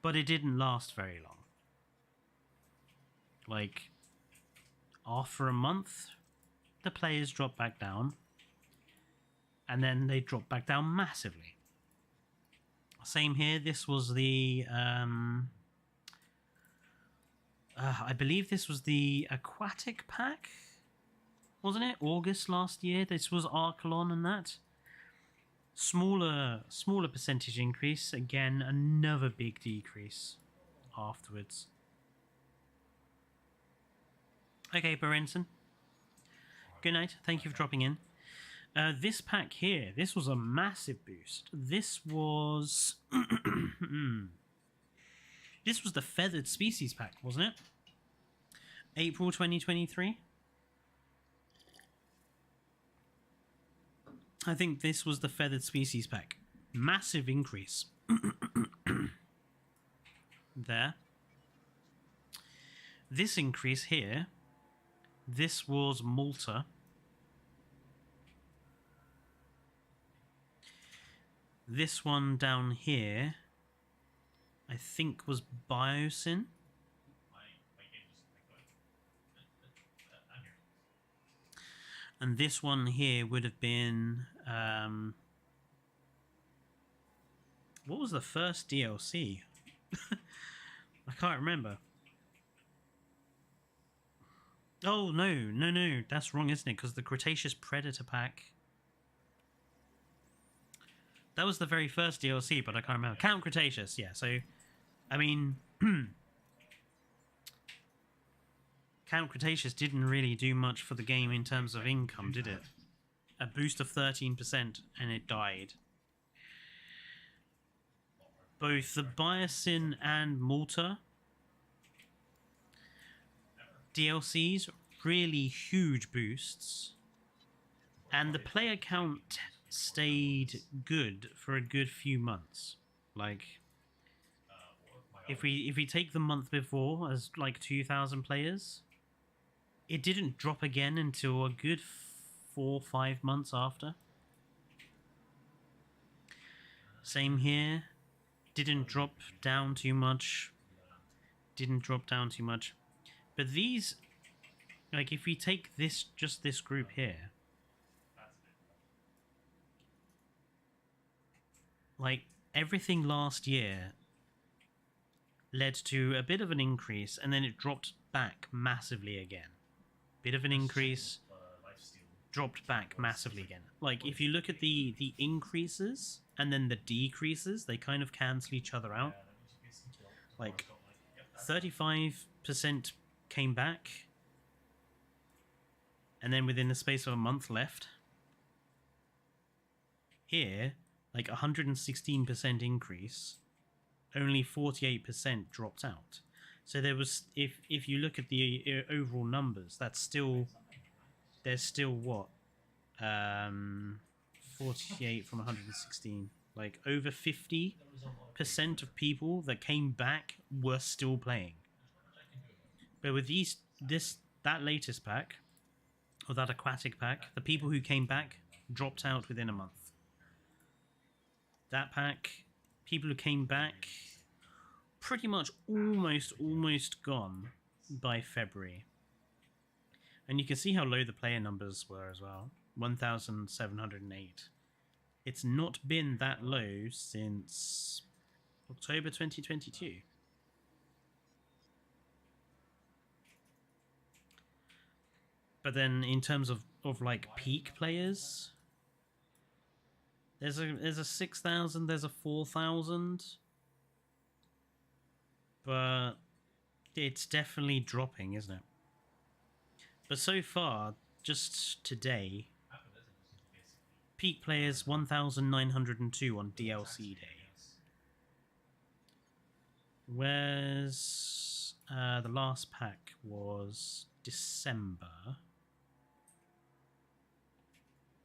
but it didn't last very long. Like after a month, the players dropped back down, and then they dropped back down massively. Same here. This was the I believe this was the aquatic pack, wasn't it? August last year. This was Archelon and that. Smaller percentage increase. Again, another big decrease afterwards. Okay, Berenson. Good night. Thank you for dropping in. This pack here, this was a massive boost. This was... This was the Feathered Species pack, wasn't it? April 2023? I think this was the Feathered Species pack. Massive increase. There. This increase here, this was Malta. This one down here, I think was Biosyn. And this one here would have been... what was the first DLC? I can't remember. Oh, no. That's wrong, isn't it? Because the Cretaceous Predator pack... That was the very first DLC, but I can't remember. Count Cretaceous, yeah. So, I mean... Count Cretaceous didn't really do much for the game in terms of income, did it? A boost of 13% and it died. Both the Biosyn and Malta DLCs, really huge boosts. And the player count stayed good for a good few months. Like, if we take the month before as like 2,000 players, it didn't drop again until a good 4 or 5 months after. Same here. Didn't drop down too much. But these, like, if we take this, just this group here, like, everything last year led to a bit of an increase, and then it dropped back massively again. Bit of an increase, dropped back massively again. Like, if you look at the increases and then the decreases, they kind of cancel each other out. Like, 35% came back, and then within the space of a month left. Here, like 116% increase, only 48% dropped out. So there was, if you look at the overall numbers, that's still, there's still what, 48 from 116, like over 50% of people that came back were still playing. But with that latest pack, or that aquatic pack, the people who came back dropped out within a month. That pack, people who came back, pretty much almost gone by February. And you can see how low the player numbers were as well. 1,708. It's not been that low since October 2022. But then in terms of like peak players, there's a 6,000, there's a 4,000. But it's definitely dropping, isn't it? But so far, just today, peak players 1,902 on DLC day. Where's the last pack was December.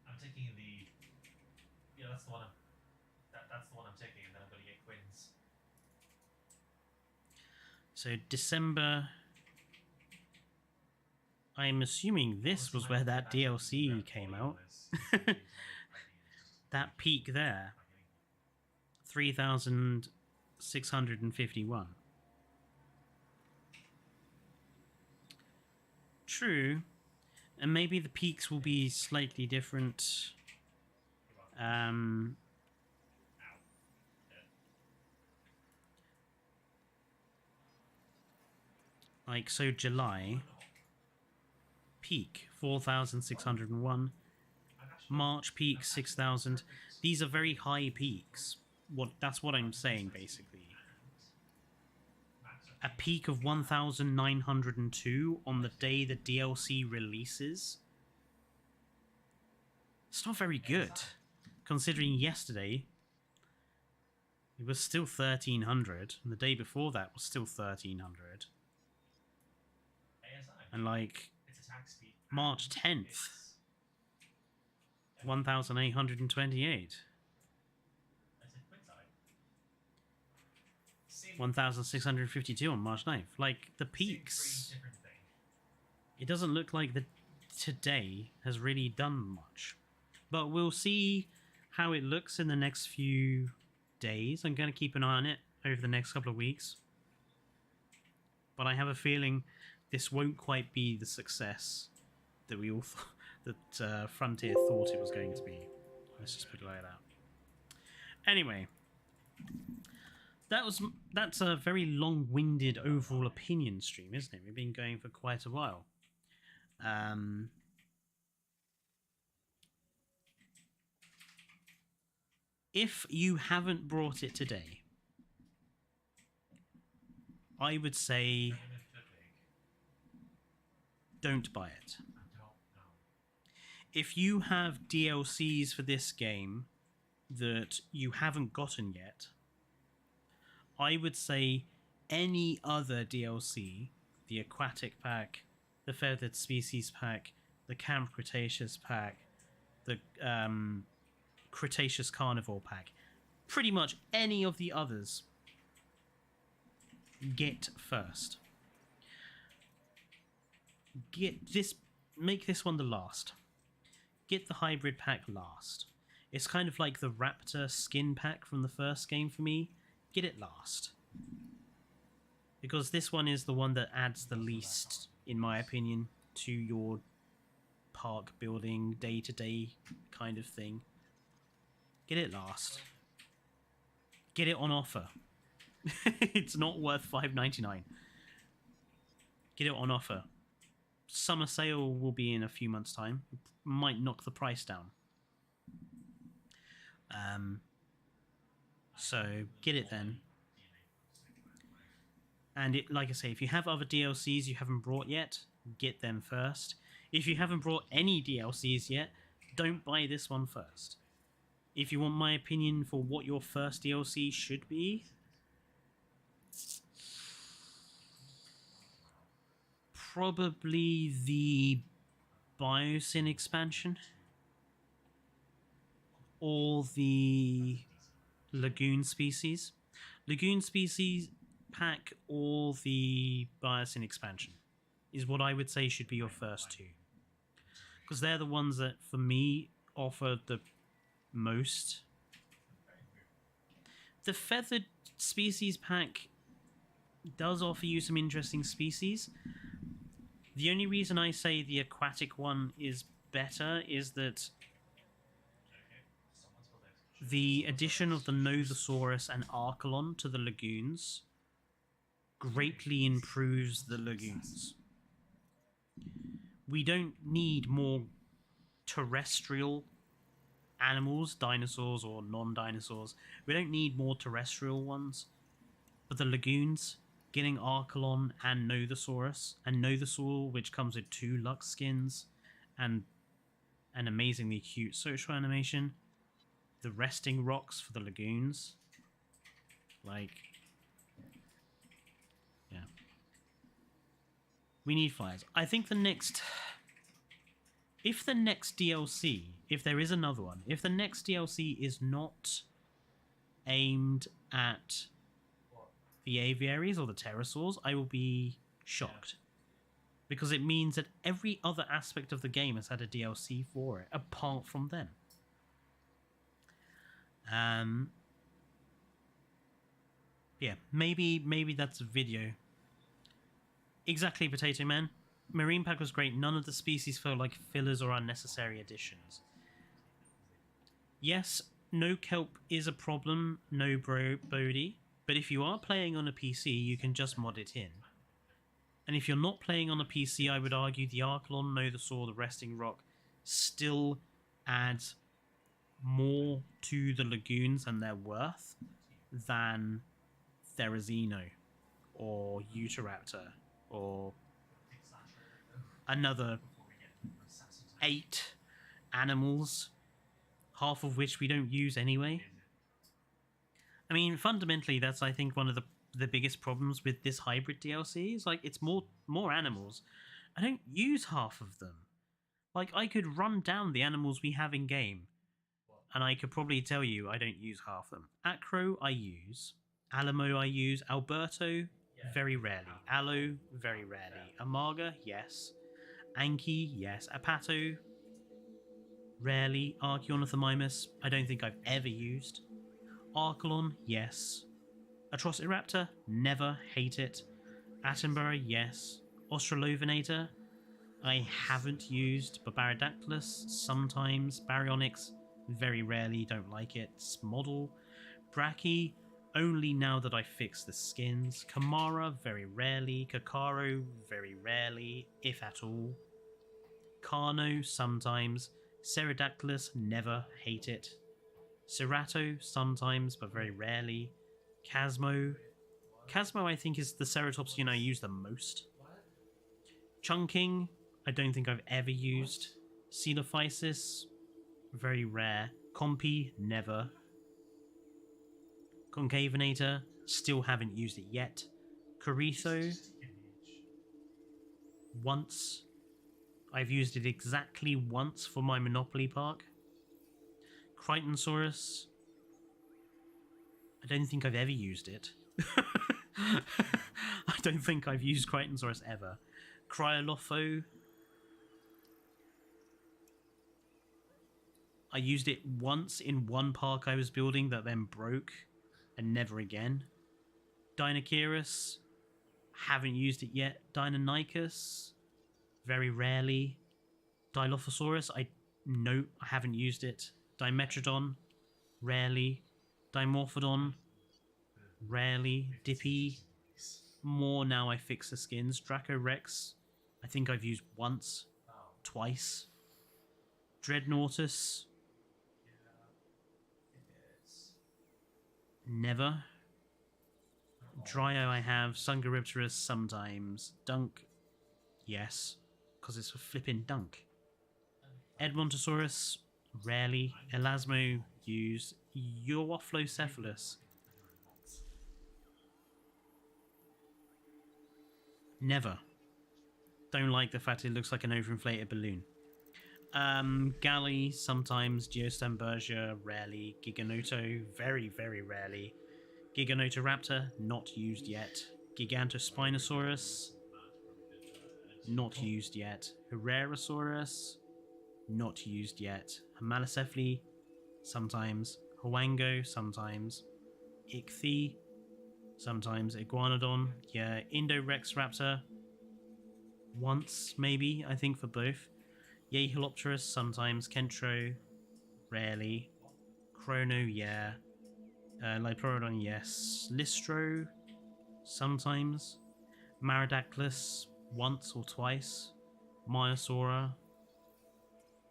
I'm taking the... Yeah, that's the one that's the one I'm taking, and then I'm going to get Quinn's. So December, I'm assuming this was where that DLC came out. That peak there, 3,651. True, and maybe the peaks will be slightly different. Like, so July, peak 4,601, March peak 6,000. These are very high peaks. That's what I'm saying, basically. A peak of 1,902 on the day the DLC releases. It's not very good, considering yesterday it was still 1,300, and the day before that was still 1,300. And like March 10th, 1,828. 1,652 on March 9th. Like, the peaks. It doesn't look like today has really done much. But we'll see how it looks in the next few days. I'm going to keep an eye on it over the next couple of weeks. But I have a feeling this won't quite be the success that we all that Frontier thought it was going to be. Let's just put it like that. Anyway, that's a very long-winded overall opinion stream, isn't it? We've been going for quite a while. If you haven't brought it today, I would say don't buy it. If you have DLCs for this game that you haven't gotten yet, I would say any other DLC, the Aquatic Pack, the Feathered Species Pack, the Camp Cretaceous Pack, the Cretaceous Carnivore Pack, pretty much any of the others, get first. Make this one the last. Get the Hybrid Pack last. It's kind of like the Raptor skin pack from the first game for me. Get it last. Because this one is the one that adds the least, in my opinion, to your park building, day-to-day kind of thing. Get it last. Get it on offer. It's not worth $5.99. Get it on offer. Summer sale will be in a few months' time. It might knock the price down. So get it then. And like I say, if you have other DLCs you haven't brought yet, get them first. If you haven't brought any DLCs yet, don't buy this one first. If you want my opinion for what your first DLC should be, probably the Biosyn expansion or the Lagoon Species. Lagoon Species pack or the Biosyn expansion is what I would say should be your first two. Because they're the ones that, for me, offer the most. The Feathered Species pack does offer you some interesting species. The only reason I say the aquatic one is better is that the addition of the Nothosaurus and Archelon to the lagoons greatly improves the lagoons. We don't need more terrestrial animals, dinosaurs or non-dinosaurs. We don't need more terrestrial ones. But the lagoons, getting Archelon and Nothosaurus, and Nothosaur, which comes with 2 Lux skins, and an amazingly cute social animation. The resting rocks for the lagoons. Like, yeah. We need flyers. I think the next... If the next DLC, if there is another one, if the next DLC is not aimed at the aviaries or the pterosaurs, I will be shocked. Because it means that every other aspect of the game has had a DLC for it, apart from them. Yeah, maybe that's a video. Exactly, Potato Man. Marine Pack was great. None of the species felt like fillers or unnecessary additions. Yes, no kelp is a problem, no Bodhi, but if you are playing on a PC, you can just mod it in. And if you're not playing on a PC, I would argue the Archelon, Nodosaur, the Resting Rock still adds more to the lagoons and their worth than Therizino or Utahraptor or another 8 animals, half of which we don't use anyway. I mean, fundamentally, that's, I think, one of the biggest problems with this hybrid DLC is, like, it's more animals. I don't use half of them. Like, I could run down the animals we have in game, and I could probably tell you I don't use half them. Acro, I use. Alamo, I use. Alberto, very rarely. Aloe, very rarely. Amarga, yes. Anki, yes. Apato, rarely. Archaeornithomimus, I don't think I've ever used. Archelon, yes. Atrociraptor, never, hate it. Attenborough, yes. Australovenator, I haven't used. Baridactylus, sometimes. Baryonyx, very rarely, don't like it. Smodel, Brachy, only now that I fixed the skins. Kamara, very rarely. Kakaro, very rarely, if at all. Carno, sometimes. Pterodactylus, never, hate it. Cerato, sometimes, but very rarely. Casmo, I think, is the Ceratopsian I use the most. Chunking, I don't think I've ever used. Coelophysis, very rare. Compy, never. Concavenator, still haven't used it yet. Coretho, once. I've used it exactly once for my Monopoly Park. Crichtonsaurus, I don't think I've ever used it. I don't think I've used Crichtonsaurus ever. Cryolopho, I used it once in one park I was building that then broke, and never again. Dinoceras, haven't used it yet. Deinonychus, very rarely. Dilophosaurus, I haven't used it. Dimetrodon, rarely. Dimorphodon, rarely. Dippy, more now I fix the skins. Dracorex, I think I've used once, twice. Dreadnoughtus, never. Dryo I have. Sungaripterus sometimes. Dunk, yes, because it's a flipping dunk. Edmontosaurus, rarely. Elasmo, use. Euoplocephalus, never. Don't like the fact it looks like an overinflated balloon. Galley, sometimes. Geostambergia, rarely. Giganoto, very, very rarely. Giganotoraptor, not used yet. Gigantospinosaurus, not used yet. Herrerasaurus, not used yet. Homalocephaly, sometimes. Hwango, sometimes. Ichthy, sometimes. Iguanodon, yeah. Indorexraptor, once, maybe, I think, for both. Yeholopterus, sometimes. Kentro, rarely. Chrono, yeah. Liporodon, yes. Listro, sometimes. Marodactylus, once or twice. Myosaura,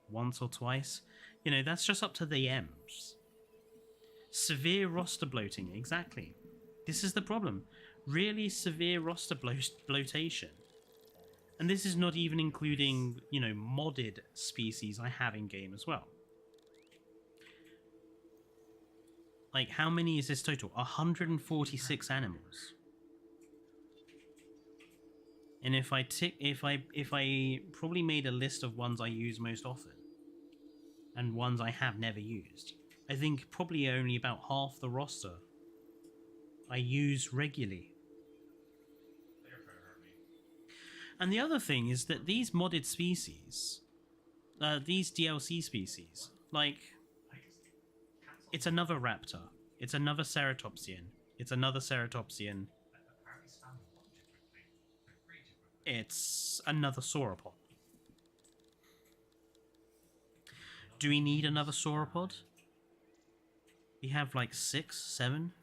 once or twice. You know, that's just up to the M's. Severe roster bloating, exactly. This is the problem. Really severe roster bloatation. And this is not even including, you know, modded species I have in game as well. Like, how many is this total? 146 animals. And if I probably made a list of ones I use most often and ones I have never used, I think probably only about half the roster I use regularly. And the other thing is that these modded species, these DLC species, like, it's another raptor, it's another ceratopsian, it's another ceratopsian, it's another sauropod. Do we need another sauropod? We have like 6, 7.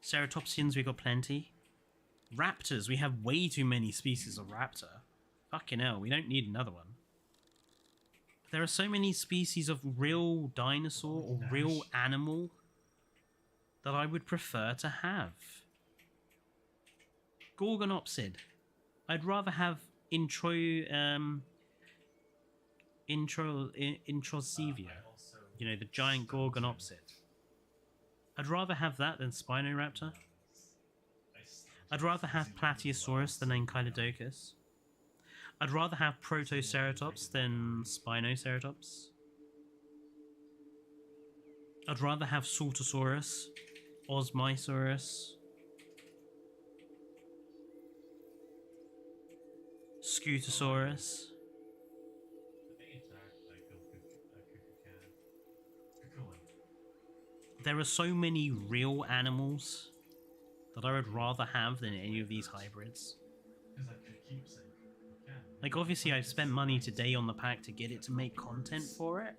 Ceratopsians, we got plenty. Raptors. We have way too many species of raptor. Fucking hell, we don't need another one. There are so many species of real dinosaur or real animal that I would prefer to have. Gorgonopsid. I'd rather have Introsevia. You know, the giant Gorgonopsid. I'd rather have that than Spinoraptor. I'd rather have Plateosaurus than Ankylodocus. I'd rather have Protoceratops than Spinoceratops. I'd rather have Saltosaurus, Osmisaurus, Scutosaurus. There are so many real animals that I would rather have than any of these hybrids. Like, obviously I've spent money today on the pack to get it to make content for it,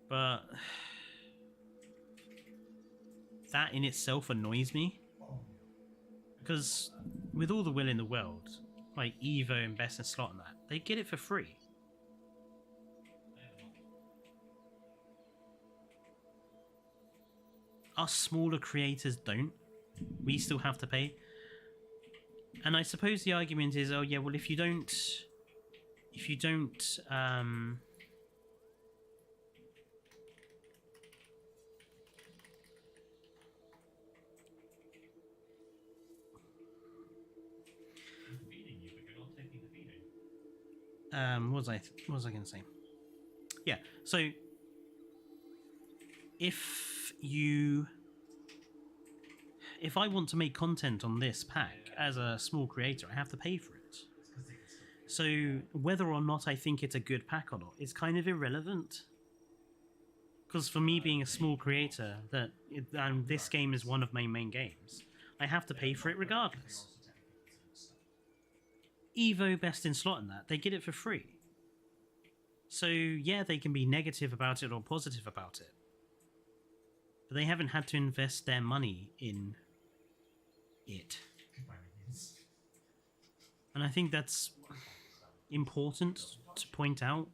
but that in itself annoys me, because with all the will in the world, like Evo and Best in Slot and that, they get it for free. Us smaller creators don't. We still have to pay. And I suppose the argument is, oh yeah, well if you don't what was I going to say? Yeah, so if I want to make content on this pack as a small creator, I have to pay for it. So whether or not I think it's a good pack or not is kind of irrelevant. Because for me being a small creator, and this game is one of my main games, I have to pay for it regardless. Evo, Best in Slot and that, they get it for free. So yeah, they can be negative about it or positive about it. But they haven't had to invest their money in it. And I think that's important to point out.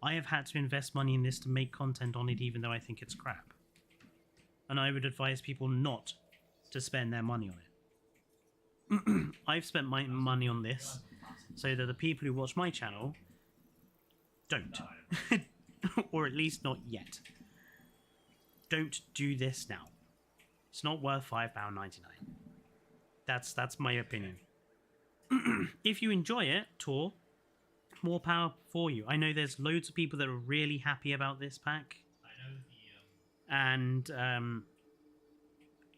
I have had to invest money in this to make content on it, even though I think it's crap. And I would advise people not to spend their money on it. I've spent my money on this so that the people who watch my channel don't. Or at least not yet. Don't do this now. It's not worth £5.99. That's my opinion. If you enjoy it, Tor, more power for you. I know there's loads of people that are really happy about this pack. And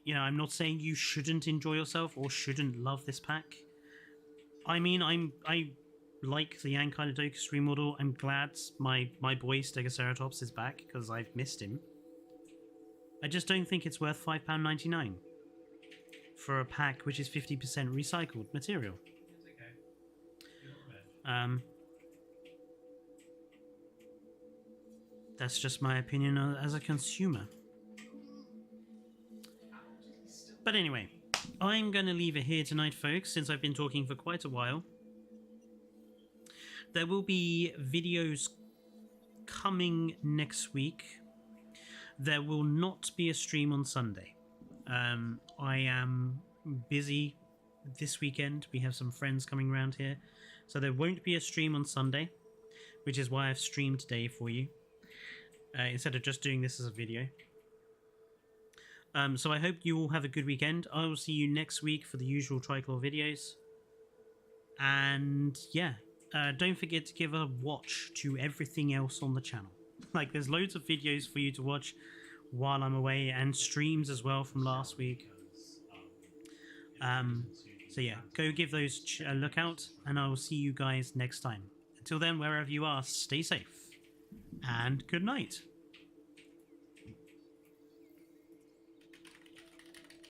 you know, I'm not saying you shouldn't enjoy yourself or shouldn't love this pack. I mean, I like the Ankylodocus remodel. I'm glad my boy Stegoceratops is back because I've missed him. I just don't think it's worth £5.99 for a pack which is 50% recycled material. That's just my opinion as a consumer. But anyway, I'm going to leave it here tonight, folks, since I've been talking for quite a while. There will be videos coming next week. There will not be a stream on Sunday. I am busy this weekend. We have some friends coming around here. So there won't be a stream on Sunday, which is why I've streamed today for you, instead of just doing this as a video. So I hope you all have a good weekend. I will see you next week for the usual Trichlor videos. And yeah, don't forget to give a watch to everything else on the channel. Like, there's loads of videos for you to watch while I'm away, and streams as well from last week. So yeah, go give those a look out, and I will see you guys next time. Until then, wherever you are, stay safe, and good night.